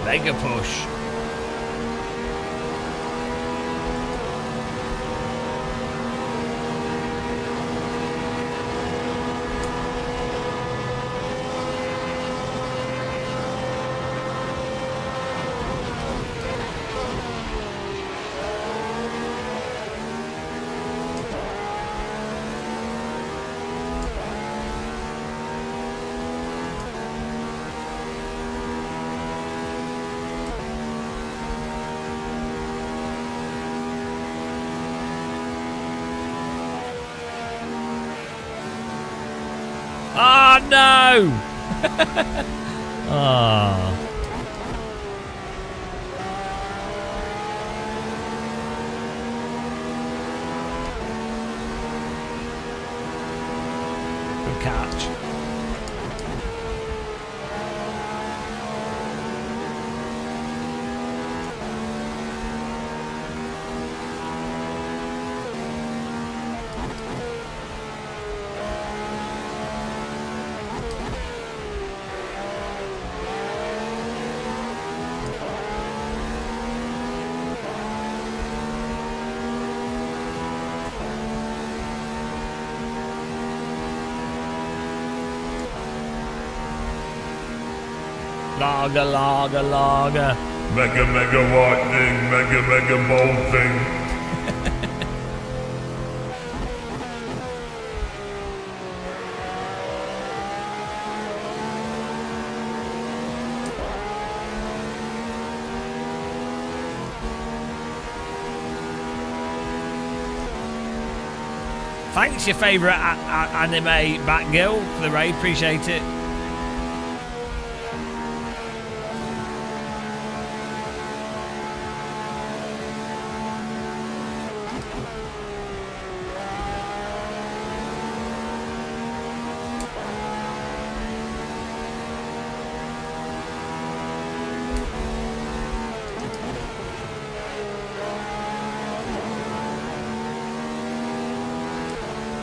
Mega push. Oh no! Oh. Good catch. Lager, lager, lager. Mega, mega lightning, mega, mega bolting. Thanks, your favourite anime Batgirl, for the raid. Appreciate it.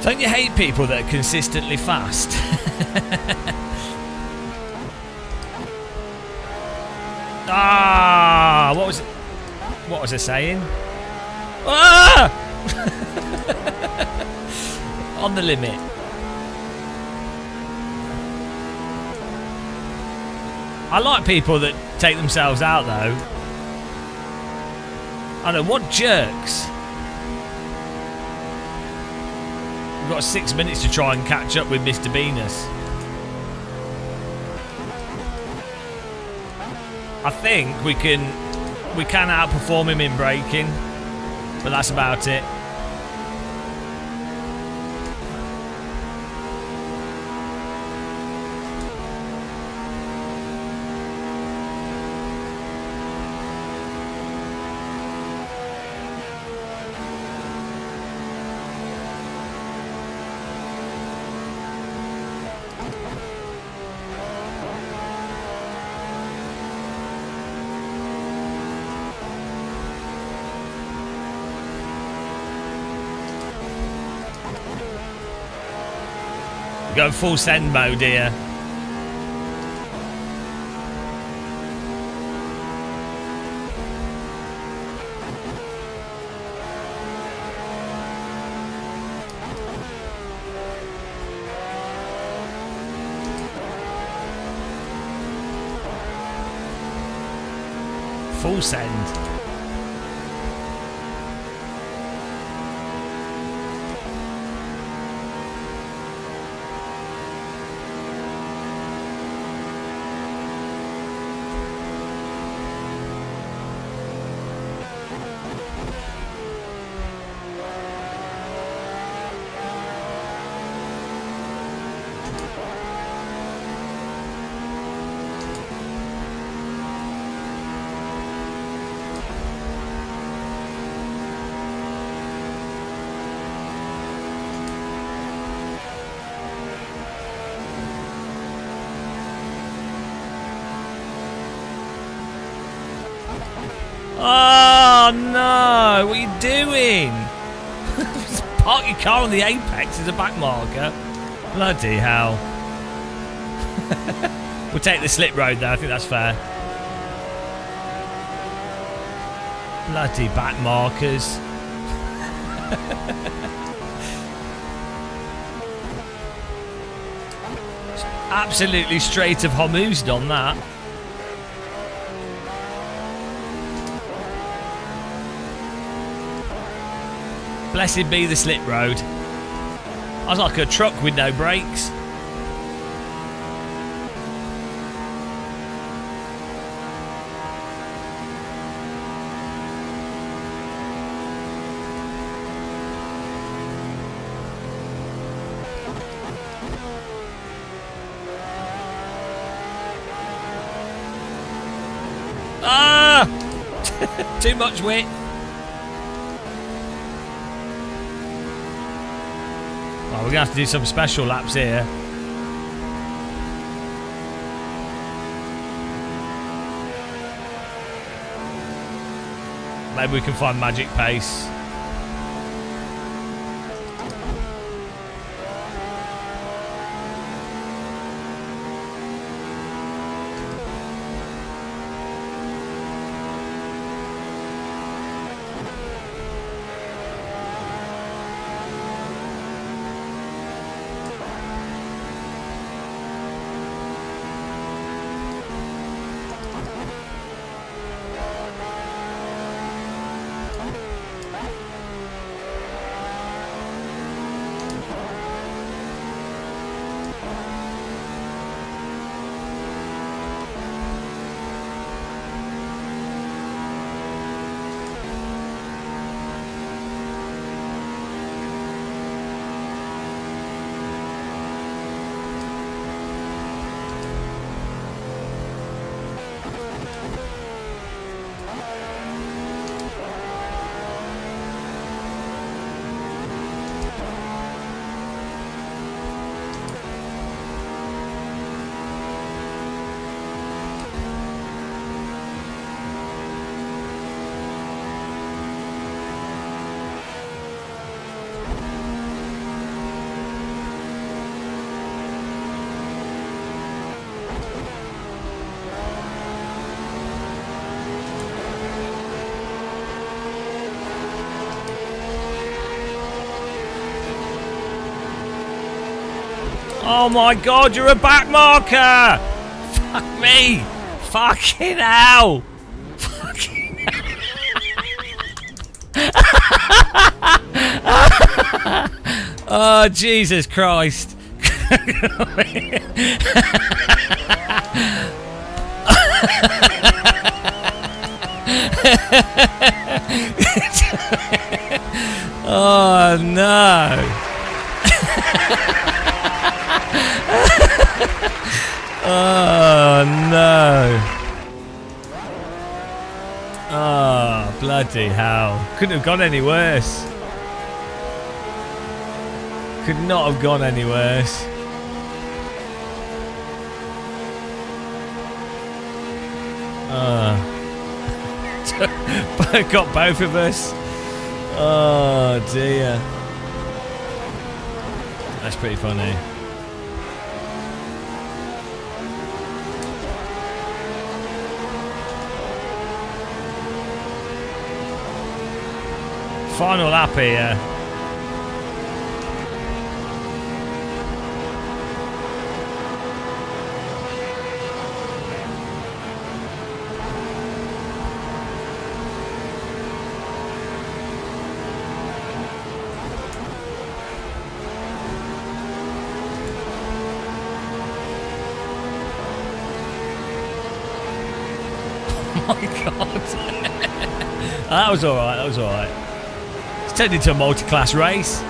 Don't you hate people that are consistently fast? Ah, what was I saying? Ah! On the limit. I like people that take themselves out though. I know, what jerks. We've got 6 minutes to try and catch up with Mr. Venus. I think we can outperform him in braking, but that's about it. Go full send mode here. Full send. Oh no, what are you doing? Park your car on the apex as a back marker. Bloody hell. We'll take the slip road though, I think that's fair. Bloody back markers. Absolutely straight of Hormuzed on that. Blessed be the slip road. I was like a truck with no brakes. Ah! Too much width. Oh, we're going to have to do some special laps here. Maybe we can find magic pace. Oh my God, you're a back marker! Fuck me! Fucking hell! Fucking hell! Oh, Jesus Christ. Oh no. Oh no. Oh, bloody hell. Couldn't have gone any worse. Could not have gone any worse. Got both of us. Oh dear. That's pretty funny. Final lap here. Oh my God. That was alright, that was alright. It's turned into a multi-class race.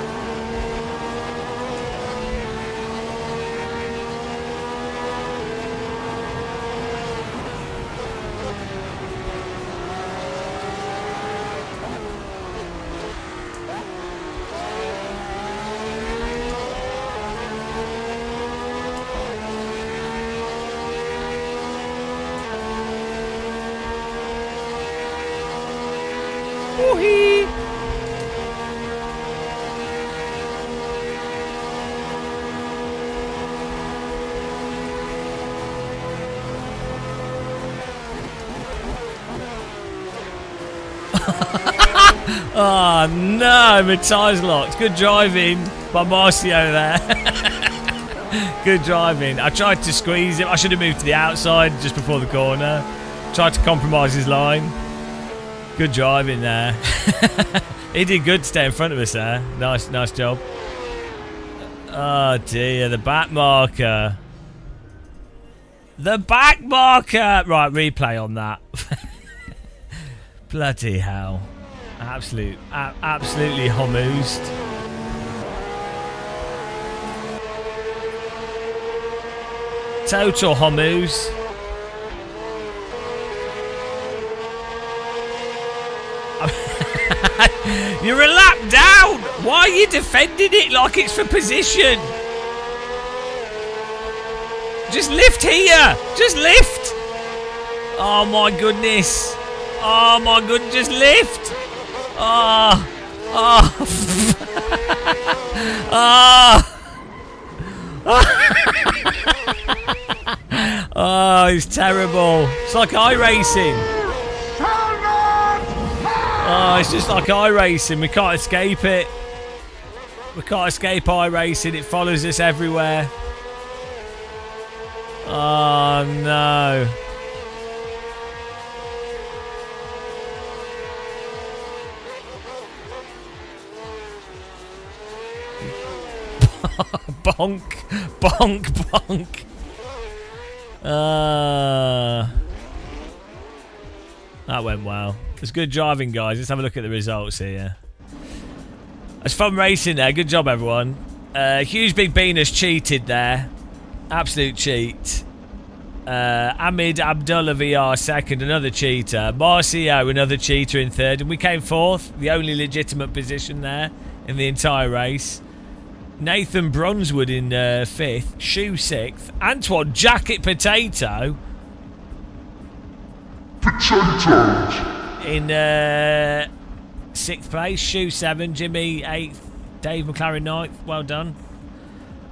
Woo-hee. Oh no, my tyres locked. Good driving by Marcio there. Good driving. I tried to squeeze him. I should have moved to the outside just before the corner. Tried to compromise his line. Good driving there. He did good to stay in front of us there. Nice job. Oh dear, the back marker. The back marker! Right, replay on that. Bloody hell. Absolutely homoosed. Total homoos. You're a lap down! Why are you defending it like it's for position? Just lift here! Just lift! Oh my goodness! Oh my goodness, just lift! Oh! Oh! Oh! Oh, it's terrible. It's like iRacing. Oh, it's just like iRacing. We can't escape it. We can't escape iRacing. It follows us everywhere. Oh, no. Bonk. Bonk, bonk. That went well. It's good driving, guys. Let's have a look at the results here. It's fun racing there. Good job, everyone. Huge Big Beaners cheated there. Absolute cheat. Amid Abdullah VR second, another cheater. Marcio, another cheater in third. And we came fourth. The only legitimate position there in the entire race. Nathan Brunswood in fifth. Shoe sixth. Antoine Jacket Potato. In sixth place. Shoe seven. Jimmy eighth. Dave McLaren ninth. Well done.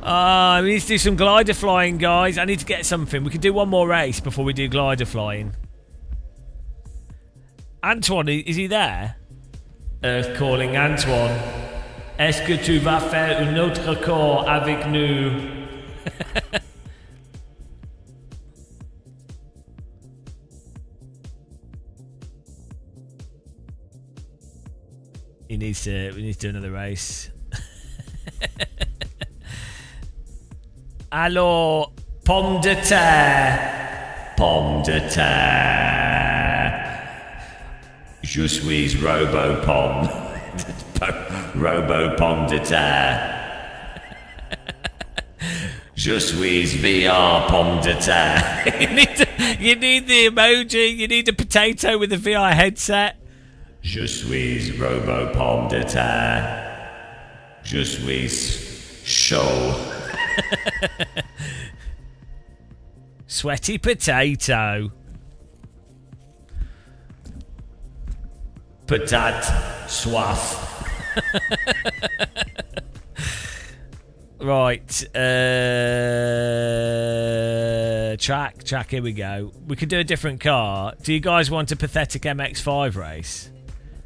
We need to do some glider flying, guys. I need to get something. We can do one more race before we do glider flying. Antoine, is he there? Earth calling Antoine. Est-ce que tu vas faire un autre corps avec nous? We need to do another race. Alors, pomme de terre. Pomme de terre. Je suis Robo-Pomme. Robo-Pomme de terre. Je suis VR Pomme de terre. you need the emoji. You need a potato with a VR headset. Je suis Robo-Pomme de terre. Je suis chaud. Sweaty potato. Patate soif. Right. Track, here we go. We could do a different car. Do you guys want a pathetic MX-5 race?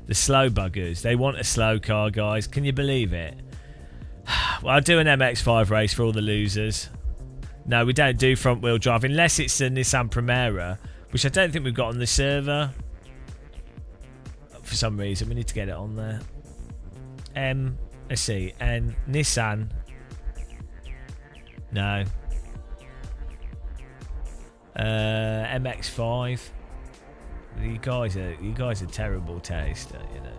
The slow buggers. They want a slow car, guys. Can you believe it? Well, I'll do an MX-5 race for all the losers. No, we don't do front-wheel drive unless it's a Nissan Primera, which I don't think we've got on the server. For some reason, we need to get it on there. Let's see. And Nissan. No. MX-5. You guys are terrible taste, you know.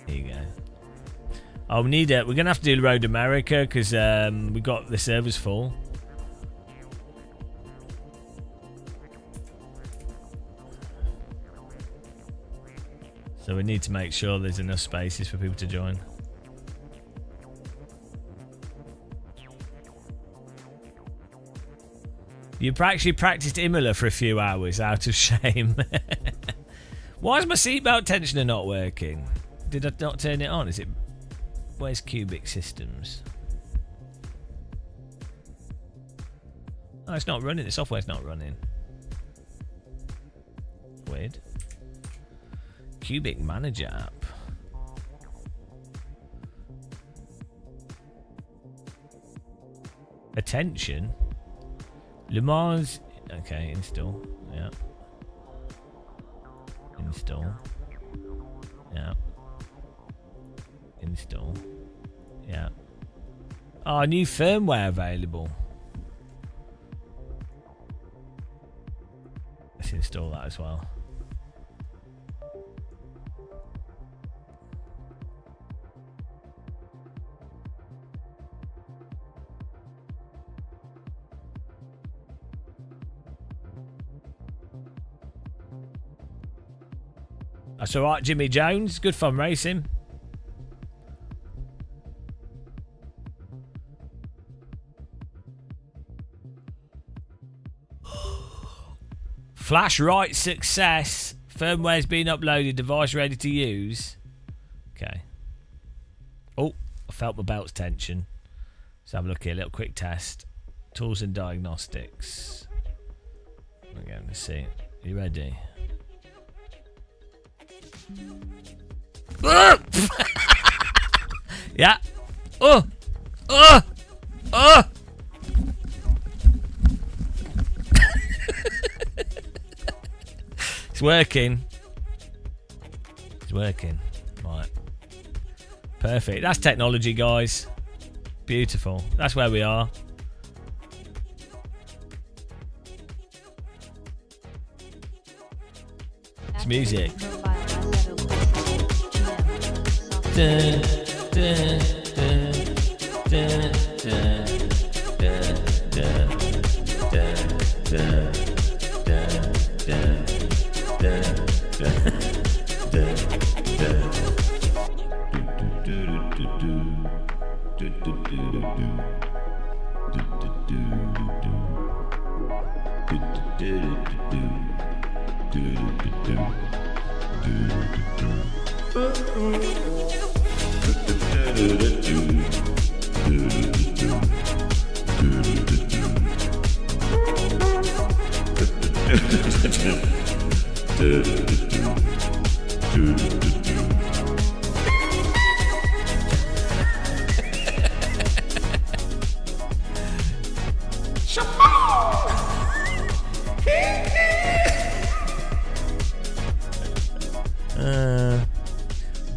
Here you go. Oh, we need it. We're gonna have to do Road America because we got the servers full. So we need to make sure there's enough spaces for people to join. You actually practiced Imola for a few hours out of shame. Why is my seatbelt tensioner not working? Did I not turn it on? Is it? Where's Cubic Systems? Oh, it's not running. The software's not running. Weird. Cubic Manager app. Attention. Le Mans. Okay, install. Yeah. Install. Yeah. Install. Yeah. Oh, new firmware available. Let's install that as well. That's alright, Jimmy Jones. Good fun racing. Flash write success. Firmware's been uploaded. Device ready to use. Okay. Oh, I felt my belt's tension. Let's have a look here. A little quick test. Tools and diagnostics. Okay, let's see. Are you ready? Yeah. Oh. It's working. It's working. Right. Perfect. That's technology, guys. Beautiful. That's where we are. It's music. Dun, dun, dun, dun, dun, dun, dun, dun,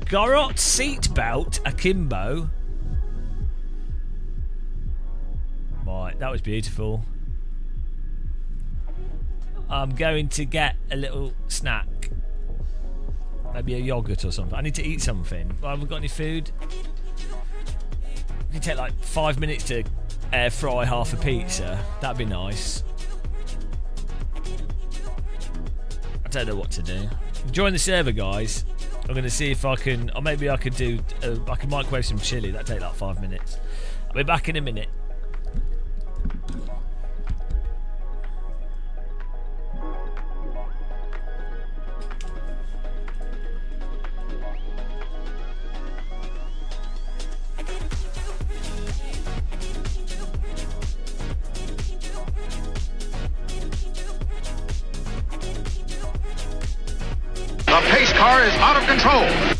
Garrot seatbelt akimbo. Right, that was beautiful. I'm going to get a little snack. Maybe a yogurt or something. I need to eat something. I haven't got any food. It can take like 5 minutes to air fry half a pizza. That'd be nice. I don't know what to do. Join the server, guys. I'm going to see if I can, or maybe I could do, I can microwave some chili. That'd take like 5 minutes. I'll be back in a minute. The pace car is out of control.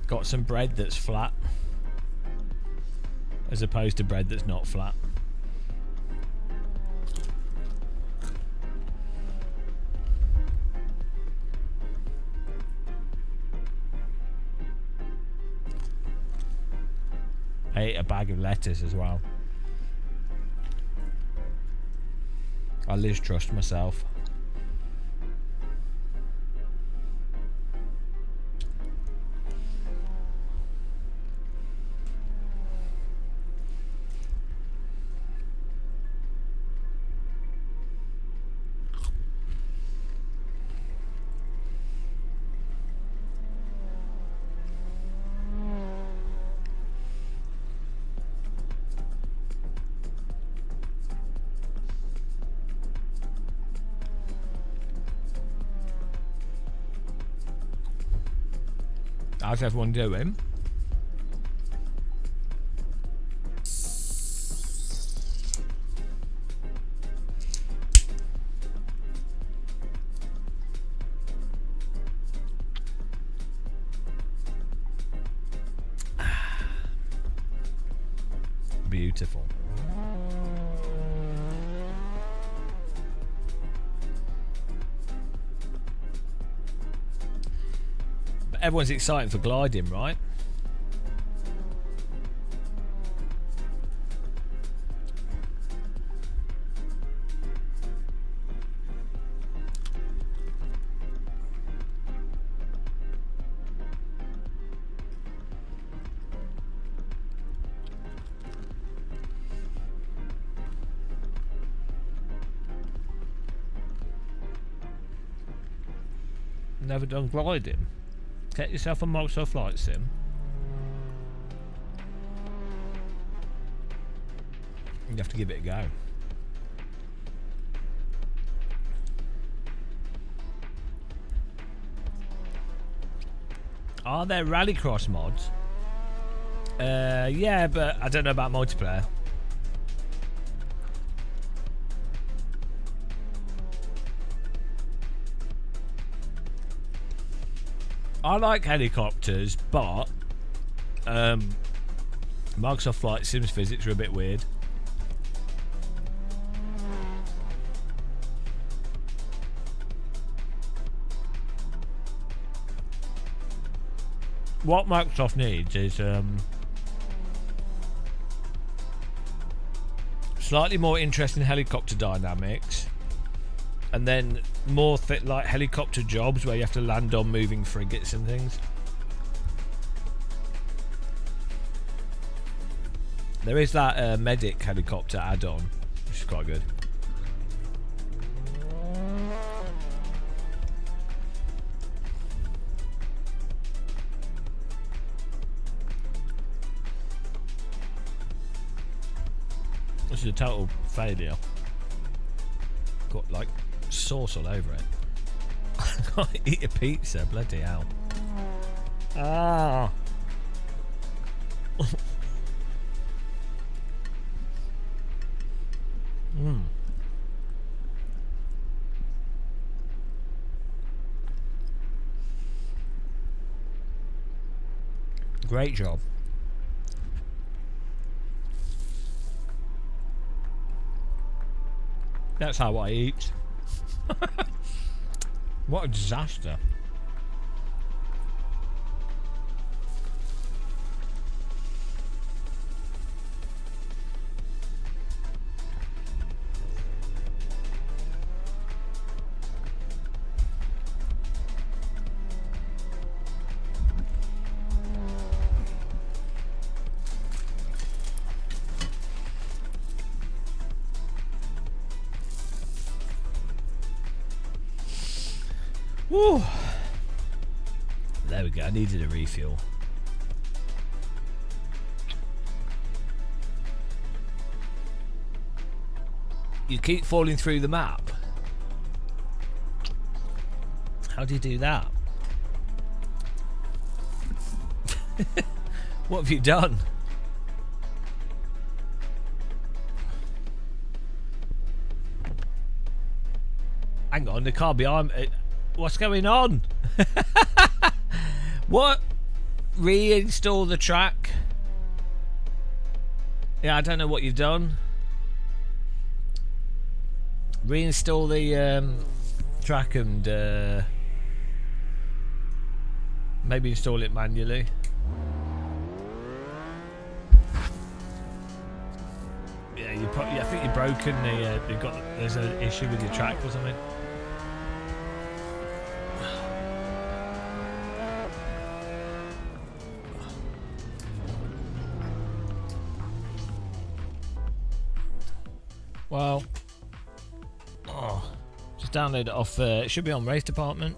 Got some bread that's flat as opposed to bread that's not flat. I ate a bag of lettuce as well. I lose trust myself. How's everyone doing? Beautiful. Everyone's excited for gliding, right? Never done gliding. Get yourself a Microsoft Flight Sim. You have to give it a go. Are there rallycross mods? Yeah, but I don't know about multiplayer. I like helicopters, but Microsoft Flight Sims physics are a bit weird. What Microsoft needs is slightly more interesting helicopter dynamics, and then more like helicopter jobs where you have to land on moving frigates and things. There is that medic helicopter add-on, which is quite good. This is a total failure. Got like sauce all over it. I can't eat a pizza, bloody hell. Ah. Great job. That's how I eat. What a disaster. Woo. There we go. I needed a refuel. You keep falling through the map. How do you do that? What have you done? Hang on, the car behind me. What's going on? What? Reinstall the track? Yeah, I don't know what you've done. Reinstall the track and maybe install it manually. Yeah, you probably. I think you've broken the. There's an issue with your track or something. Well, just download it off. It should be on Race Department.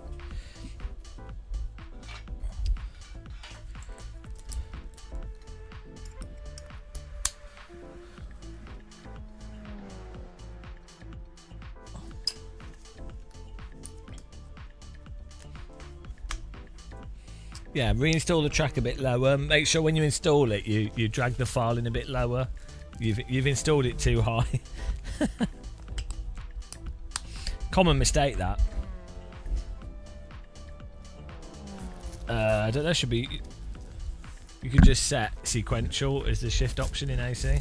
Yeah, reinstall the track a bit lower. Make sure when you install it, you drag the file in a bit lower. You've installed it too high. Common mistake that. I don't know. Should be. You could just set sequential as the shift option in AC.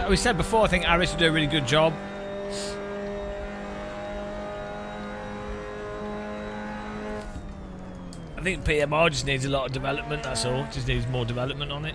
We said before, I think Aris will do a really good job. I think PMR just needs a lot of development, that's all. Just needs more development on it.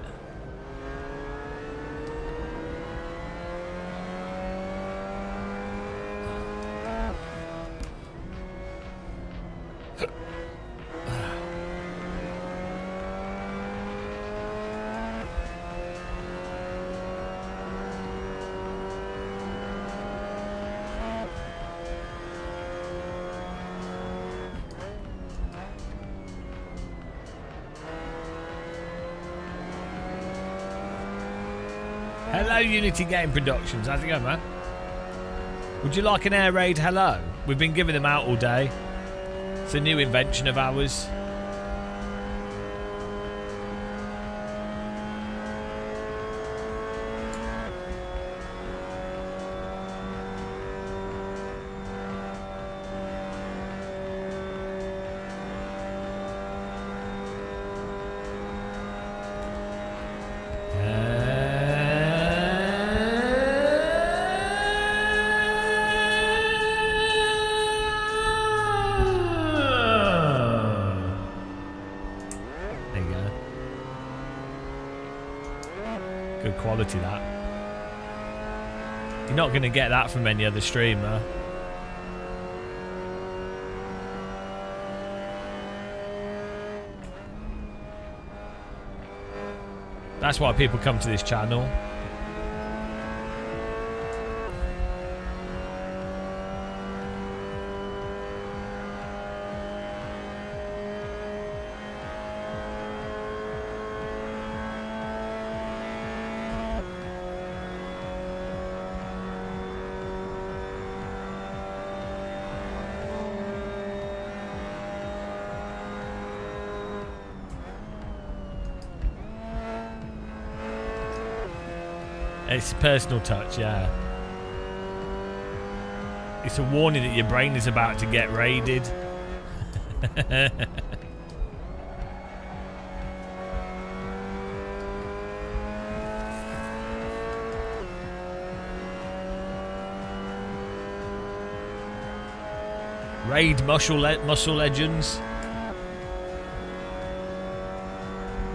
Hello, Unity Game Productions. How's it going, man? Would you like an air raid? Hello. We've been giving them out all day. It's a new invention of ours. Quality that. You're not going to get that from any other streamer. That's why people come to this channel. It's a personal touch, yeah. It's a warning that your brain is about to get raided. Raid muscle legends.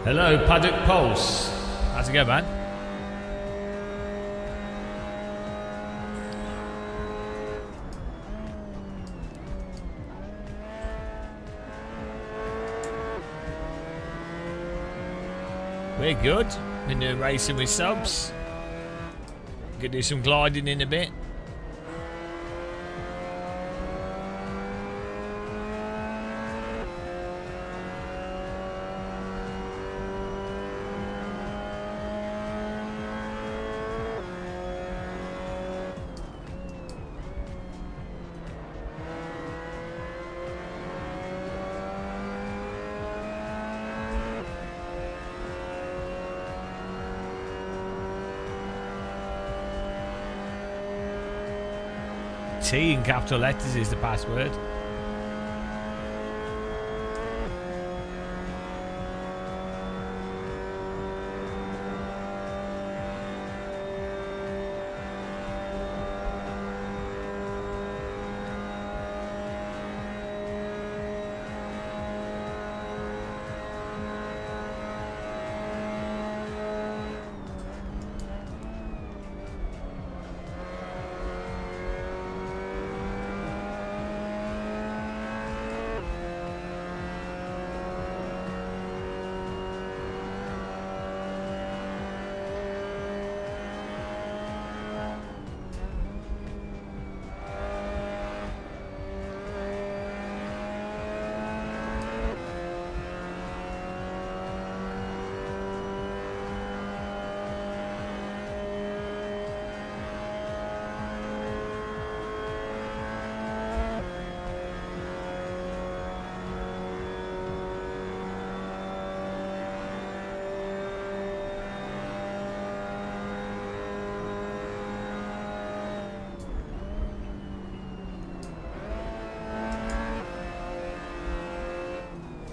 Hello, Paddock Pulse. How's it going, man? We're good. Been doing racing with subs. Could do some gliding in a bit. T in capital letters is the password.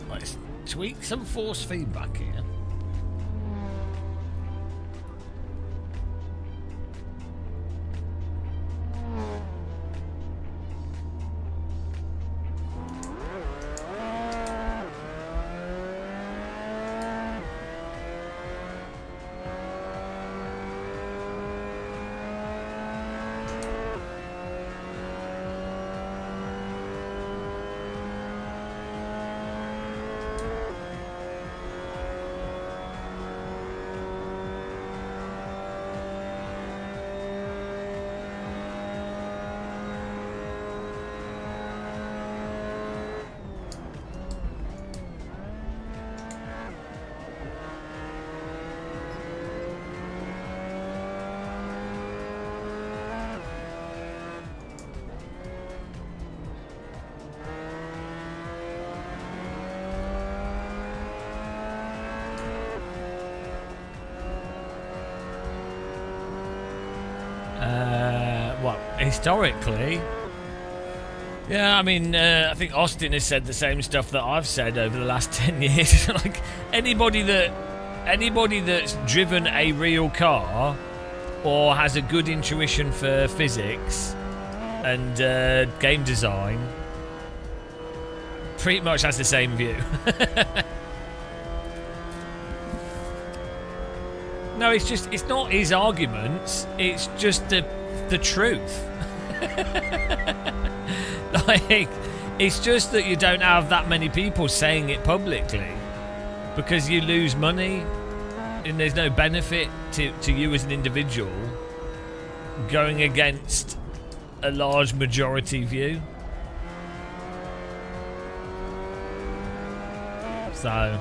Let's tweak some force feedback here. What, historically? Yeah, I mean, I think Austin has said the same stuff that I've said over the last 10 years. Like, anybody that's driven a real car or has a good intuition for physics and game design pretty much has the same view. No, it's not his arguments, it's just the truth. Like, it's just that you don't have that many people saying it publicly because you lose money and there's no benefit to you as an individual going against a large majority view. So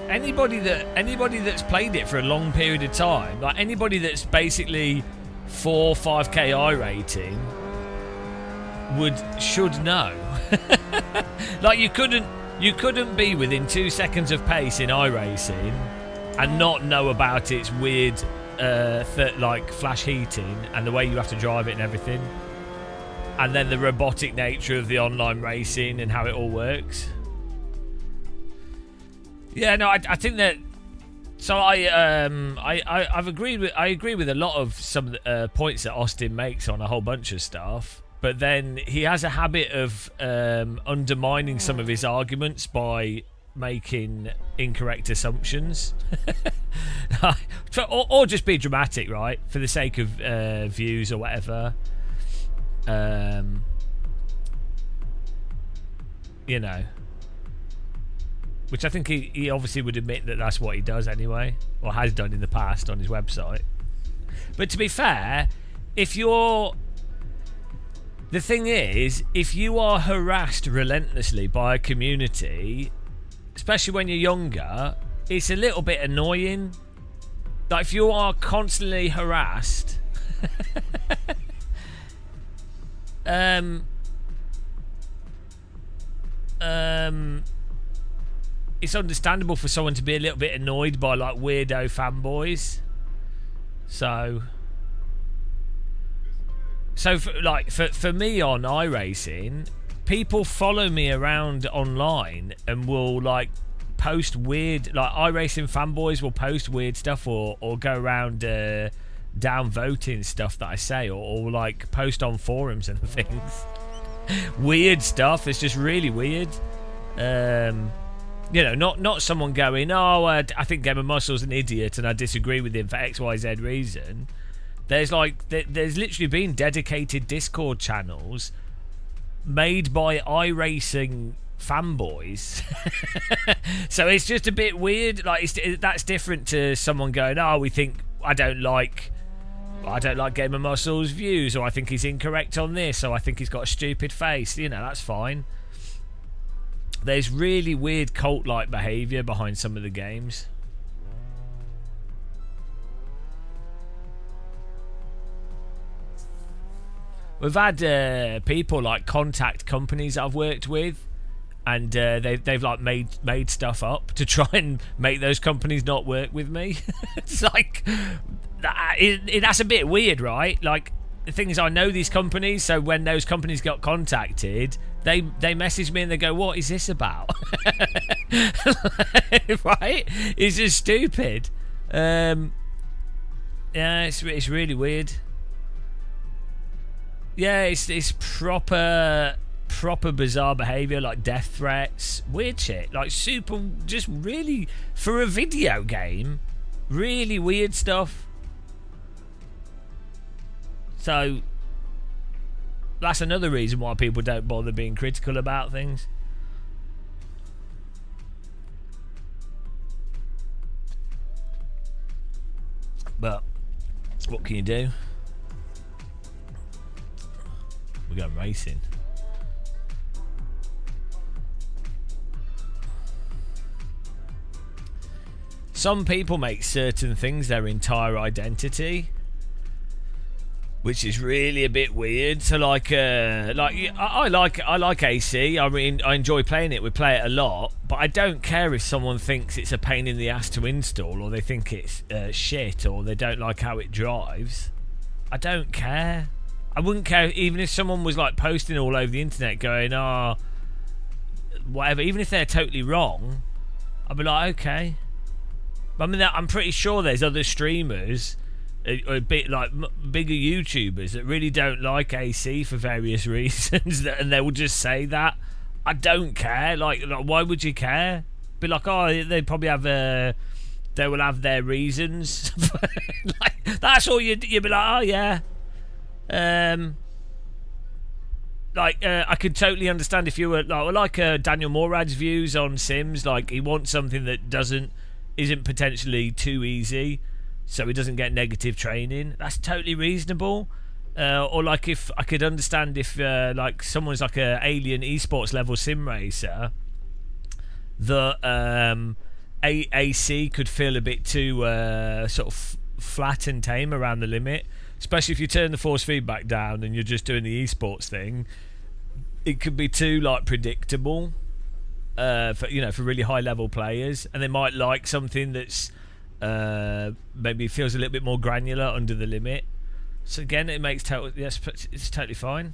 anybody that's played it for a long period of time, like anybody that's basically 4 or 5k I rating should know. Like, you couldn't be within 2 seconds of pace in iRacing and not know about its weird like flash heating and the way you have to drive it and everything, and then the robotic nature of the online racing and how it all works. Yeah, no, I think that. So I agree with a lot of some of the points that Austin makes on a whole bunch of stuff, but then he has a habit of undermining some of his arguments by making incorrect assumptions, or just be dramatic, right, for the sake of views or whatever. You know. Which I think he obviously would admit that that's what he does anyway, or has done in the past on his website. But to be fair, if you are harassed relentlessly by a community, especially when you're younger, it's a little bit annoying. Like, if you are constantly harassed, it's understandable for someone to be a little bit annoyed by like weirdo fanboys. So for me on iRacing, people follow me around online and will like post weird, like iRacing fanboys will post weird stuff or go around downvoting stuff that I say, or like post on forums and things. Weird stuff. It's just really weird. You know, not someone going, I think Gamer Muscle's an idiot and I disagree with him for XYZ reason. There's literally been dedicated Discord channels made by iRacing fanboys. So it's just a bit weird. Like, that's different to someone going, I don't like Gamer Muscle's views, or I think he's incorrect on this, or I think he's got a stupid face. You know, that's fine. There's really weird cult-like behaviour behind some of the games. We've had people like contact companies that I've worked with, and they've like made stuff up to try and make those companies not work with me. It's like that's a bit weird, right? Like, the thing is, I know these companies, so when those companies got contacted, they message me and they go, "What is this about?" Right? It's just stupid. Yeah, it's really weird. Yeah, it's proper bizarre behaviour, like death threats, weird shit, like super, just really, for a video game, really weird stuff. So that's another reason why people don't bother being critical about things. But what can you do? We're going racing. Some people make certain things their entire identity, which is really a bit weird. So I like AC. I mean, I enjoy playing it. We play it a lot, but I don't care if someone thinks it's a pain in the ass to install, or they think it's shit, or they don't like how it drives. I don't care. I wouldn't care even if someone was like posting all over the internet going, whatever. Even if they're totally wrong, I'd be like, okay. I mean, I'm pretty sure there's other streamers, a bit like bigger YouTubers, that really don't like AC for various reasons, and they will just say that. I don't care. Like why would you care? Be like, they probably have they will have their reasons. Like, that's all you'd be like, oh yeah. I could totally understand if you were like Daniel Morad's views on Sims. Like, he wants something that isn't potentially too easy, so he doesn't get negative training. That's totally reasonable. Or like, if I could understand if like someone's like a alien esports level sim racer, the AC could feel a bit too sort of flat and tame around the limit, especially if you turn the force feedback down and you're just doing the esports thing. It could be too like predictable for really high level players, and they might like something that's maybe feels a little bit more granular under the limit. So again, it makes it's totally fine.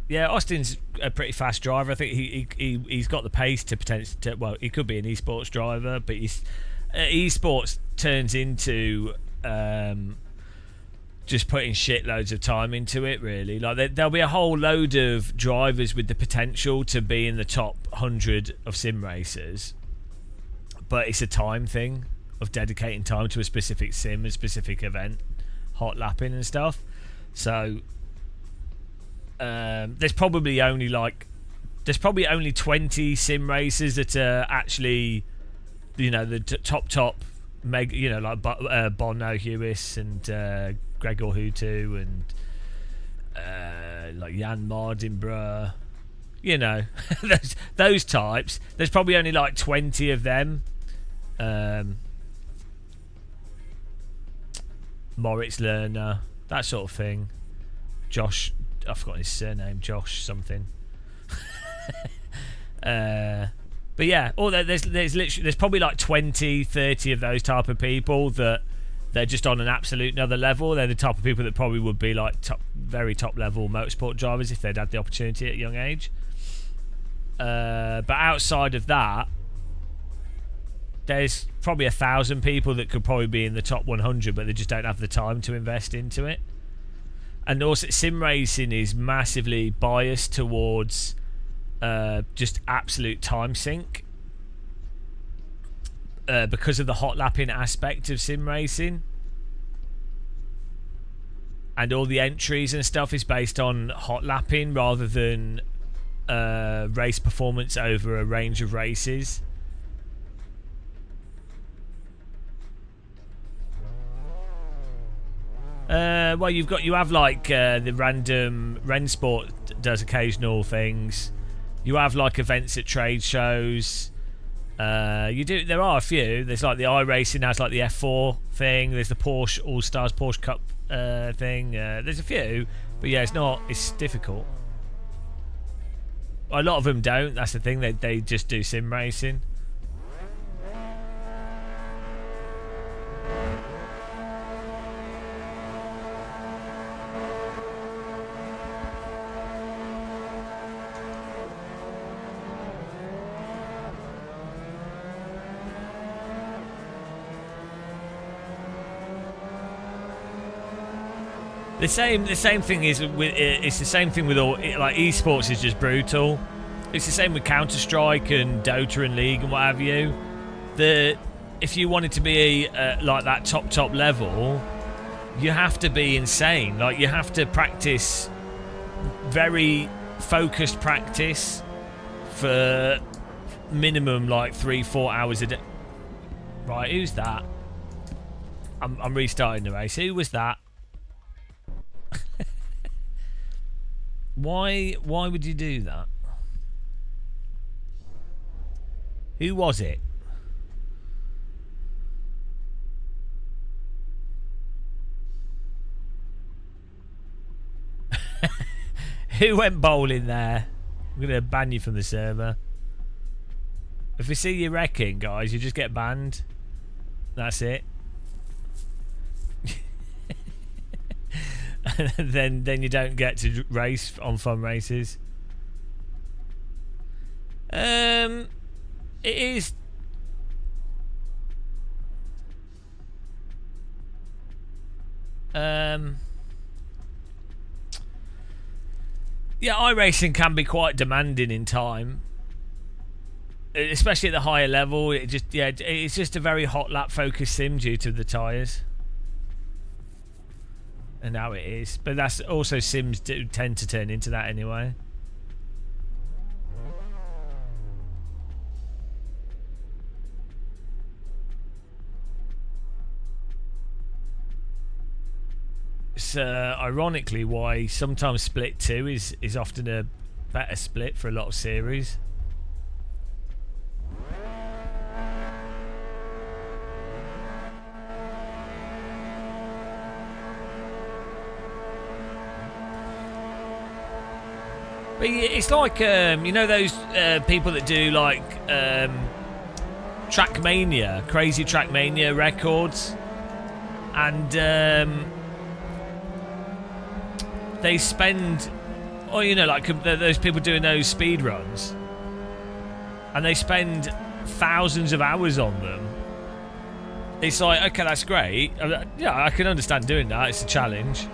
Yeah, Austin's a pretty fast driver. I think he's got the pace to potentially. Well, he could be an esports driver, but esports turns into just putting shitloads of time into it. Really, like there'll be a whole load of drivers with the potential to be in the top 100 of sim racers, but it's a time thing of dedicating time to a specific sim, a specific event, hot lapping and stuff. So. There's probably only 20 sim racers that are actually, the top mega, like Bono Hewis and Gregor Hutu and like Jan Mardinborough, those types. There's probably only like 20 of them. Moritz Lerner, that sort of thing. Josh, I've forgotten his surname, Josh something. But yeah, there's probably like 20, 30 of those type of people that they're just on an absolute another level. They're the type of people that probably would be like very top level motorsport drivers if they'd had the opportunity at a young age. But outside of that, there's probably 1,000 people that could probably be in the top 100, but they just don't have the time to invest into it. And also, sim racing is massively biased towards just absolute time sink because of the hot lapping aspect of sim racing. And all the entries and stuff is based on hot lapping rather than race performance over a range of races. Well, you have like the random Rensport does occasional things. You have like events at trade shows. There are a few. There's like the iRacing has like the F4 thing. There's the Porsche All Stars Porsche Cup thing. There's a few, but yeah, it's difficult. A lot of them don't. That's the thing. They just do sim racing. The same thing is with it's the same thing with all like esports is just brutal. It's the same with Counter-Strike and Dota and League and what have you. If you wanted to be like that top level, you have to be insane. Like, you have to practice very focused practice for minimum like 3-4 hours a day. Right, who's that? I'm restarting the race. Who was that? Why would you do that? Who was it? Who went bowling there? I'm going to ban you from the server. If we see you wrecking, guys, you just get banned. That's it. then you don't get to race on fun races. It is. Yeah, iRacing can be quite demanding in time, especially at the higher level. It's just a very hot lap focused sim due to the tyres, and now it is. But that's also, sims do tend to turn into that anyway. It's ironically why sometimes Split 2 is often a better split for a lot of series. But it's like, you know those people that do like Trackmania, crazy Trackmania records, and they spend, or you know, like those people doing those speed runs, and they spend thousands of hours on them. It's like, okay, that's great. Yeah, I can understand doing that. It's a challenge,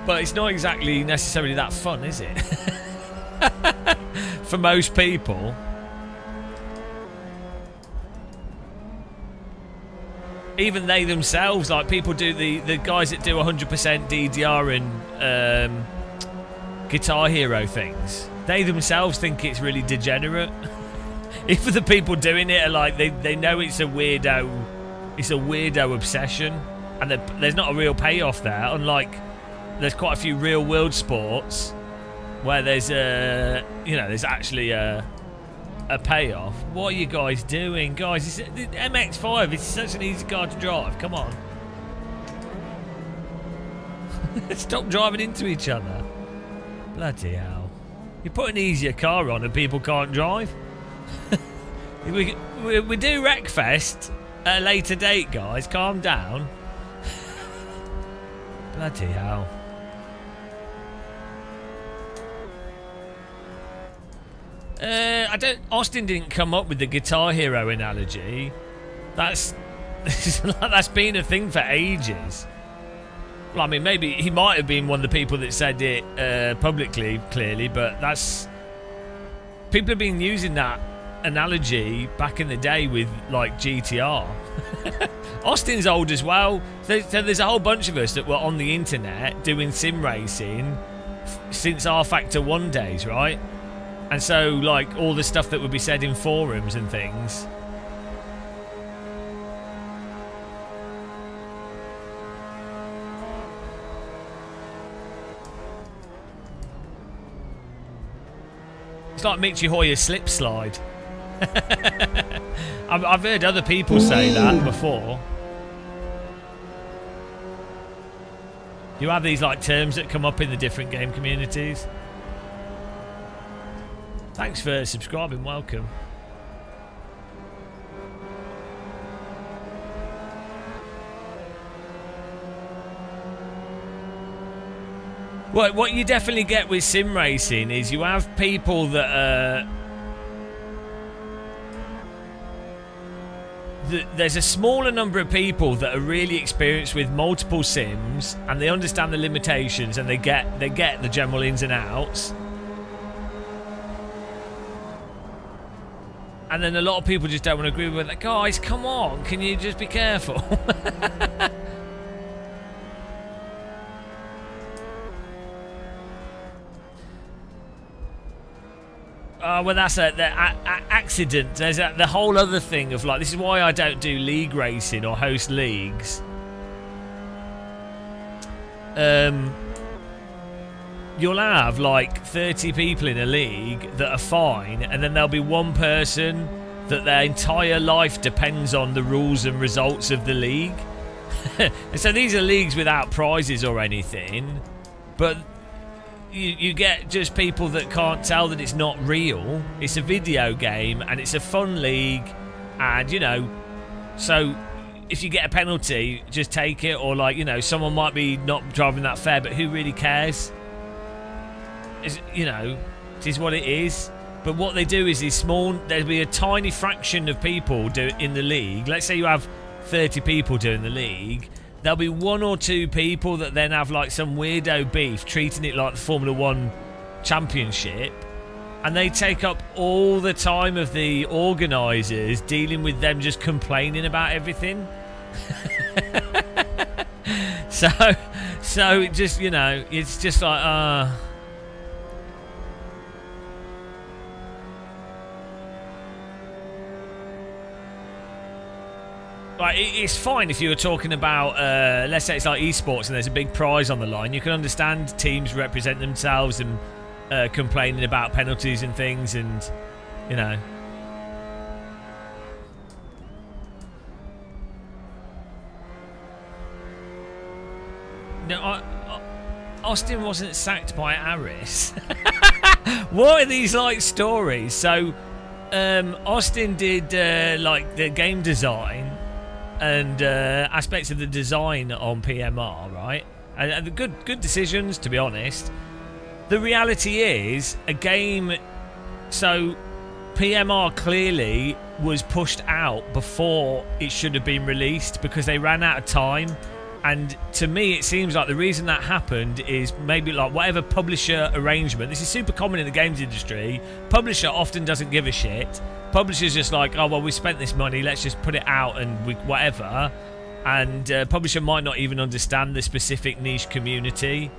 but it's not exactly necessarily that fun, is it? For most people. Even they themselves, like people do the guys that do 100% DDR and Guitar Hero things, they themselves think it's really degenerate. Even the people doing it are like, they know it's a weirdo obsession, and there's not a real payoff there. Unlike there's quite a few real world sports where there's there's actually a payoff. What are you guys doing, guys? The MX-5 is such an easy car to drive. Come on. Stop driving into each other. Bloody hell. You put an easier car on and people can't drive. we do Wreckfest at a later date, guys. Calm down. Bloody hell. Austin didn't come up with the Guitar Hero analogy. That's been a thing for ages. Well, I mean, maybe he might have been one of the people that said it publicly, clearly, but people have been using that analogy back in the day with like GTR. Austin's old as well. So there's a whole bunch of us that were on the internet doing sim racing since R Factor 1 days, right? And so, like, all the stuff that would be said in forums and things. It's like Michi Hoyer's slip slide. I've heard other people say that before. You have these, like, terms that come up in the different game communities. Thanks for subscribing, welcome. Well, what you definitely get with sim racing is you have people that are... There's a smaller number of people that are really experienced with multiple sims, and they understand the limitations, and they get the general ins and outs. And then a lot of people just don't want to agree with it. Guys, come on, can you just be careful? Well, that's the accident. There's the whole other thing of like, this is why I don't do league racing or host leagues. You'll have like 30 people in a league that are fine, and then there'll be one person that their entire life depends on the rules and results of the league. And so these are leagues without prizes or anything, but you get just people that can't tell that it's not real. It's a video game and it's a fun league, and so if you get a penalty, just take it, or someone might be not driving that fair, but who really cares? It is what it is. But what they do is there'll be a tiny fraction of people in the league. Let's say you have 30 people doing the league. There'll be 1 or 2 people that then have some weirdo beef, treating it like the Formula 1 championship. And they take up all the time of the organisers, dealing with them just complaining about everything. so it just, it's just like, it's fine if you were talking about, let's say it's like esports and there's a big prize on the line. You can understand teams represent themselves and complaining about penalties and things, and No, Austin wasn't sacked by Aris. What are these stories? So, Austin did the game design and aspects of the design on PMR, right? And the good decisions, to be honest. The reality is, a game... So, PMR clearly was pushed out before it should have been released because they ran out of time. And to me, it seems like the reason that happened is maybe whatever publisher arrangement. This is super common in the games industry. Publisher often doesn't give a shit. Publisher's just oh, well, we spent this money, let's just put it out and whatever. And publisher might not even understand the specific niche community,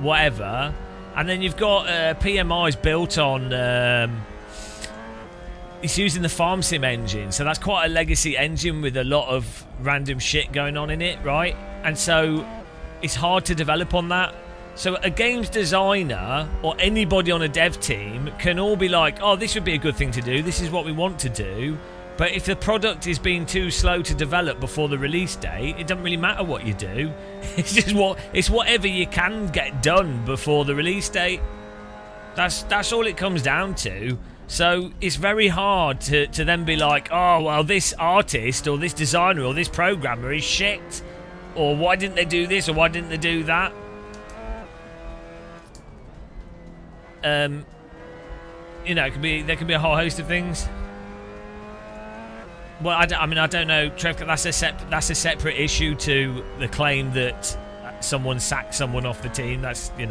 whatever. And then you've got PMI is built on... it's using the Farm Sim engine, so that's quite a legacy engine with a lot of random shit going on in it, right? And so it's hard to develop on that. So a games designer or anybody on a dev team can all be oh, this would be a good thing to do, this is what we want to do. But if the product is being too slow to develop before the release date, it doesn't really matter what you do. It's just it's whatever you can get done before the release date. That's all it comes down to. So it's very hard to then be oh, well, this artist or this designer or this programmer is shit. Or why didn't they do this or why didn't they do that? There can be a whole host of things. Well, I don't know, Trev. That's a separate issue to the claim that someone sacked someone off the team. That's You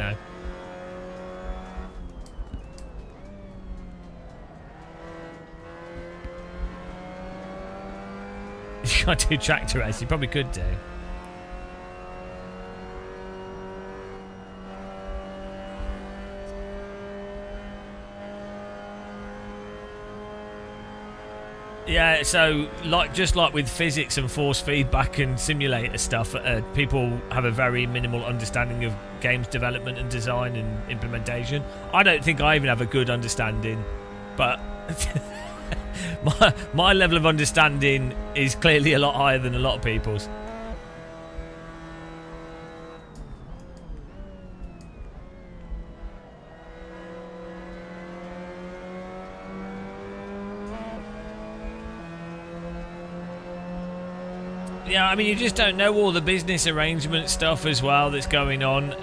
can't do tractor race. You probably could do. Yeah, so just like with physics and force feedback and simulator stuff, people have a very minimal understanding of games development and design and implementation. I don't think I even have a good understanding, but my level of understanding is clearly a lot higher than a lot of people's. Yeah, you just don't know all the business arrangement stuff as well that's going on.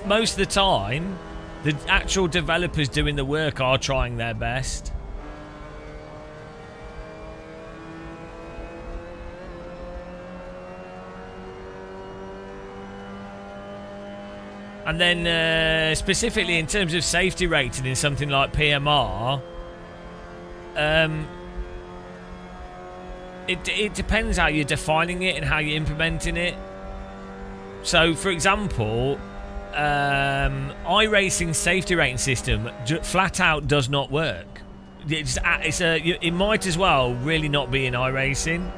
Most of the time, the actual developers doing the work are trying their best. And then specifically in terms of safety rating in something like PMR, it depends how you're defining it and how you're implementing it. So, for example, iRacing safety rating system flat out does not work. It might as well really not be in iRacing.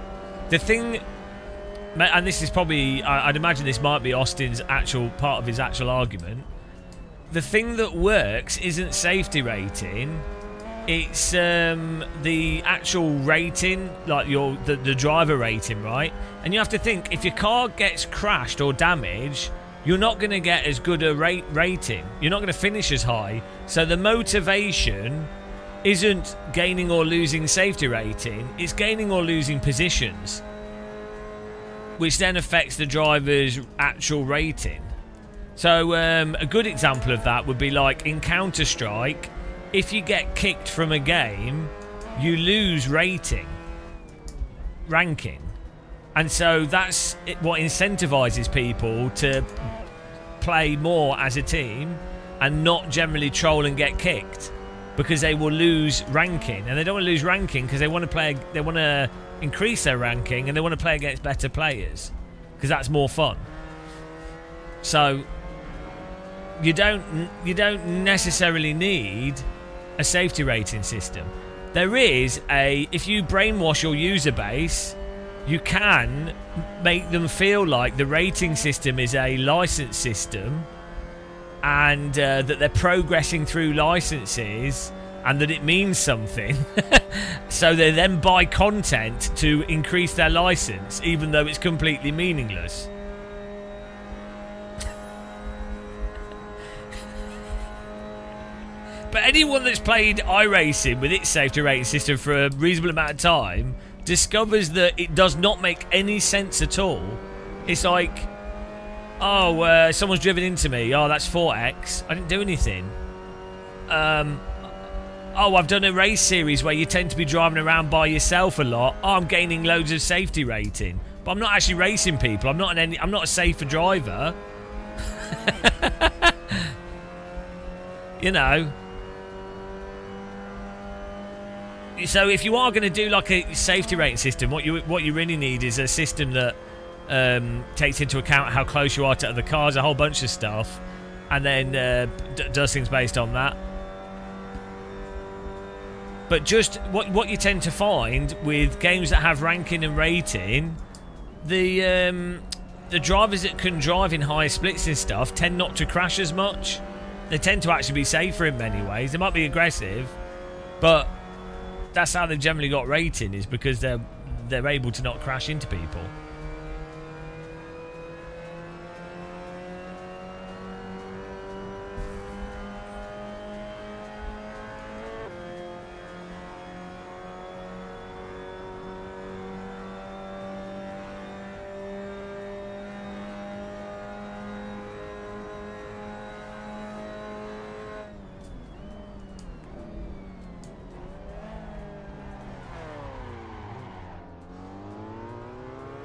The thing, and this is probably, I'd imagine this might be Austin's actual part of his actual argument. The thing that works isn't safety rating. It's the actual rating, the driver rating, right? And you have to think, if your car gets crashed or damaged, you're not going to get as good a rating. You're not going to finish as high. So the motivation isn't gaining or losing safety rating, it's gaining or losing positions, which then affects the driver's actual rating. So a good example of that would be like in Counter-Strike, if you get kicked from a game, you lose ranking. And so that's what incentivizes people to play more as a team and not generally troll and get kicked, because they will lose ranking, and they don't want to lose ranking because they want to increase their ranking, and they want to play against better players because that's more fun. So you don't necessarily need a safety rating system. There is if you brainwash your user base, you can make them feel like the rating system is a license system, and that they're progressing through licenses and that it means something. So they then buy content to increase their license, even though it's completely meaningless. But anyone that's played iRacing with its safety rating system for a reasonable amount of time discovers that it does not make any sense at all. It's like, oh, someone's driven into me. Oh, that's 4x. I didn't do anything. Oh, I've done a race series where you tend to be driving around by yourself a lot. Oh, I'm gaining loads of safety rating. But I'm not actually racing people. I'm not a safer driver. You know. So if you are going to do like a safety rating system, what you really need is a system that takes into account how close you are to other cars, a whole bunch of stuff, and then does things based on that. But just what you tend to find with games that have ranking and rating, the drivers that can drive in higher splits and stuff tend not to crash as much. They tend to actually be safer in many ways. They might be aggressive, but that's how they've generally got rating, is because they're able to not crash into people.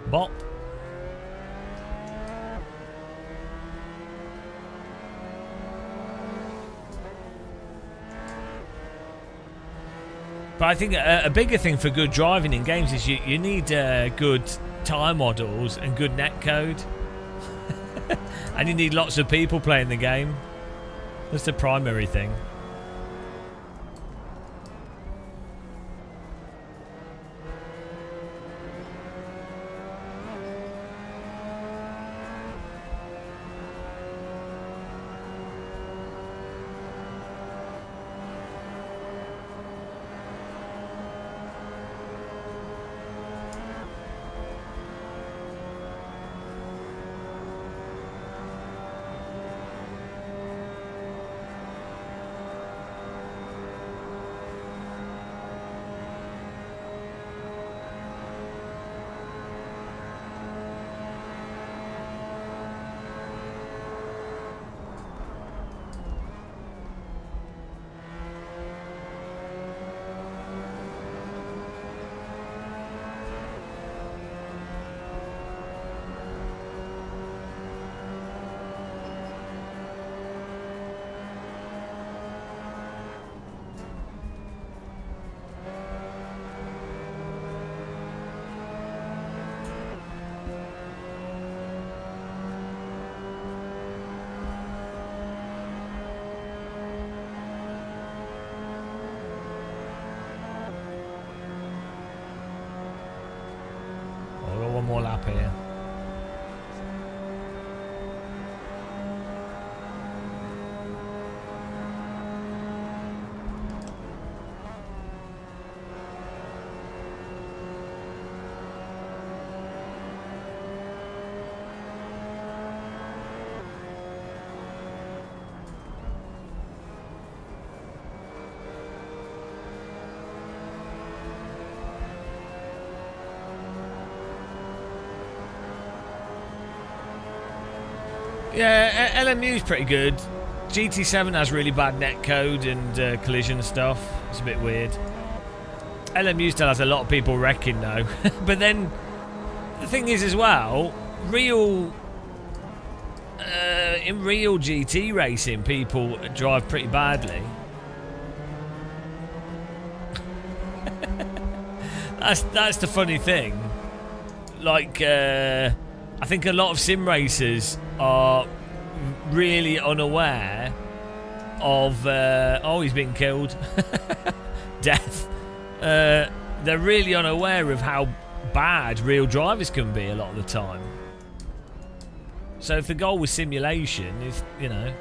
Bop. But I think a bigger thing for good driving in games is you need good tyre models and good netcode. And you need lots of people playing the game. That's the primary thing. One more lap here. Yeah, LMU's pretty good. GT7 has really bad netcode and collision stuff. It's a bit weird. LMU still has a lot of people wrecking though. But then the thing is as well, in real GT racing, people drive pretty badly. That's the funny thing. Like, I think a lot of sim racers are really unaware of... oh, he's been killed. Death. They're really unaware of how bad real drivers can be a lot of the time. So if the goal with simulation is, you know...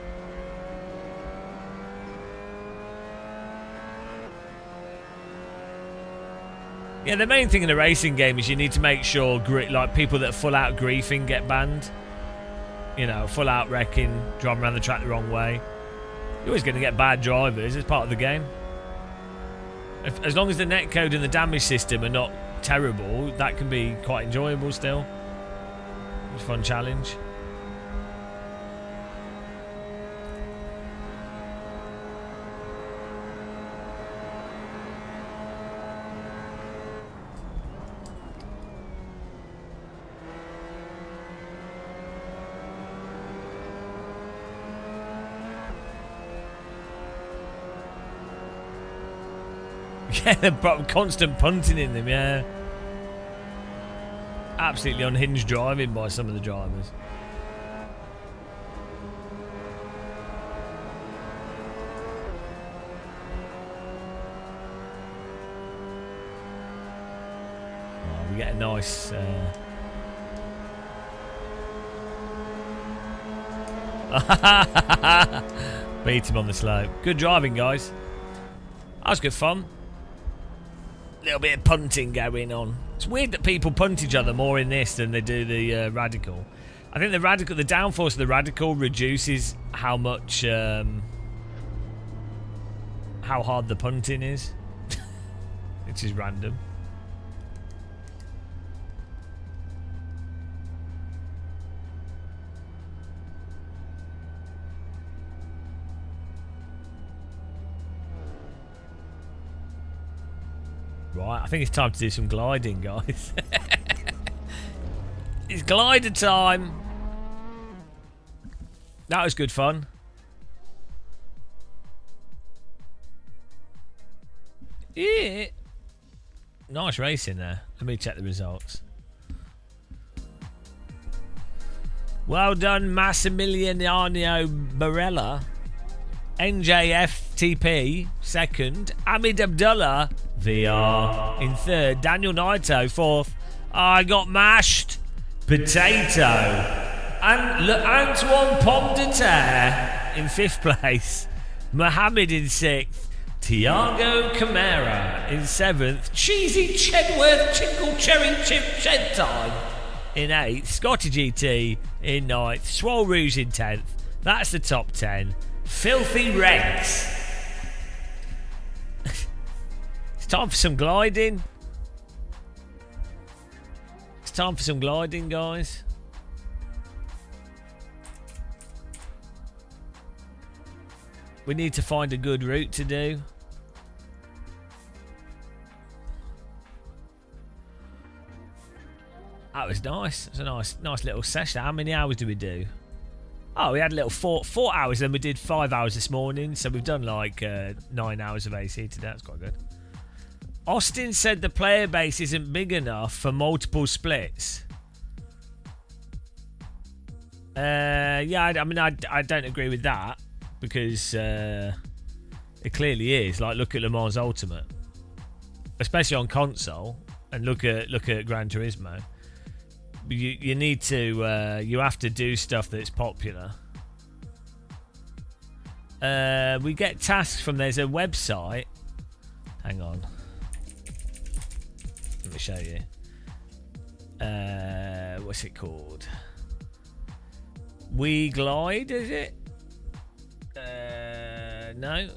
Yeah, the main thing in a racing game is you need to make sure, like, people that are full out griefing get banned. You know, full out wrecking, driving around the track the wrong way. You're always going to get bad drivers. It's part of the game. As long as the netcode and the damage system are not terrible, that can be quite enjoyable still. It's a fun challenge. Yeah, the constant punting in them, yeah. Absolutely unhinged driving by some of the drivers. Oh, we get a nice... Beat him on the slope. Good driving, guys. That was good fun. Little bit of punting going on. It's weird that people punt each other more in this than they do the radical. I think the downforce of the radical reduces how much, how hard the punting is, which is random. Right, I think it's time to do some gliding, guys. It's glider time. That was good fun. Yeah. Nice racing there. Let me check the results. Well done, Massimiliano Barella. NJFTP second. Hamid Abdullah VR in third. Daniel Naito fourth. I got mashed potato. And Antoine Pomme de Terre in fifth place. Mohammed in sixth. Tiago Camara in seventh. Cheesy Chedworth Chinkle Cherry Chip Shed Time in eighth. Scotty GT in ninth. Swole Rouge in 10th. That's the top 10. Filthy Regs. It's time for some gliding. It's time for some gliding, guys. We need to find a good route to do. That was nice. It was a nice little session. How many hours did we do? Oh, we had a little four hours, then we did 5 hours this morning. So we've done like 9 hours of AC today. That's quite good. Austin said the player base isn't big enough for multiple splits. Yeah, I mean, I don't agree with that because it clearly is. Like, look at Le Mans Ultimate, especially on console, and look at Gran Turismo. You need to you have to do stuff that's popular. We get tasks from there's a website. Hang on, let me show you. What's it called? We Glide, is it? No.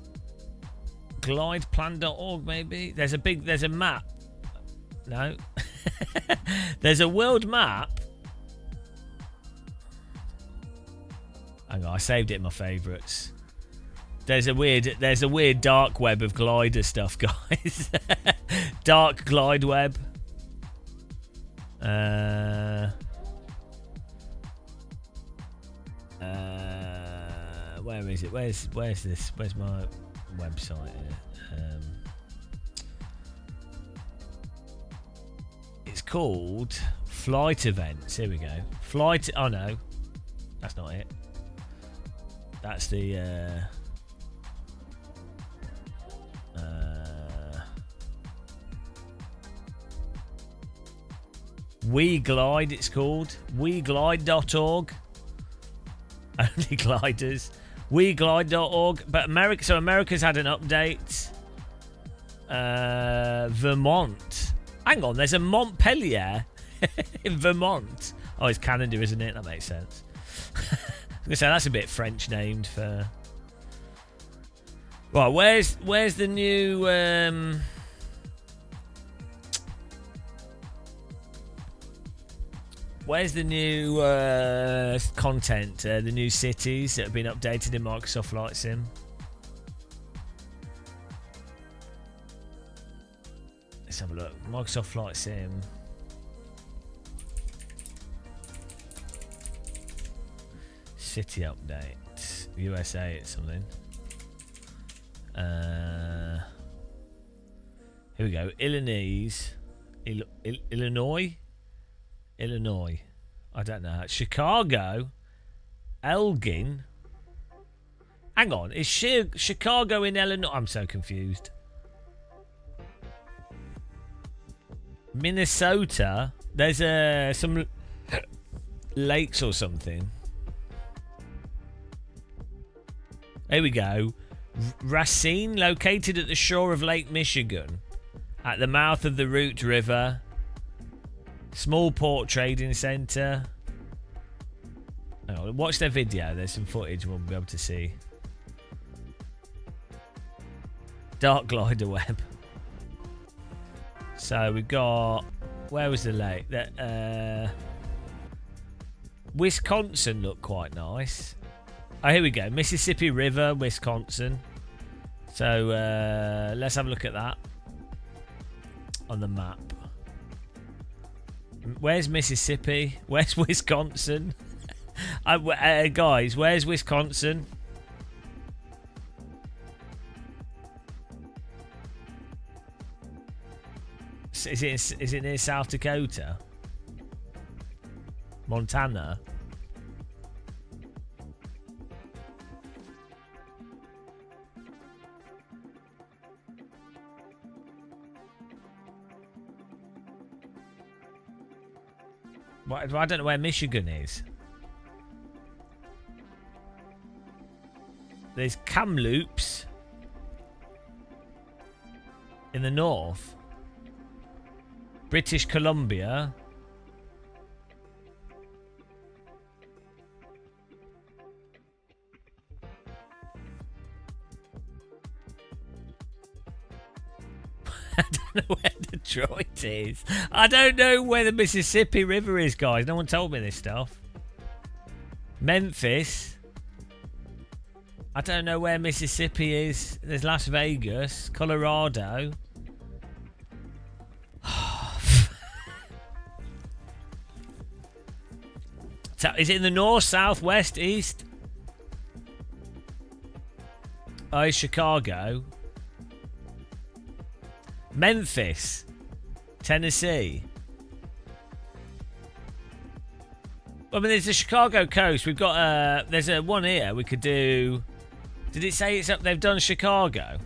Glideplan.org maybe. There's a map. No. There's a world map. Hang on, I saved it in my favourites. There's a weird dark web of glider stuff, guys. Dark glide web. Where is it? Where's this? Where's my website here? It's called Flight Events. Here we go. Flight. Oh no, that's not it. That's the. We Glide, it's called. WeGlide.org. Only gliders. WeGlide.org. But America's had an update. Vermont. Hang on, there's a Montpelier in Vermont. Oh, it's Canada, isn't it? That makes sense. I was going to say, that's a bit French named for... Right, where's the new... Where's the new content, the new cities that have been updated in Microsoft Flight Sim? Let's have a look. Microsoft Flight Sim. City update. USA, it's something. Here we go. Illinois. Illinois. I don't know. Chicago. Elgin. Hang on. Is Chicago in Illinois? I'm so confused. Minnesota. There's some lakes or something. Here we go. Racine, located at the shore of Lake Michigan, at the mouth of the Root River. Small port trading centre. Oh, watch their video. There's some footage we'll be able to see. Dark glider web. So we've got... Where was the lake? Wisconsin looked quite nice. Oh, here we go. Mississippi River, Wisconsin. So let's have a look at that on the map. Where's Mississippi? Where's Wisconsin? Guys, where's Wisconsin? Is it near South Dakota? Montana? I don't know where Michigan is. There's Kamloops in the north. British Columbia. I don't know where Detroit is. I don't know where the Mississippi River is, guys. No one told me this stuff. Memphis. I don't know where Mississippi is. There's Las Vegas. Colorado. So, is it in the north, south, west, east? Oh, it's Chicago. Memphis, Tennessee. I mean, there's the Chicago coast. We've got there's a one here we could do. Did it say it's up? They've done Chicago.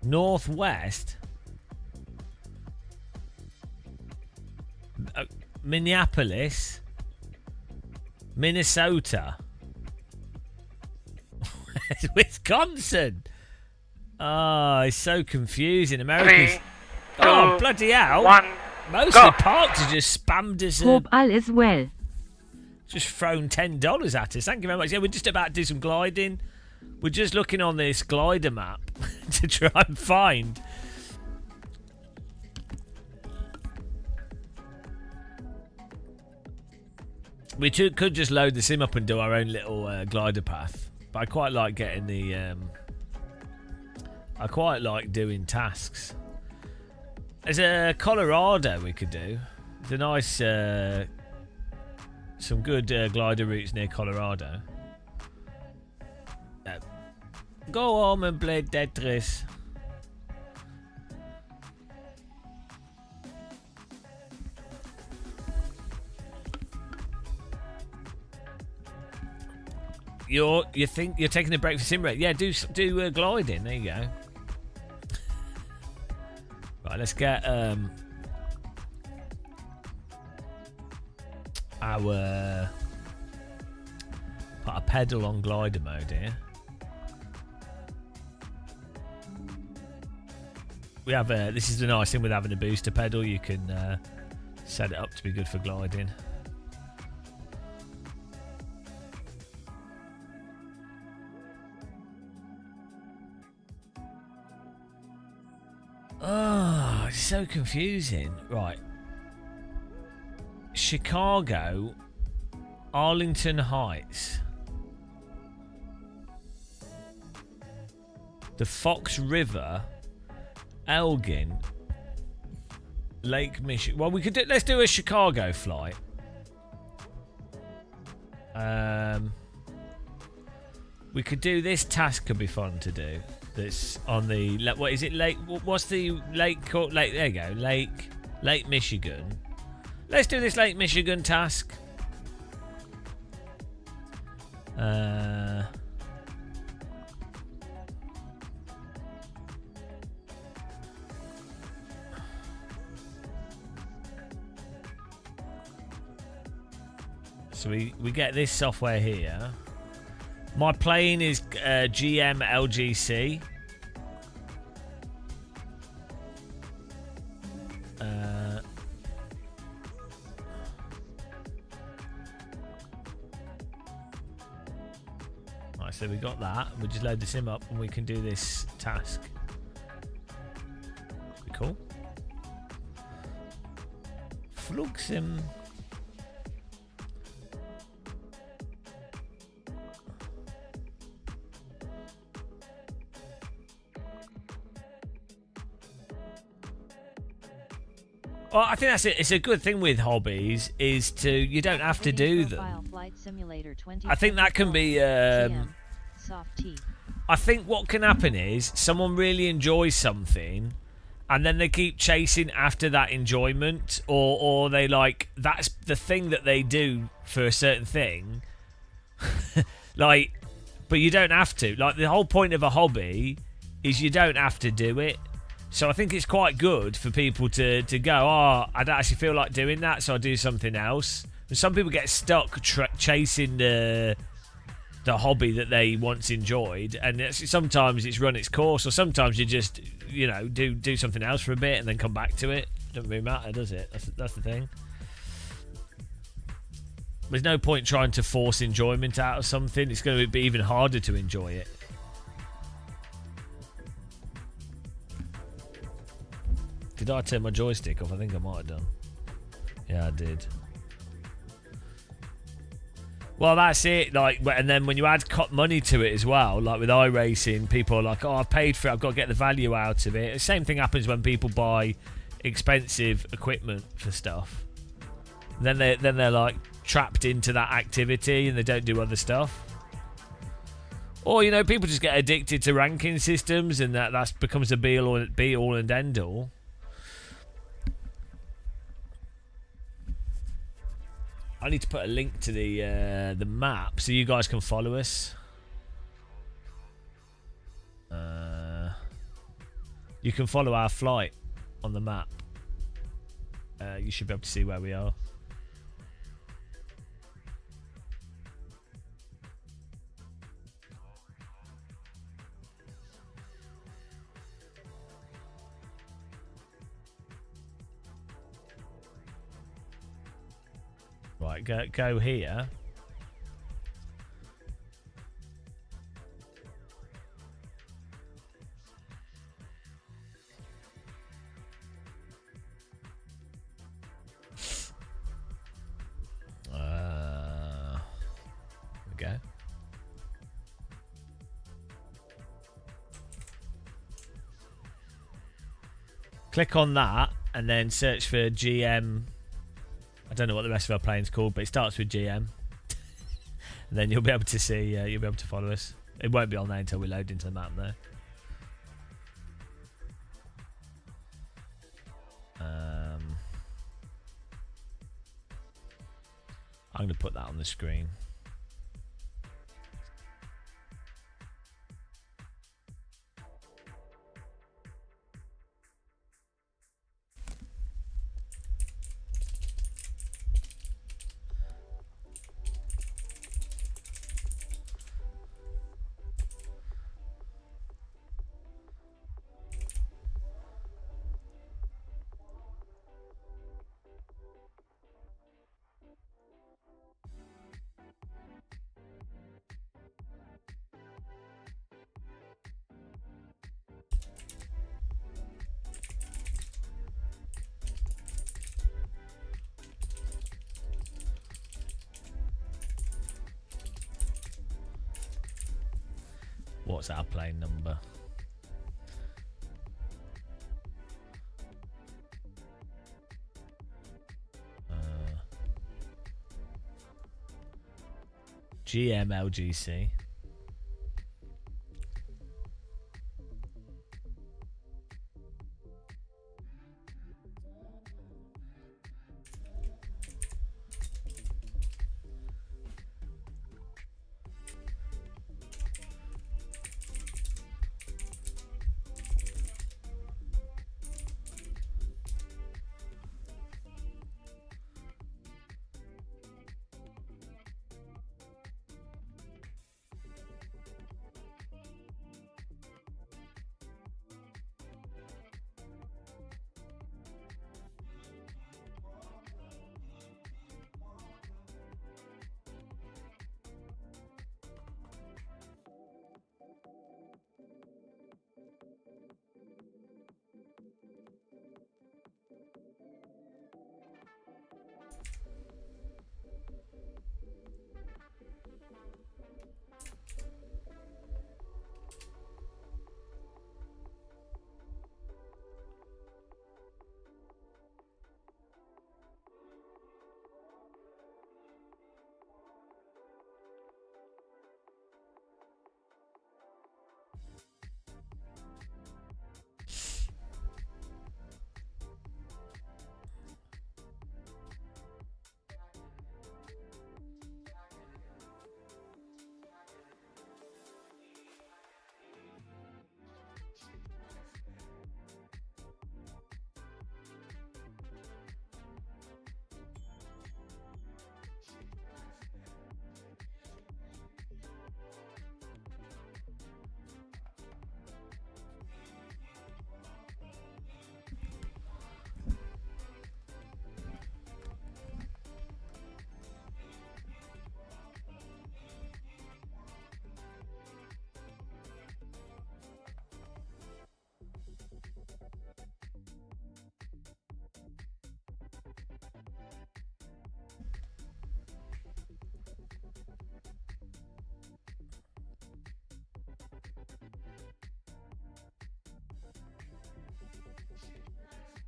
Northwest. Minneapolis. Minnesota. Wisconsin. Oh, it's so confusing. Americans. 3, 2, Oh, bloody hell. 1. Most Go. of the parks have just spammed us. Hope all is well. Just thrown $10 at us. Thank you very much. Yeah, we're just about to do some gliding. We're just looking on this glider map to try and find. We could just load the sim up and do our own little glider path. But I quite like getting the... I quite like doing tasks. There's a Colorado we could do. There's a nice... some good glider routes near Colorado. Go home and play Tetris. You think you're taking a break for sim rate? Yeah, do gliding. There you go. Right, let's get our put a pedal on glider mode here. We have this is the nice thing with having a booster pedal. You can set it up to be good for gliding. Oh, it's so confusing. Right. Chicago, Arlington Heights, the Fox River, Elgin, Lake Michigan. Well, we could do, let's do a Chicago flight. We could do this task. Could be fun to do. That's on the what is it? Lake? What's the lake called? Lake. There you go. Lake Michigan. Let's do this Lake Michigan task. So we get this software here. My plane is GM LGC. Right, so we got that. We just load the sim up and we can do this task. Cool. Flug sim. Well, I think that's it. It's a good thing with hobbies is you don't have to do them. I think that can be. I think what can happen is someone really enjoys something, and then they keep chasing after that enjoyment, or they like that's the thing that they do for a certain thing. Like, but you don't have to. Like the whole point of a hobby is you don't have to do it. So I think it's quite good for people to go, oh, I don't actually feel like doing that, so I'll do something else. And some people get stuck chasing the hobby that they once enjoyed, and sometimes it's run its course, or sometimes you just, do something else for a bit and then come back to it. Doesn't really matter, does it? That's the thing. There's no point trying to force enjoyment out of something. It's going to be even harder to enjoy it. Did I turn my joystick off? I think I might have done. Yeah, I did. Well, that's it. Like, and then when you add money to it as well, like with iRacing, people are like, "Oh, I've paid for it. I've got to get the value out of it." The same thing happens when people buy expensive equipment for stuff. Then they're like trapped into that activity and they don't do other stuff. Or people just get addicted to ranking systems, and that becomes a be all and end all. I need to put a link to the map so you guys can follow us. You can follow our flight on the map. You should be able to see where we are. Right, go here. There we go. Click on that and then search for GM. I don't know what the rest of our plane's called, but it starts with GM. And then you'll be able to see, you'll be able to follow us. It won't be on there until we load into the map there. I'm going to put that on the screen. What's our plane number? GMLGC.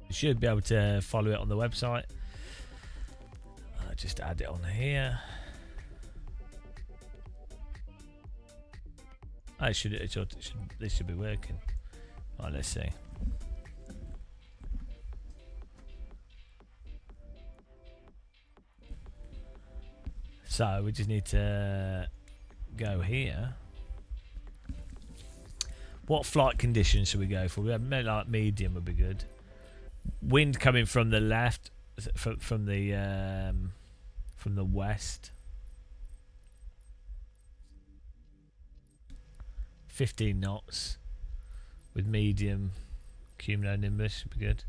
You should be able to follow it on the website. Just add it on here. Oh, this should be working. Right, let's see. So we just need to go here. What flight conditions should we go for? We have like medium would be good. Wind coming from the left, from the west. 15 knots with medium cumulonimbus should be good.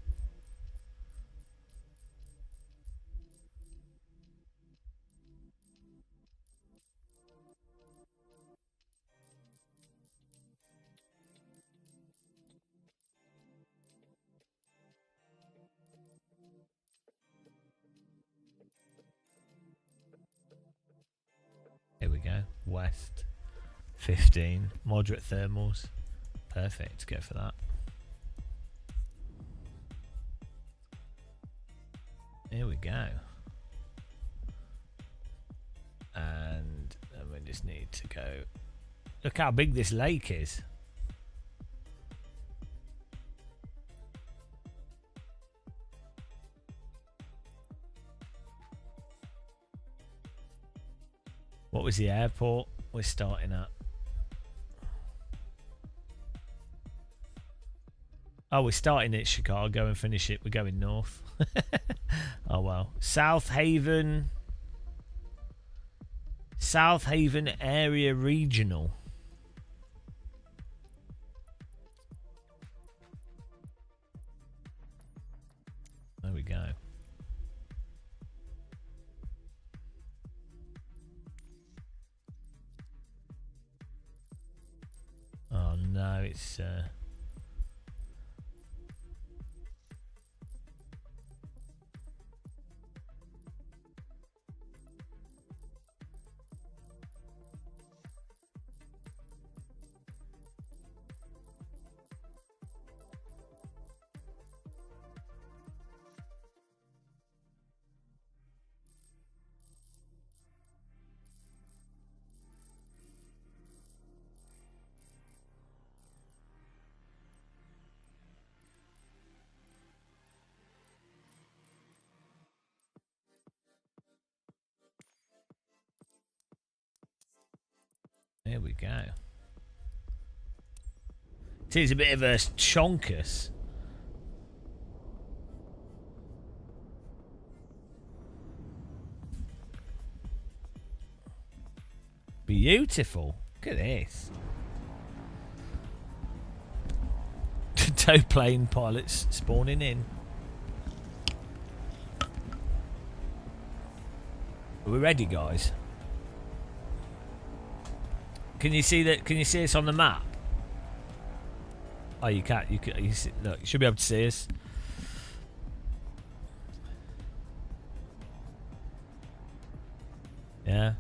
West. 15. Moderate thermals. Perfect. Go for that. Here we go. And then we just need to go. Look how big this lake is. What was the airport we're starting at? Oh, we're starting at Chicago and finish it. We're going north. Oh, well. South Haven Area Regional. There we go. Oh no, it's there we go. It is a bit of a chonkus. Beautiful. Look at this. Tow plane pilots spawning in. Are we ready, guys? Can you see that? Can you see us on the map? Oh, you can't. You can. You see, look, you should be able to see us. Yeah.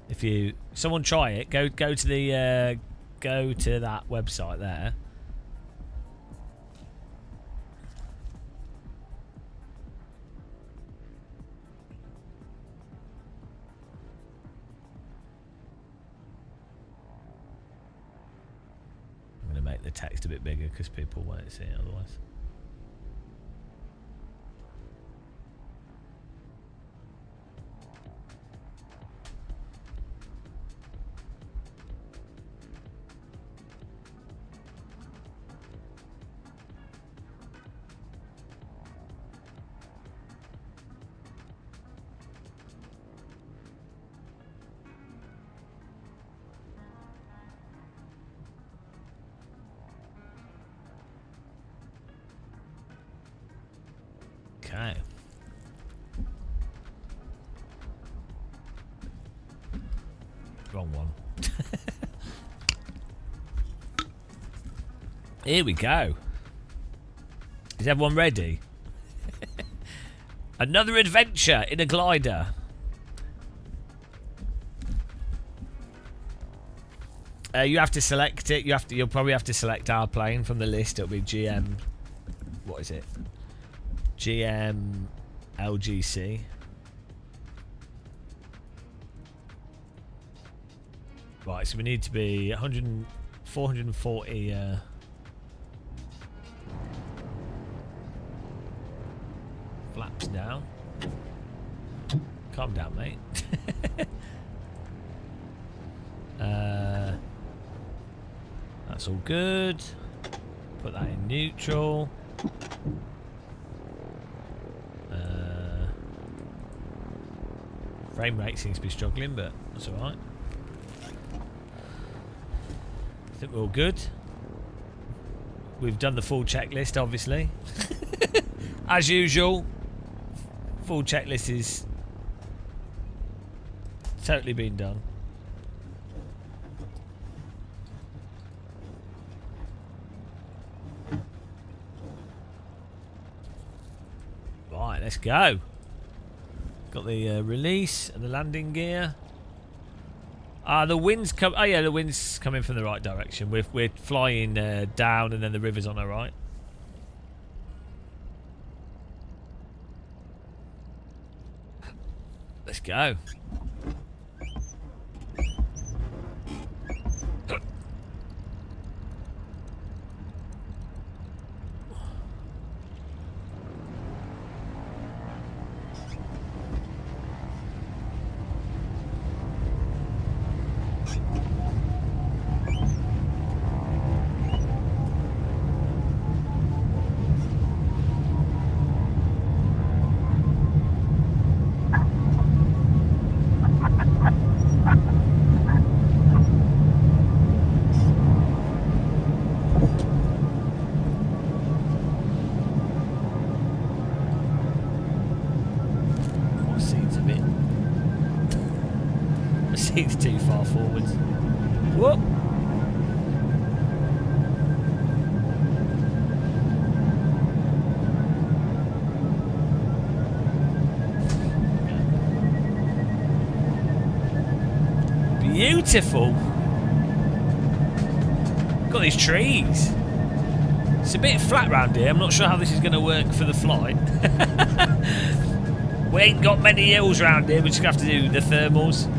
If you someone try it, go to the go to that website there. I'm gonna make the text a bit bigger because people won't see it otherwise. Okay. Wrong one. Here we go. Is everyone ready? Another adventure in a glider. You have to select it. You'll probably have to select our plane from the list. It'll be GM. What is it? GM LGC. Right, so we need to be 440 flaps down. Calm down, mate. That's all good. Put that in neutral. Frame rate seems to be struggling, but that's alright. I think we're all good. We've done the full checklist, obviously. As usual, full checklist is totally been done. Right, let's go. Got the release and the landing gear. The wind's come. Oh yeah, the wind's coming from the right direction. We're flying down, and then the river's on our right. Let's go. It's too far forwards. Whoop! Beautiful! Got these trees. It's a bit flat round here. I'm not sure how this is going to work for the flight. We ain't got many hills round here. We just have to do the thermals.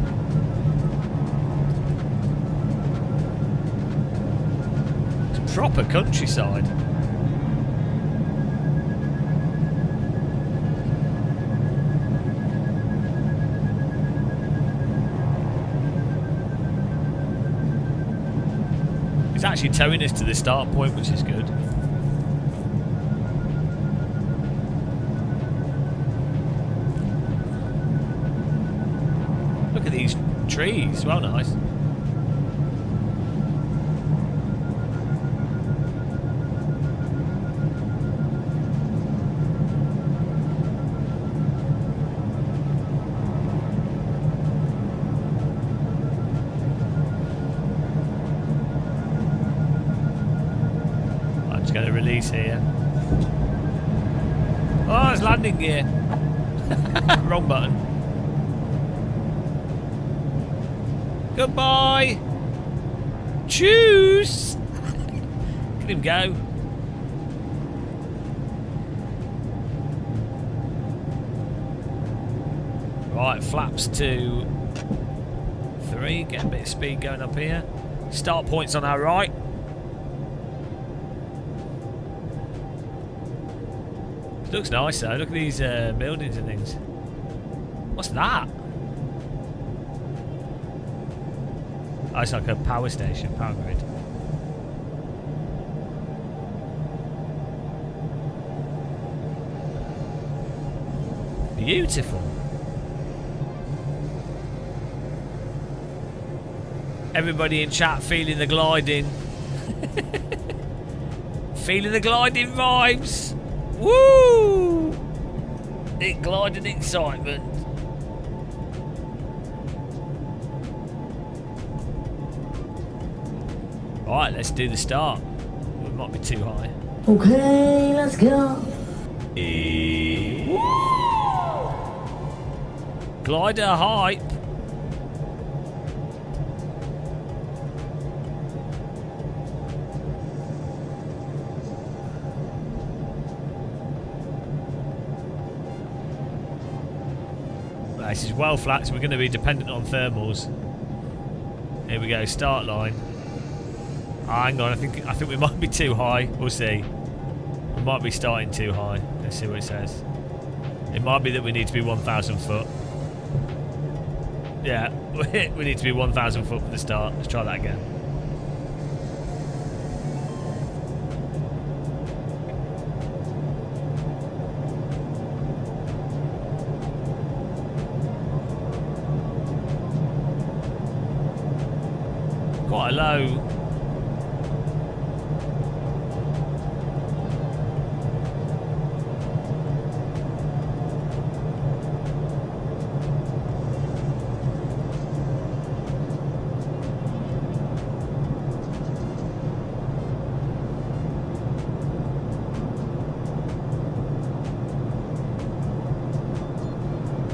Proper countryside. It's actually towing us to the start point, which is good. Look at these trees, well nice. Here. Oh, it's landing gear. Wrong button. Goodbye. Choose. Let him go. Right, flaps to 3. Get a bit of speed going up here. Start point's on our right. It looks nice though. Look at these buildings and things. What's that? Oh, it's like a power station, power grid. Beautiful. Everybody in chat feeling the gliding. Feeling the gliding vibes. Woo! It gliding excitement. Right, let's do the start. It might be too high. Okay, let's go. Glider hype. This is well flat, so we're going to be dependent on thermals. Here we go, start line. Hang on, I think we might be too high. We'll see. We might be starting too high. Let's see what it says. It might be that we need to be 1,000 foot. Yeah, we need to be 1,000 foot for the start. Let's try that again. Quite a low.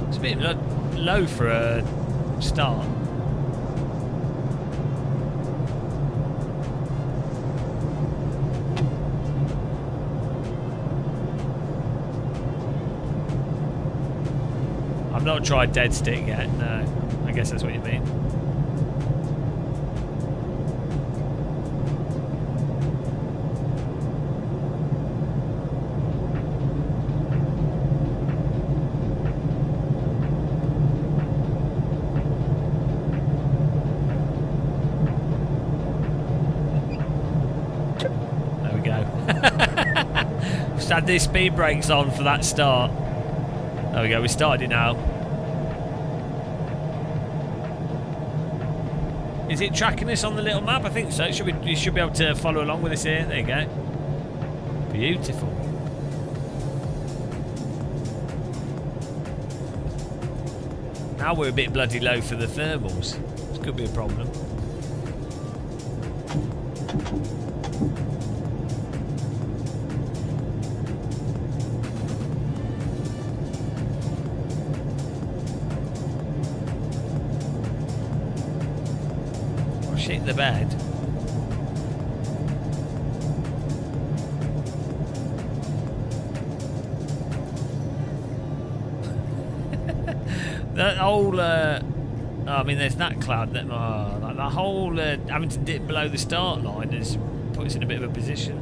It's a bit low for a start. I've not tried dead stick yet. No, I guess that's what you mean. Just had these speed brakes on for that start. There we go, we started it now. Is it tracking us on the little map? I think so. You should be able to follow along with us here. There you go. Beautiful. Now we're a bit bloody low for the thermals. This could be a problem. Shit the bed. That whole I mean there's that cloud that like that whole having to dip below the start line has put us in a bit of a position.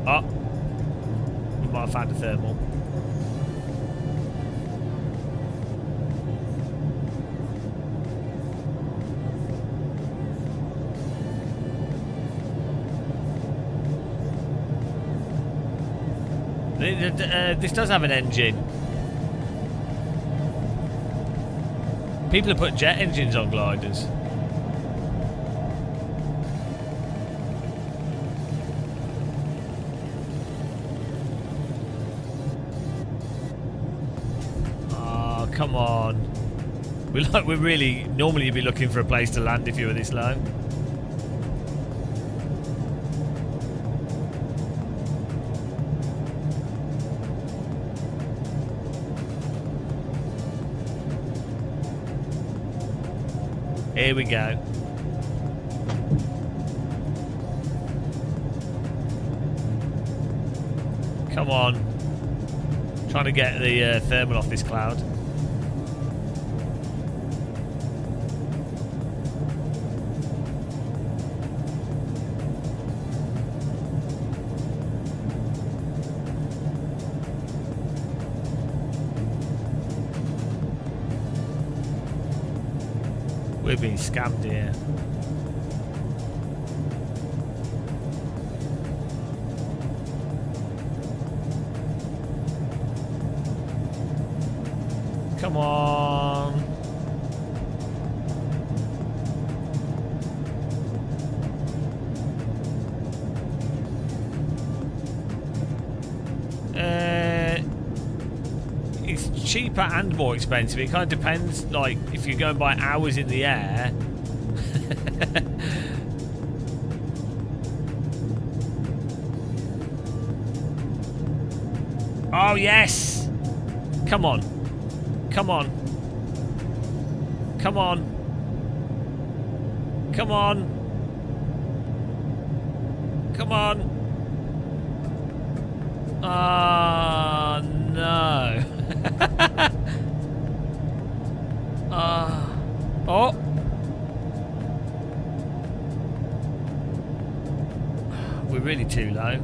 Oh, we might have found a thermal. This does have an engine. People have put jet engines on gliders. Oh, come on. We're really... Normally you'd be looking for a place to land if you were this low. Here we go. Come on. Trying to get the thermal off this cloud. We're being scammed here. Come on. It's cheaper and more expensive. It kind of depends, like, if you're going by hours in the air. Oh, yes! Come on. Come on. Come on. Come on. Come on. Ah, no. Oh. We're really too low.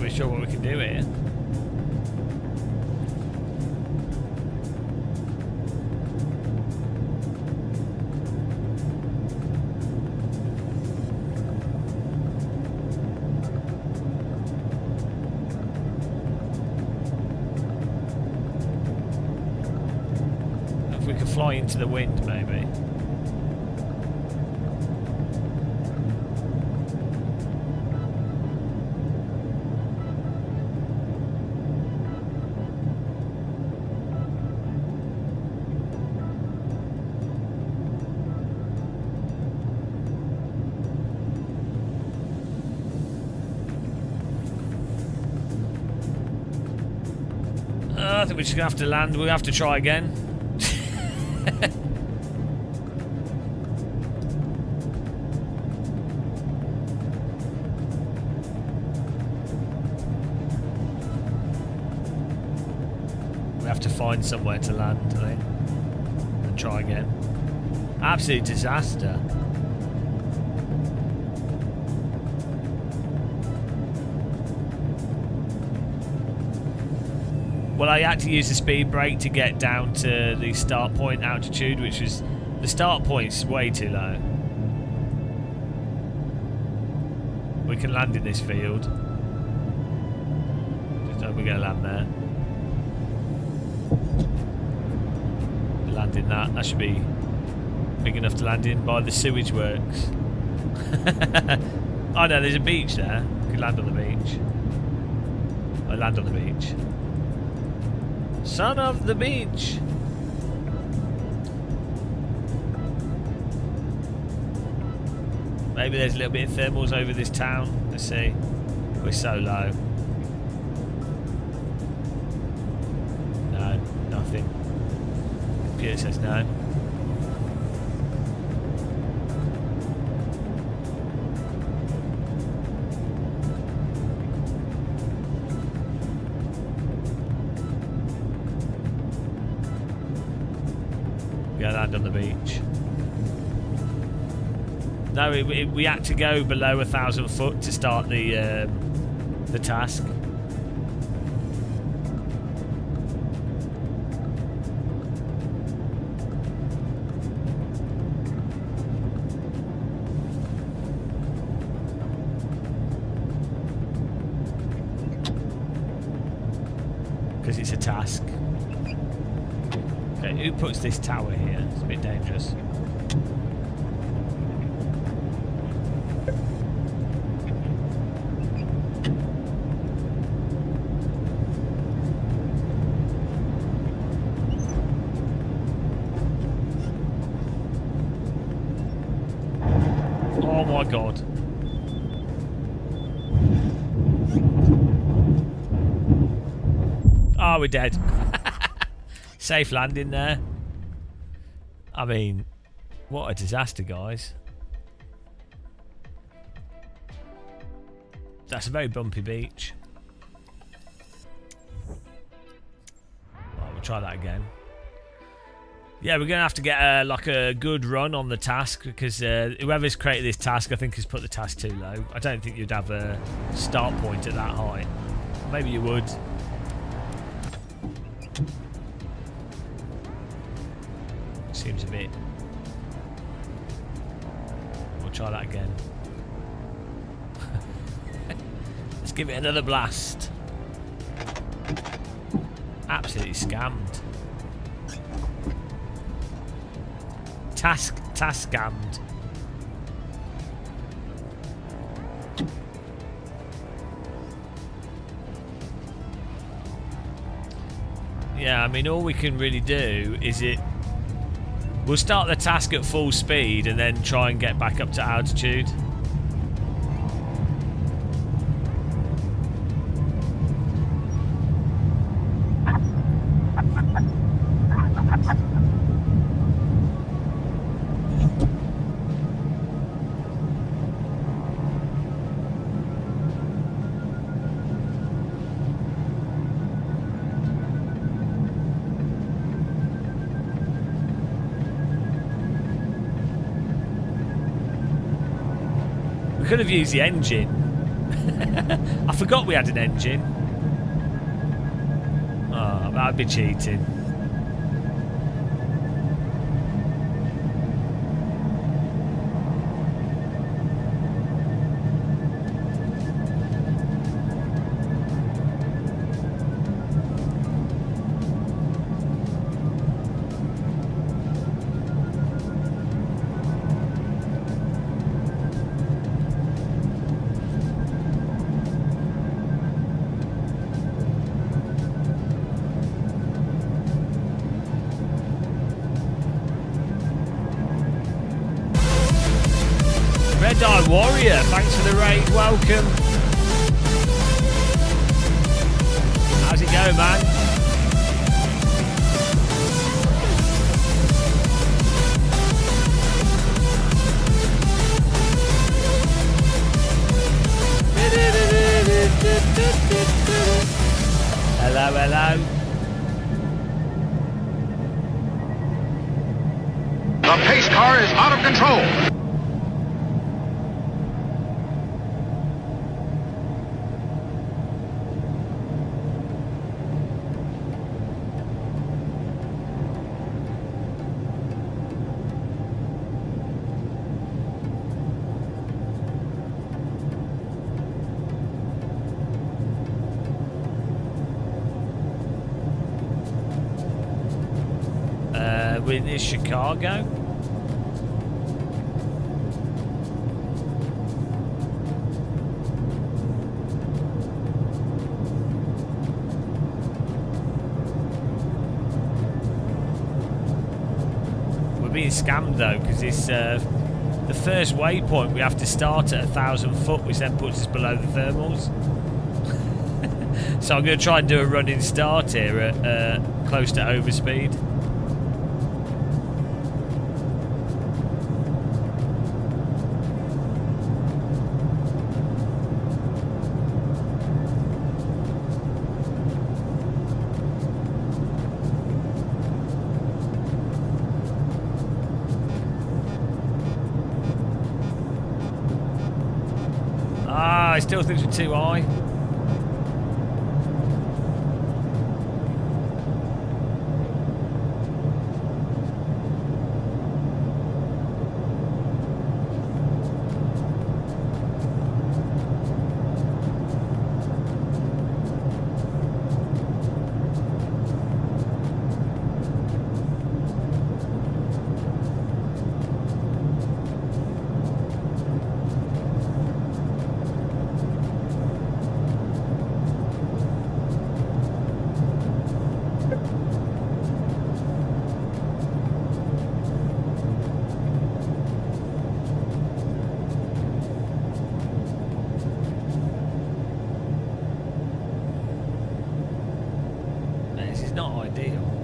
Sure what we can do here. high into the wind, maybe. I think we're just going to have to land. We'll have to try again. We have to find somewhere to land, I think. And try again. Absolute disaster. Well, I had to use the speed brake to get down to the start point altitude, which was... The start point's way too low. We can land in this field. Just hope we're going to land there. We land in that. That should be big enough to land in by the sewage works. Oh no, there's a beach there. We could land on the beach. I land on the beach. Son of the beach. Maybe there's a little bit of thermals over this town. Let's see. We're so low. No, nothing. Computer says no. Land on the beach. No, we had to go below 1,000 foot to start the task. Because it's a task. Okay, who puts this tower here? It's a bit dangerous. Oh my god. Oh, we're dead. Safe landing there. I mean, what a disaster, guys. That's a very bumpy beach. Well, we'll try that again. Yeah, we're going to have to get like a good run on the task because whoever's created this task, I think, has put the task too low. I don't think you'd have a start point at that height. Maybe you would. Seems a bit. We'll try that again. Let's give it another blast. Absolutely scammed. Task scammed. Yeah, I mean, all we can really do is we'll start the task at full speed and then try and get back up to altitude. Could have used the engine. I forgot we had an engine. Oh, that'd be cheating. Red Eye Warrior, thanks for the raid, welcome. How's it going, man? Hello, hello. The pace car is out of control. With this Chicago. We're being scammed though, because it's the first waypoint we have to start at 1,000 foot, which then puts us below the thermals. So I'm going to try and do a running start here at close to overspeed. I still think we're too high. Not ideal.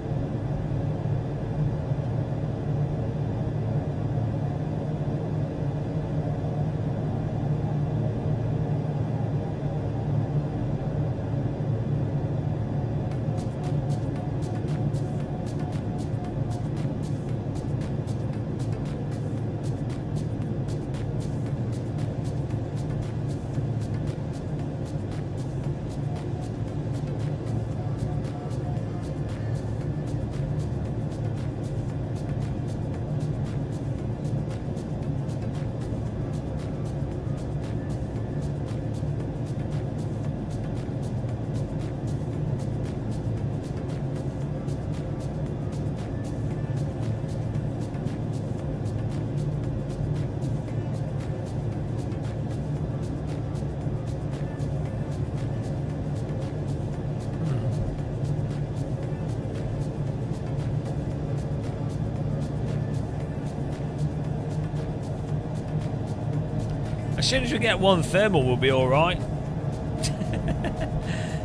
As soon as we get one thermal, we'll be alright.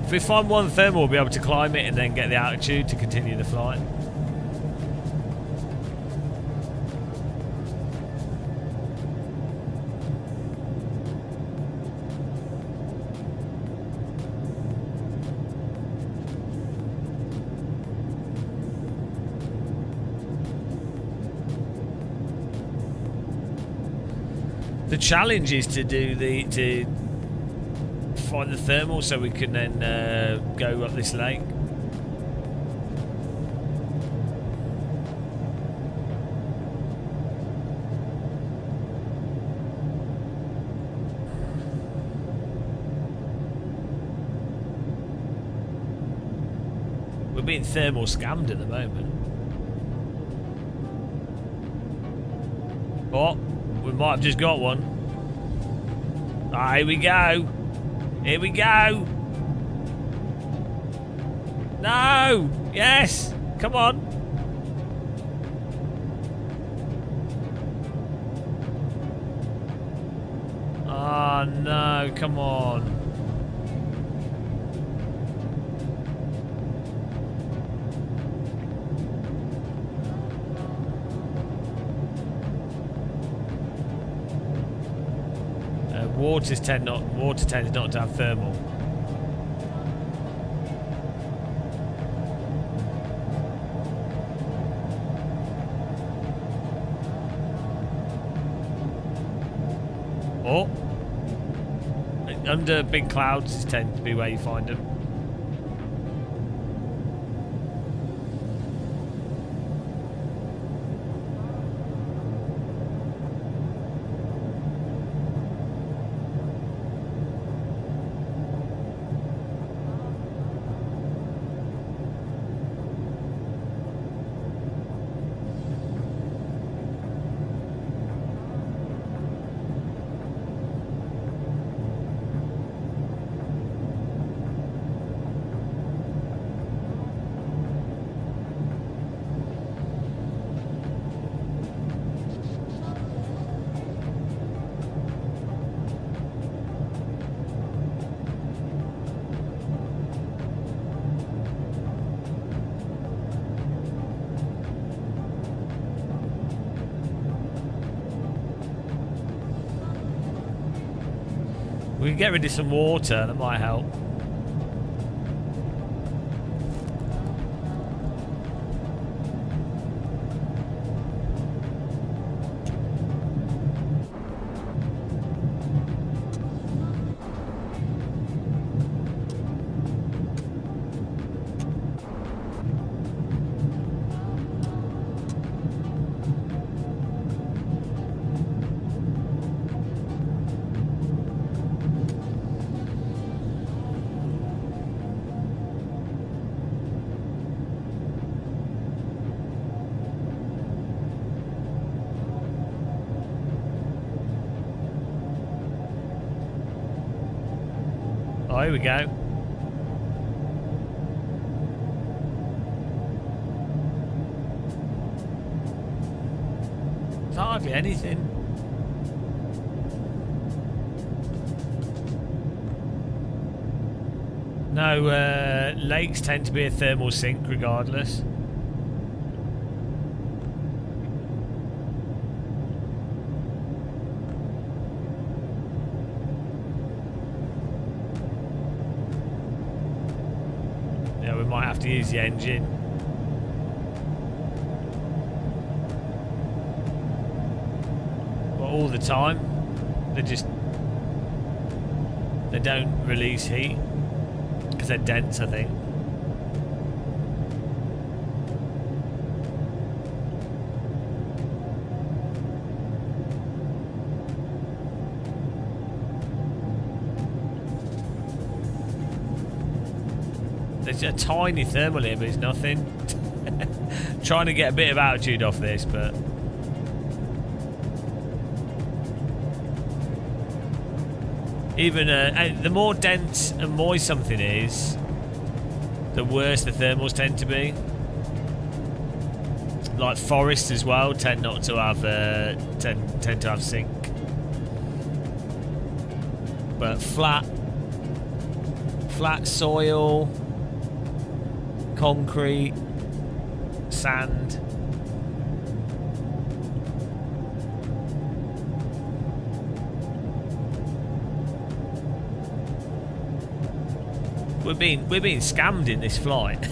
If we find one thermal, we'll be able to climb it and then get the altitude to continue the flight. The challenge is to find the thermal so we can then go up this lake. We're being thermal scammed at the moment. Oh, we might have just got one. Ah, here we go. Here we go. No. Yes. Come on. Oh no, come on. Water tends not to have thermal. Oh, under big clouds tend to be where you find them. We can get rid of some water, that might help. Oh, here we go. It's hardly anything. No, lakes tend to be a thermal sink regardless. Might have to use the engine. But all the time, they don't release heat because they're dense, I think. There's a tiny thermal here, but it's nothing. Trying to get a bit of altitude off this, but even the more dense and moist something is, the worse the thermals tend to be. Like forests as well tend not to have tend to have sink, but flat soil, concrete, sand. We're being scammed in this flight.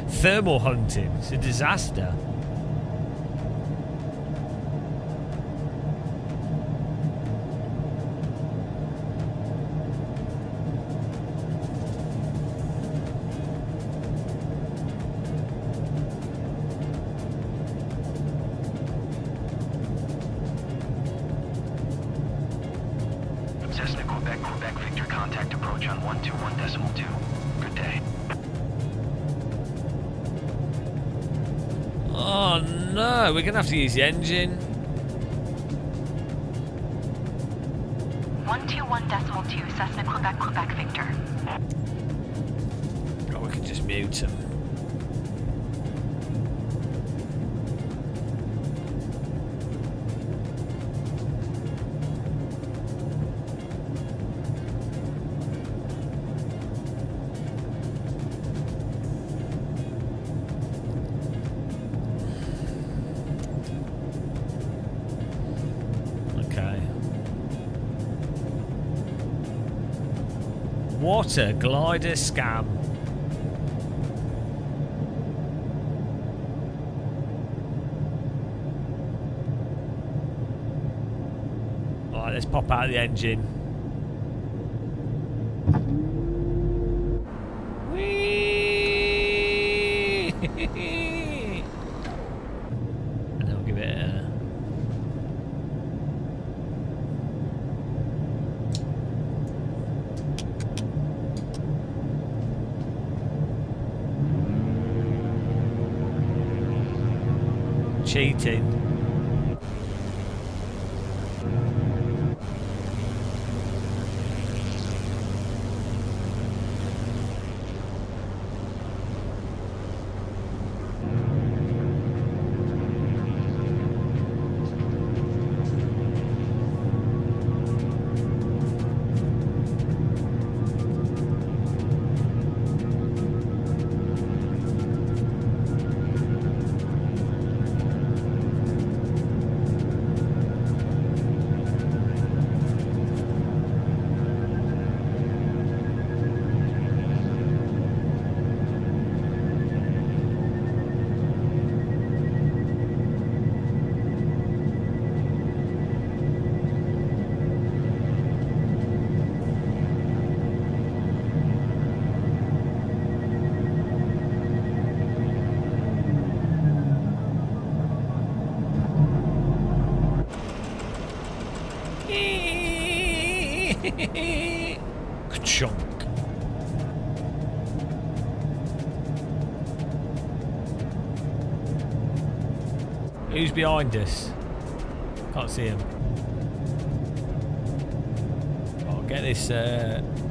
Thermal hunting. It's a disaster. Cessna Quebec Victor, contact approach on 121.2. Good day. Oh no, we're gonna have to use the engine. 121.2 Cessna Quebec Victor. Oh, we can just mute him. What a glider scam. Alright, let's pop out the engine. Whee! And then we'll give it a... cheating. Ka-chunk. Who's behind us? Can't see him. I'll get this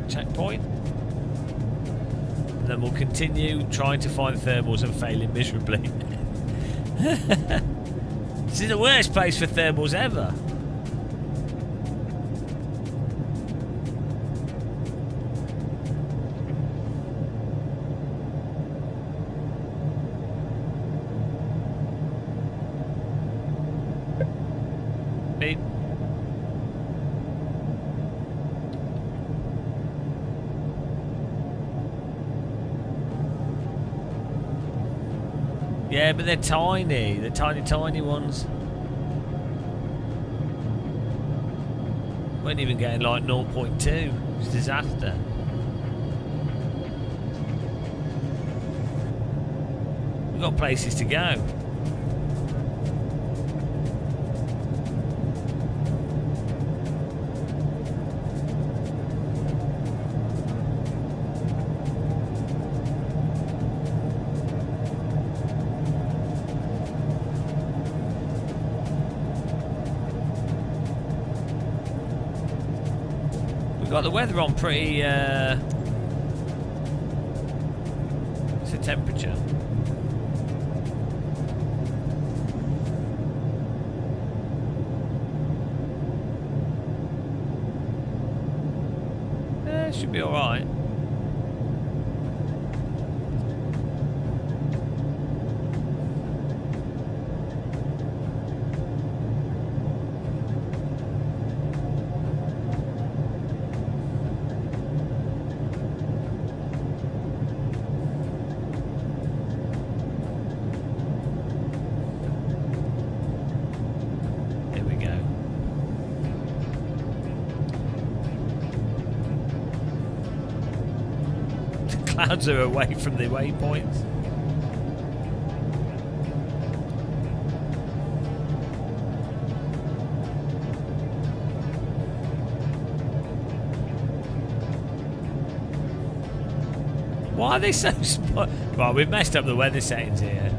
checkpoint. And then we'll continue trying to find thermals and failing miserably. This is the worst place for thermals ever. Beep. Yeah, but they're tiny. They're tiny, tiny ones. Weren't even getting like 0.2. It's a disaster. We've got places to go. Got the weather on pretty, it's the temperature. Should be alright. Clouds are away from the waypoints. Why are they so small? Well, we've messed up the weather settings here.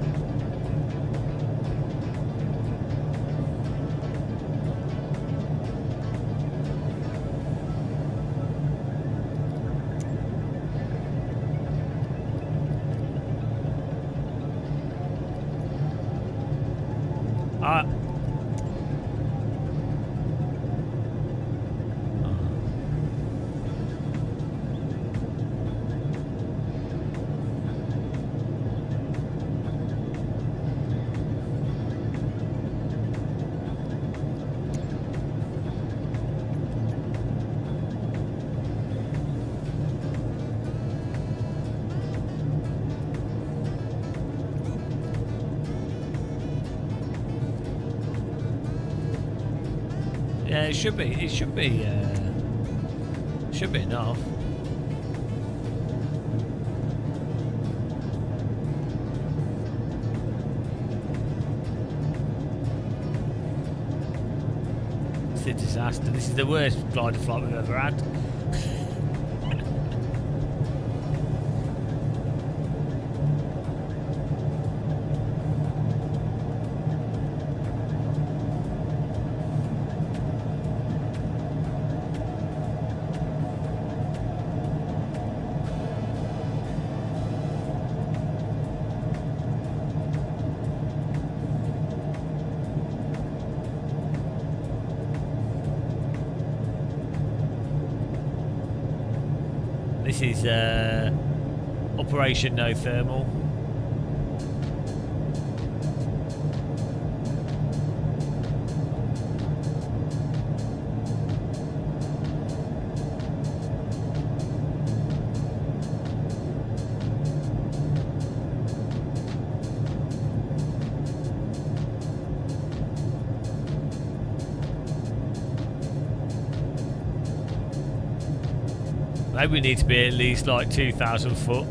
Yeah, it should be. It should be. Should be enough. It's a disaster. This is the worst glider flight we've ever had. This is Operation No Thermal. Maybe we need to be at least like 2,000 foot.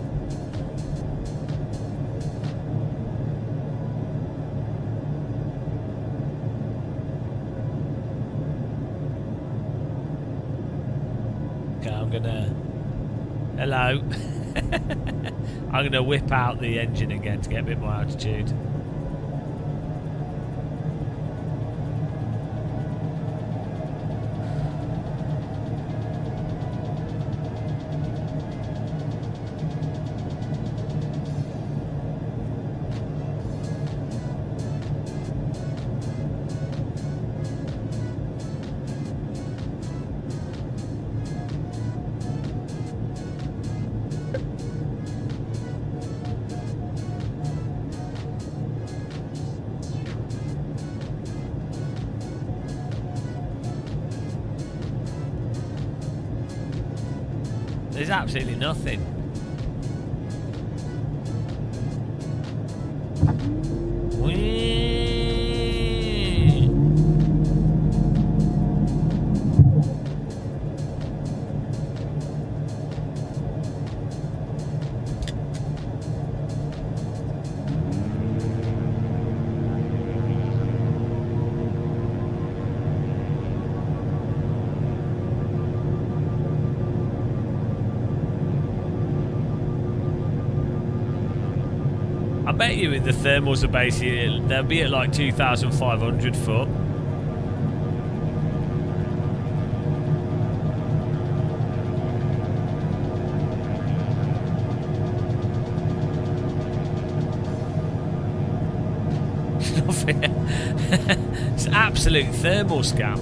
Okay, I'm gonna... Hello. I'm gonna whip out the engine again to get a bit more altitude. There's absolutely nothing. Whee! I bet you the thermals are basically, they'll be at like 2,500 foot. It's an absolute thermal scam.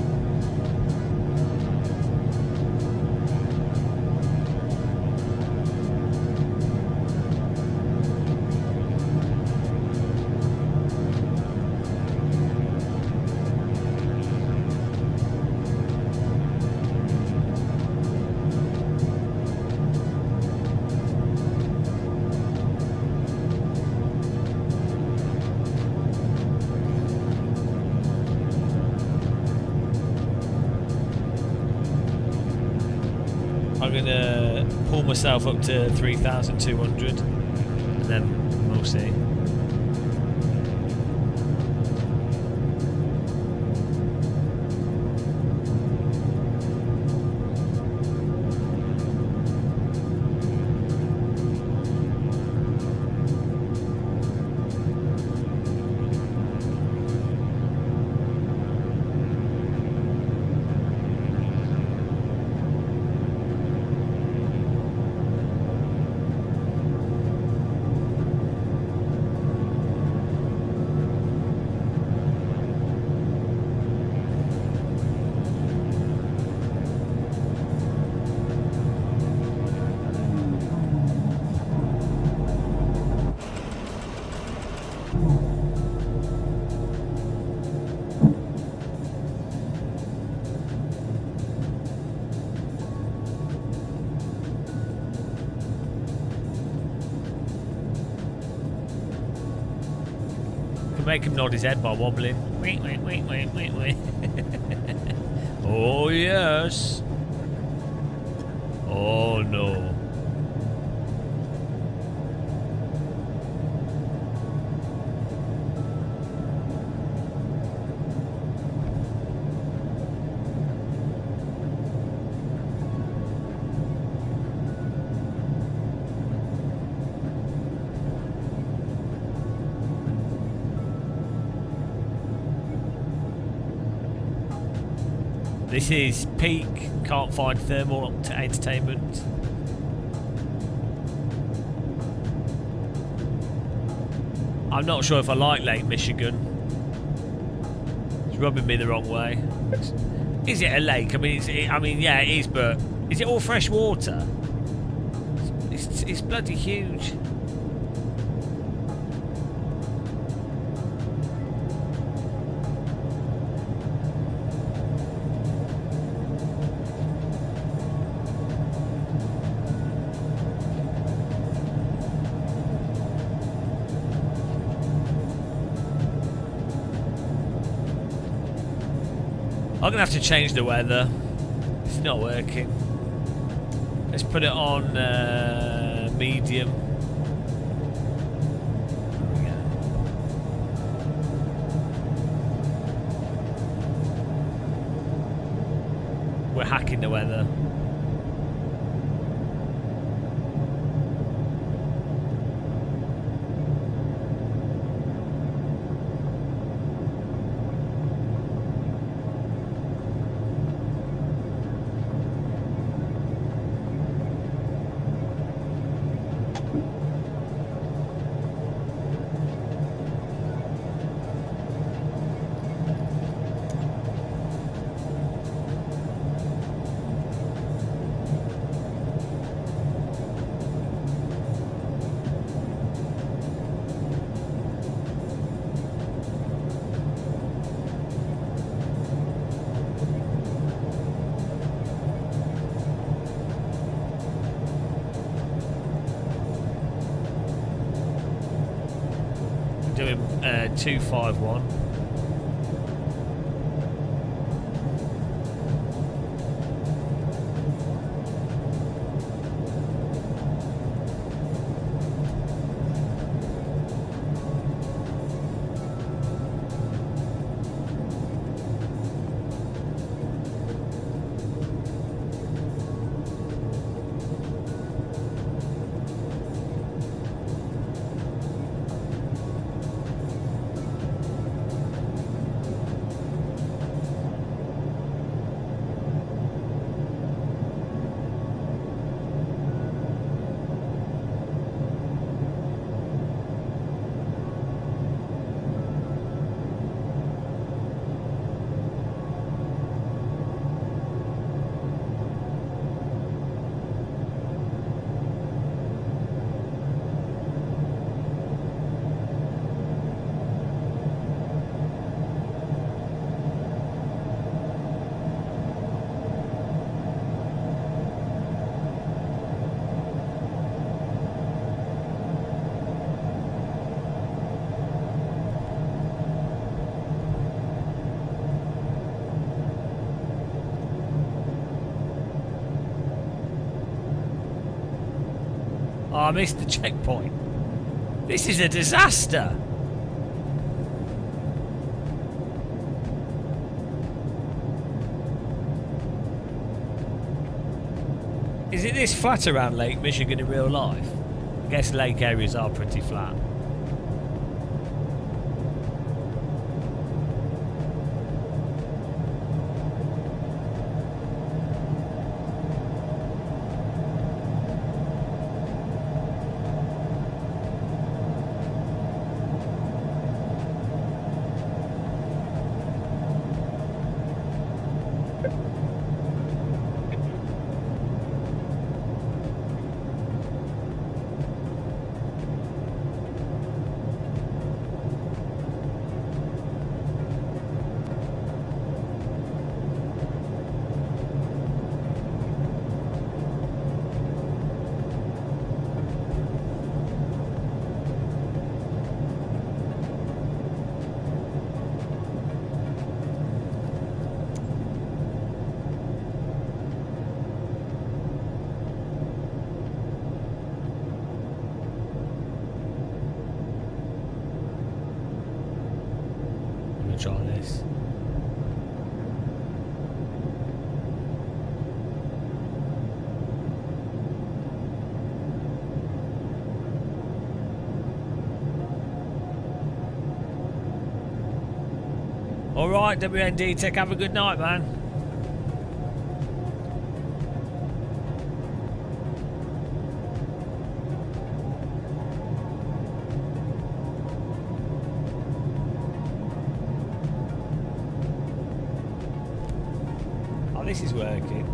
I'm gonna pull myself up to 3,200 and then we'll see. Make him nod his head by wobbling. Wait, wait, wait, wait, wait, wait. yes. Oh no. This is peak, can't find thermal entertainment. I'm not sure if I like Lake Michigan. It's rubbing me the wrong way. Is it a lake? I mean, yeah, it is, but is it all fresh water? It's bloody huge. I'm gonna have to change the weather. It's not working. Let's put it on medium. There we go. We're hacking the weather. Doing 251. Oh, I missed the checkpoint. This is a disaster. Is it this flat around Lake Michigan in real life? I guess lake areas are pretty flat. All right, WND Tech, have a good night, man. Oh, this is working.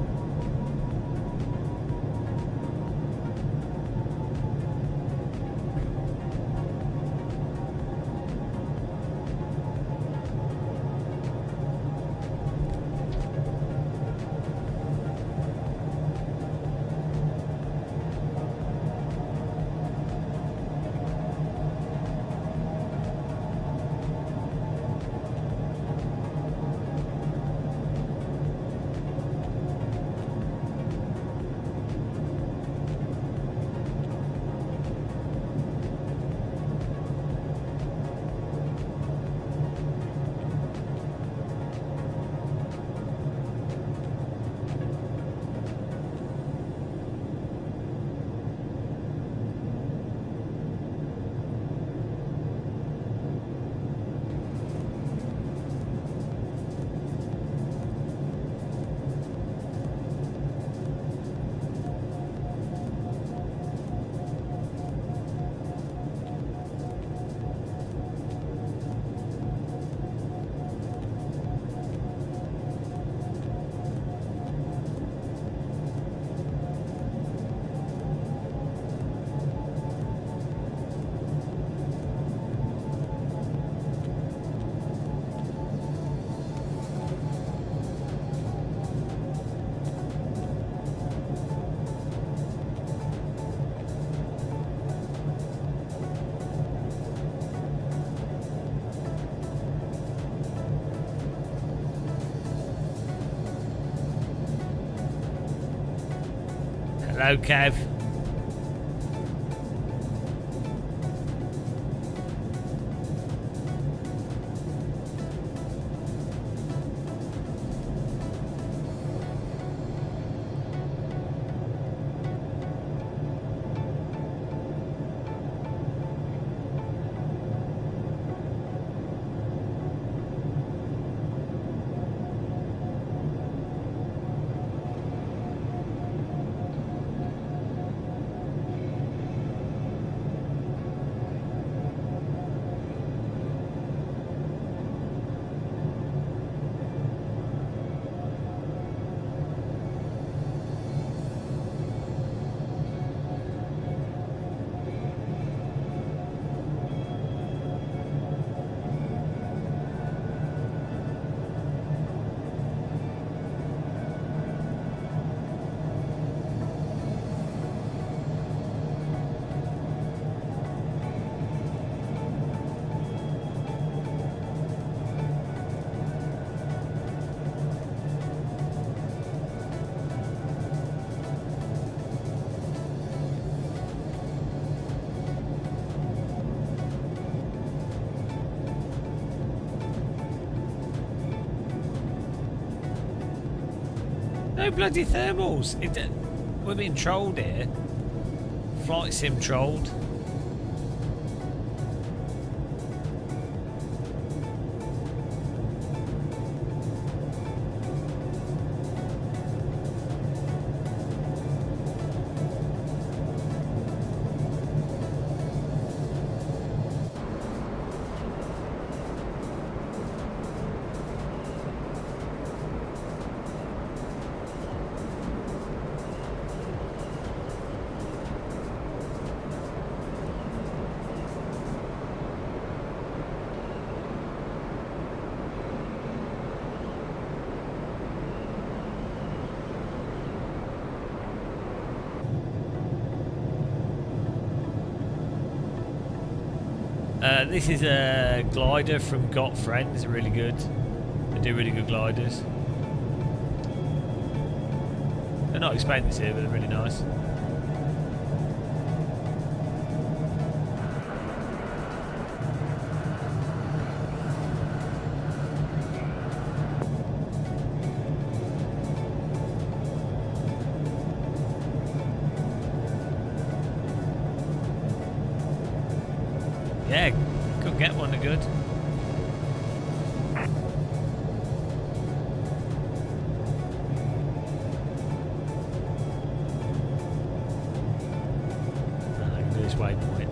Hello, Kev. No bloody thermals. We're being trolled here. Flight sim trolled. This is a glider from Got Friends. They're really good. They do really good gliders. They're not expensive here, but they're really nice. Yeah, couldn't get one good. this waypoint.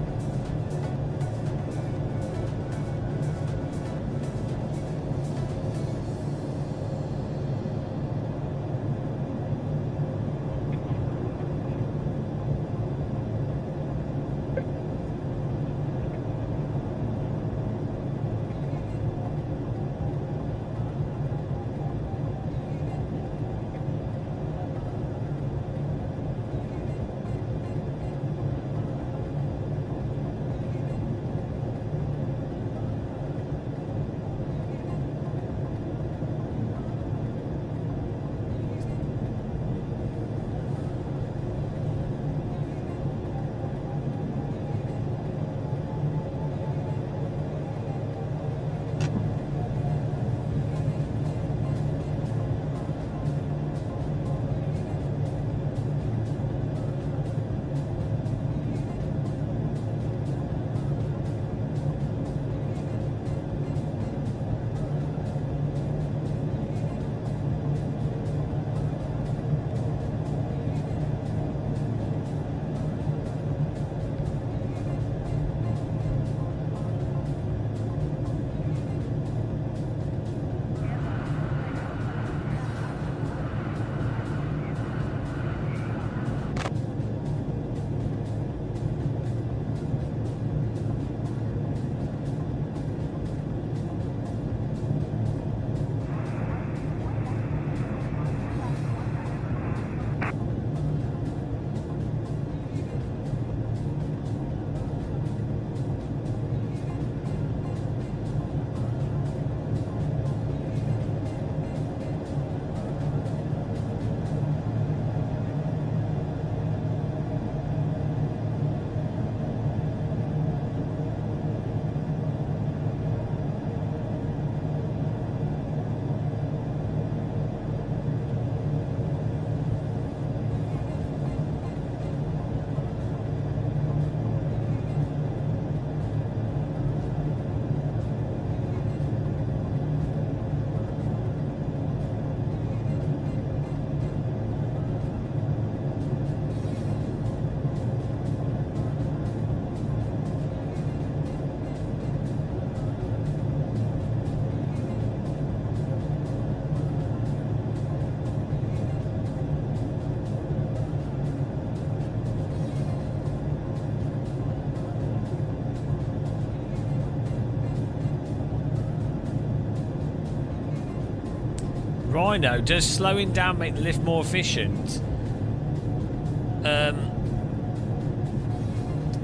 Rhino, does slowing down make the lift more efficient?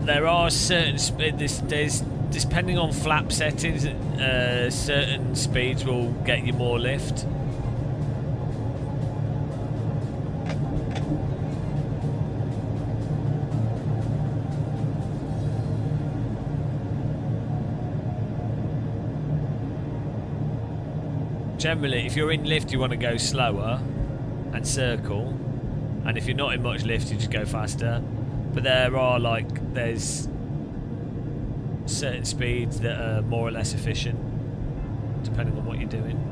There are certain there's depending on flap settings, certain speeds will get you more lift. Generally, if you're in lift, you want to go slower and circle, and if you're not in much lift, you just go faster. But there's certain speeds that are more or less efficient, depending on what you're doing.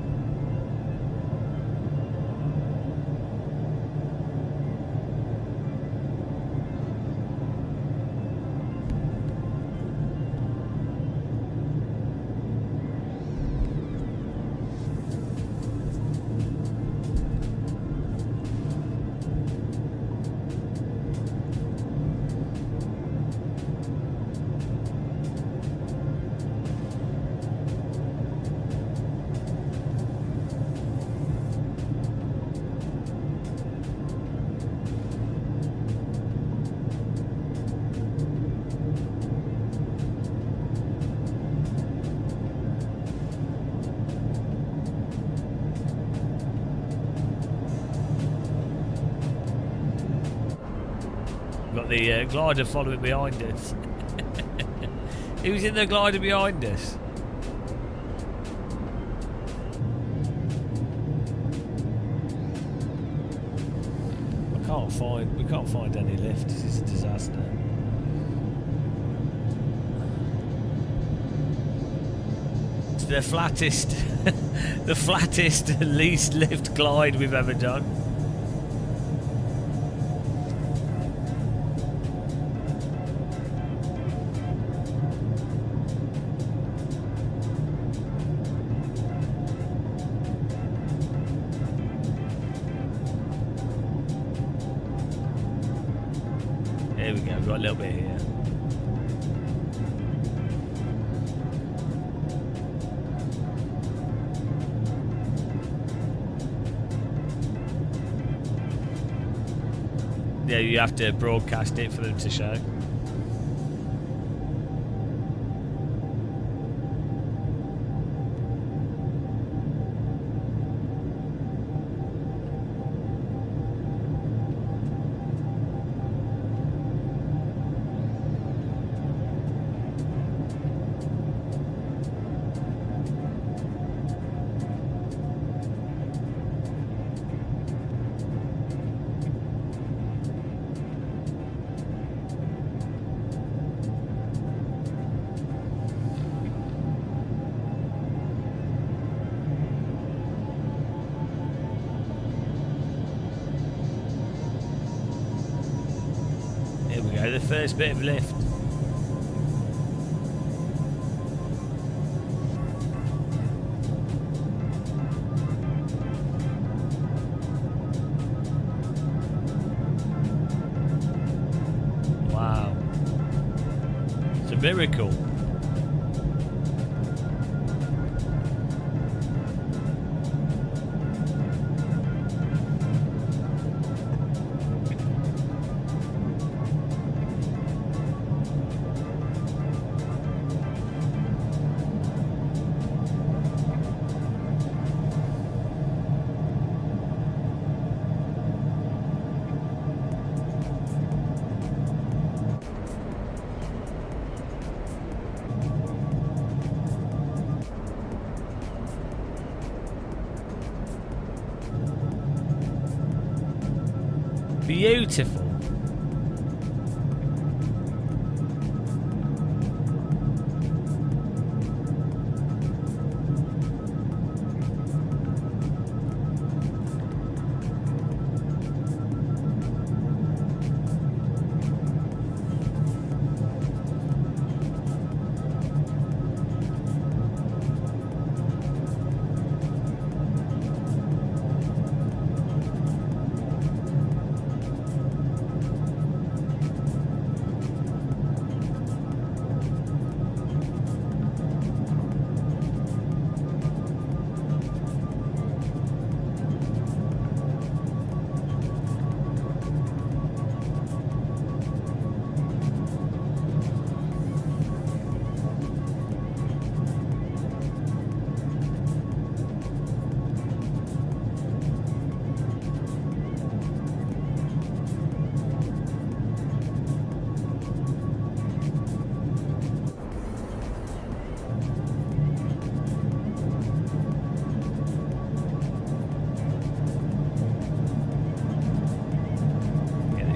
Got the glider following behind us. Who's in the glider behind us? We can't find any lift. This is a disaster. It's the flattest, the flattest, least lift glide we've ever done. There we go. We've got a little bit here. Yeah, you have to broadcast it for them to show. Here we go, the first bit of lift. Wow. It's a miracle. Beautiful.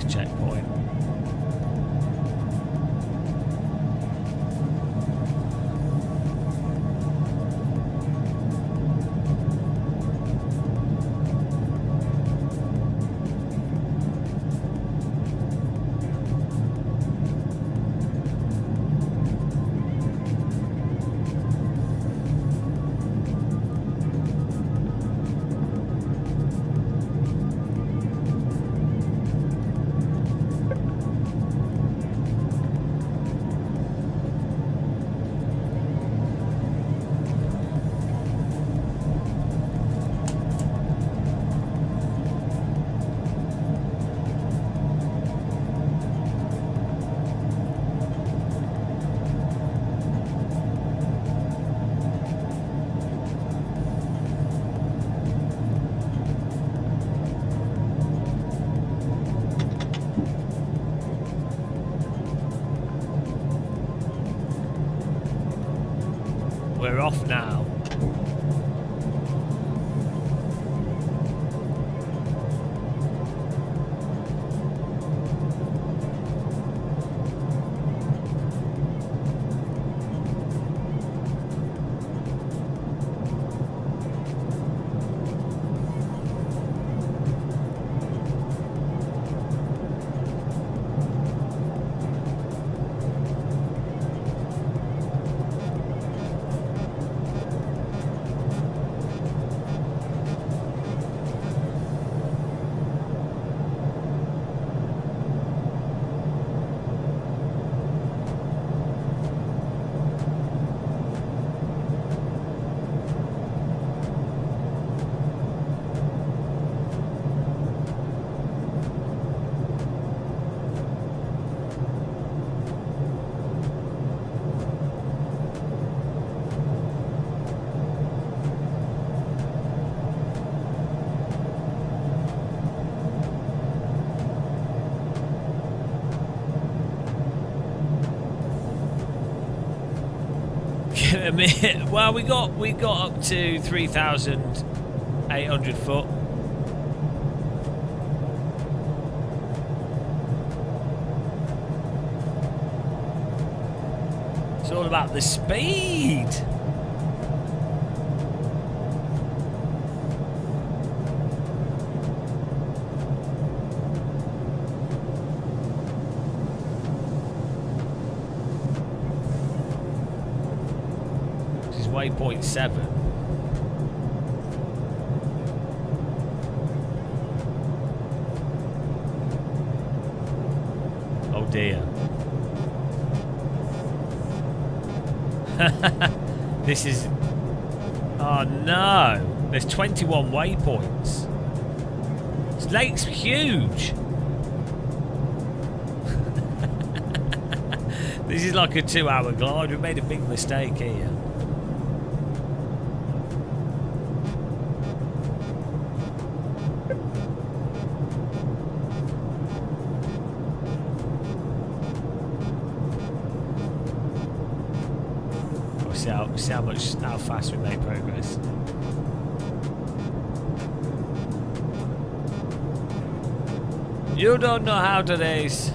Checkpoint. We're off now. I mean, well, we got up to 3,800 foot. It's all about the speed. This is waypoint 7. Oh dear. This is... Oh no! There's 21 waypoints. This lake's huge! This is like a 2-hour glide. We made a big mistake here. See how fast we make progress. You don't know how to race.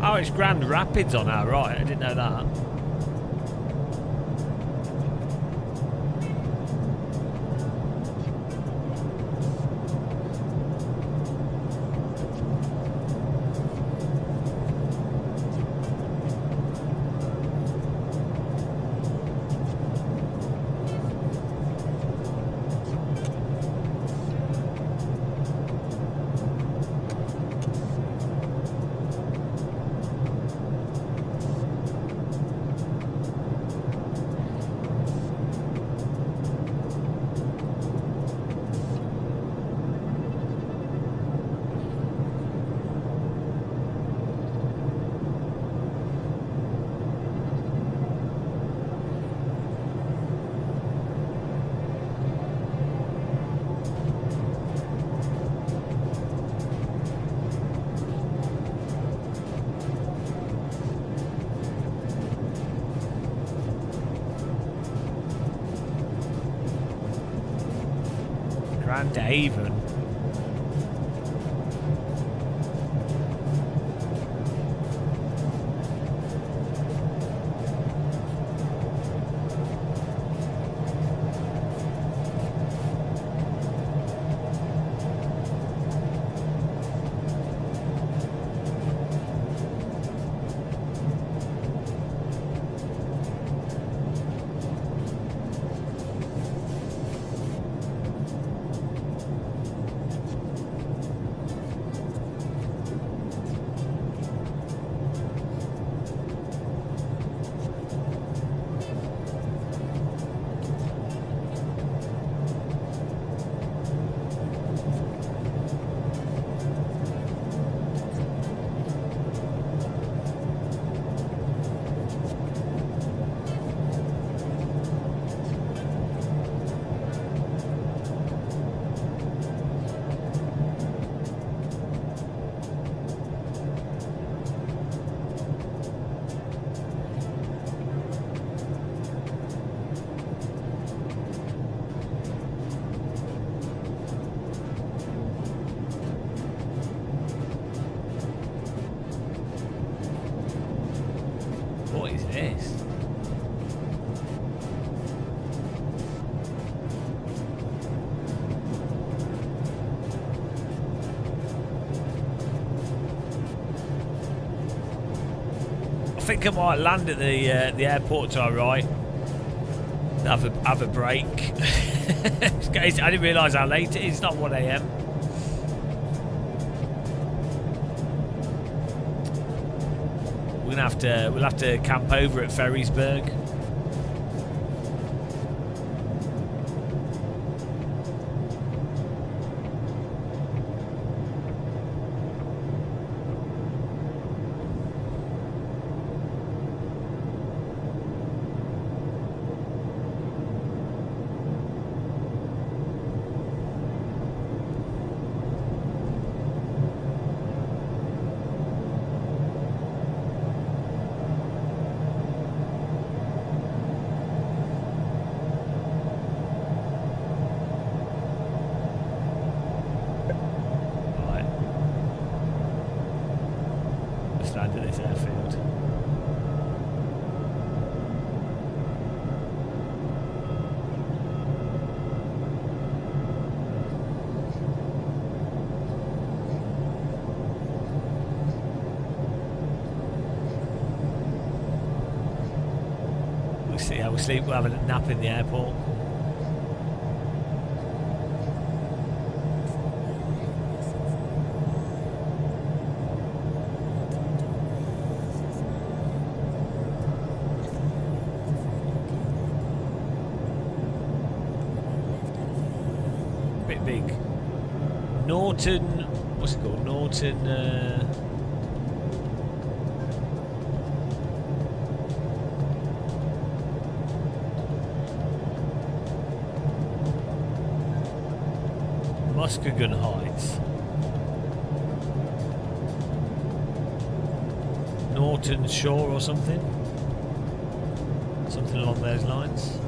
Oh, it's Grand Rapids on our right. I didn't know that. Grand Haven. What is this? I think I might land at the airport to our right. Have a break. I didn't realise how late it is. It's not 1 a.m. We'll have to camp over at Ferrisburg. Land at this airfield. We'll see how we sleep. We'll have a nap in the airport. Big Norton, what's it called? Norton Muskegon Heights, Norton Shore or something along those lines.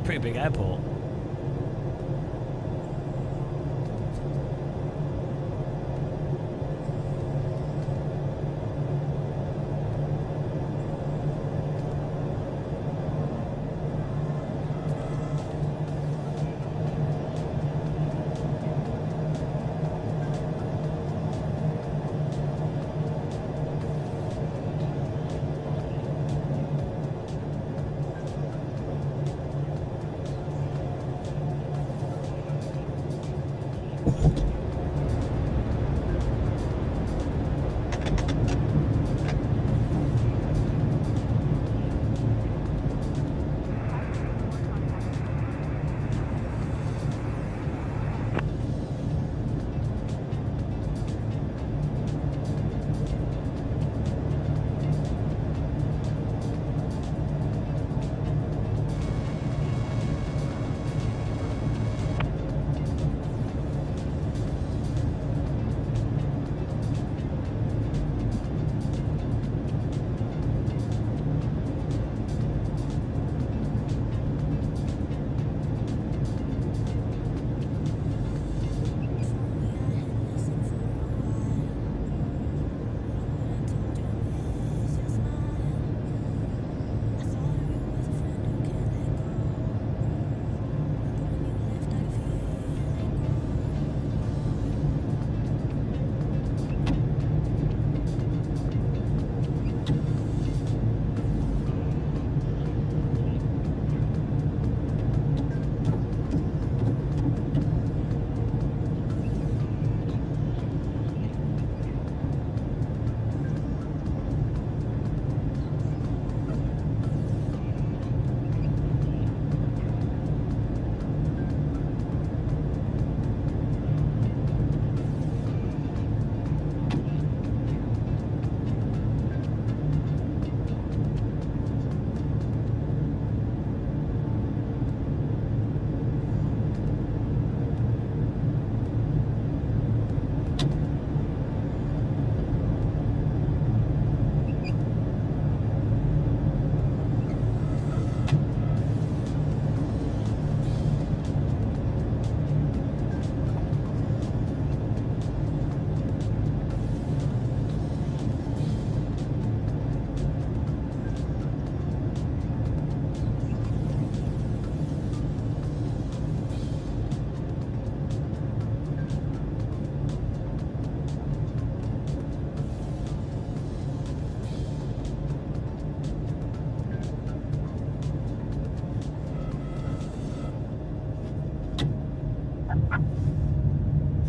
Pretty big airport.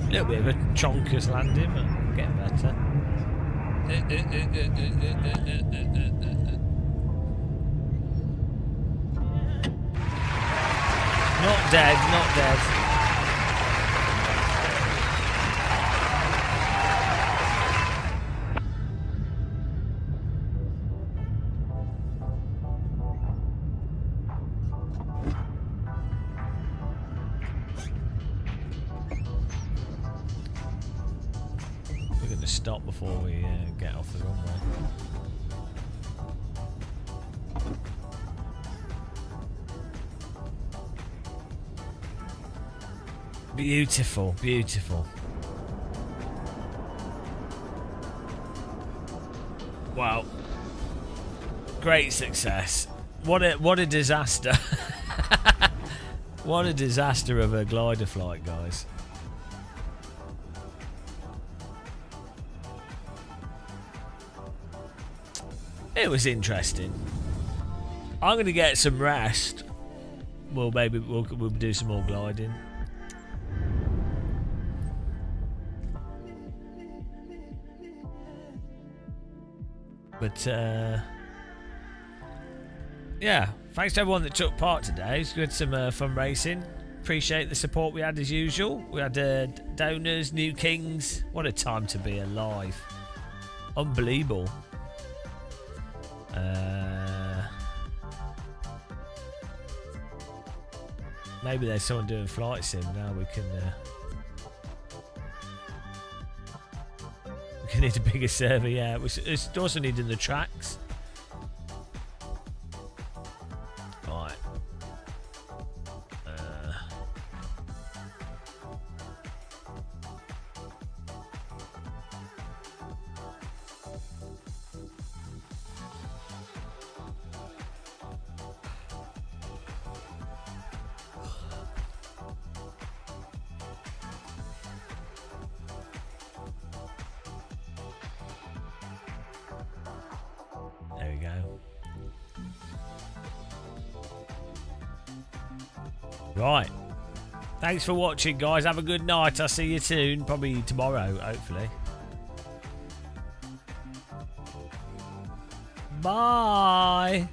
A little bit of a chonkus landing, but getting better. Not dead, not dead. We're going to stop before we get off the runway. Beautiful, beautiful. Wow. Great success. What a disaster. What a disaster of a glider flight, guys. It was interesting. I'm going to get some rest. Well, maybe we'll do some more gliding. But, yeah, thanks to everyone that took part today. It's good, some fun racing. Appreciate the support we had as usual. We had donors, new kings. What a time to be alive. Unbelievable. Maybe there's someone doing flight sim now. We need a bigger server. Yeah, it's also needing the tracks. Right. There we go. Right. Thanks for watching, guys. Have a good night. I'll see you soon. Probably tomorrow, hopefully. Bye.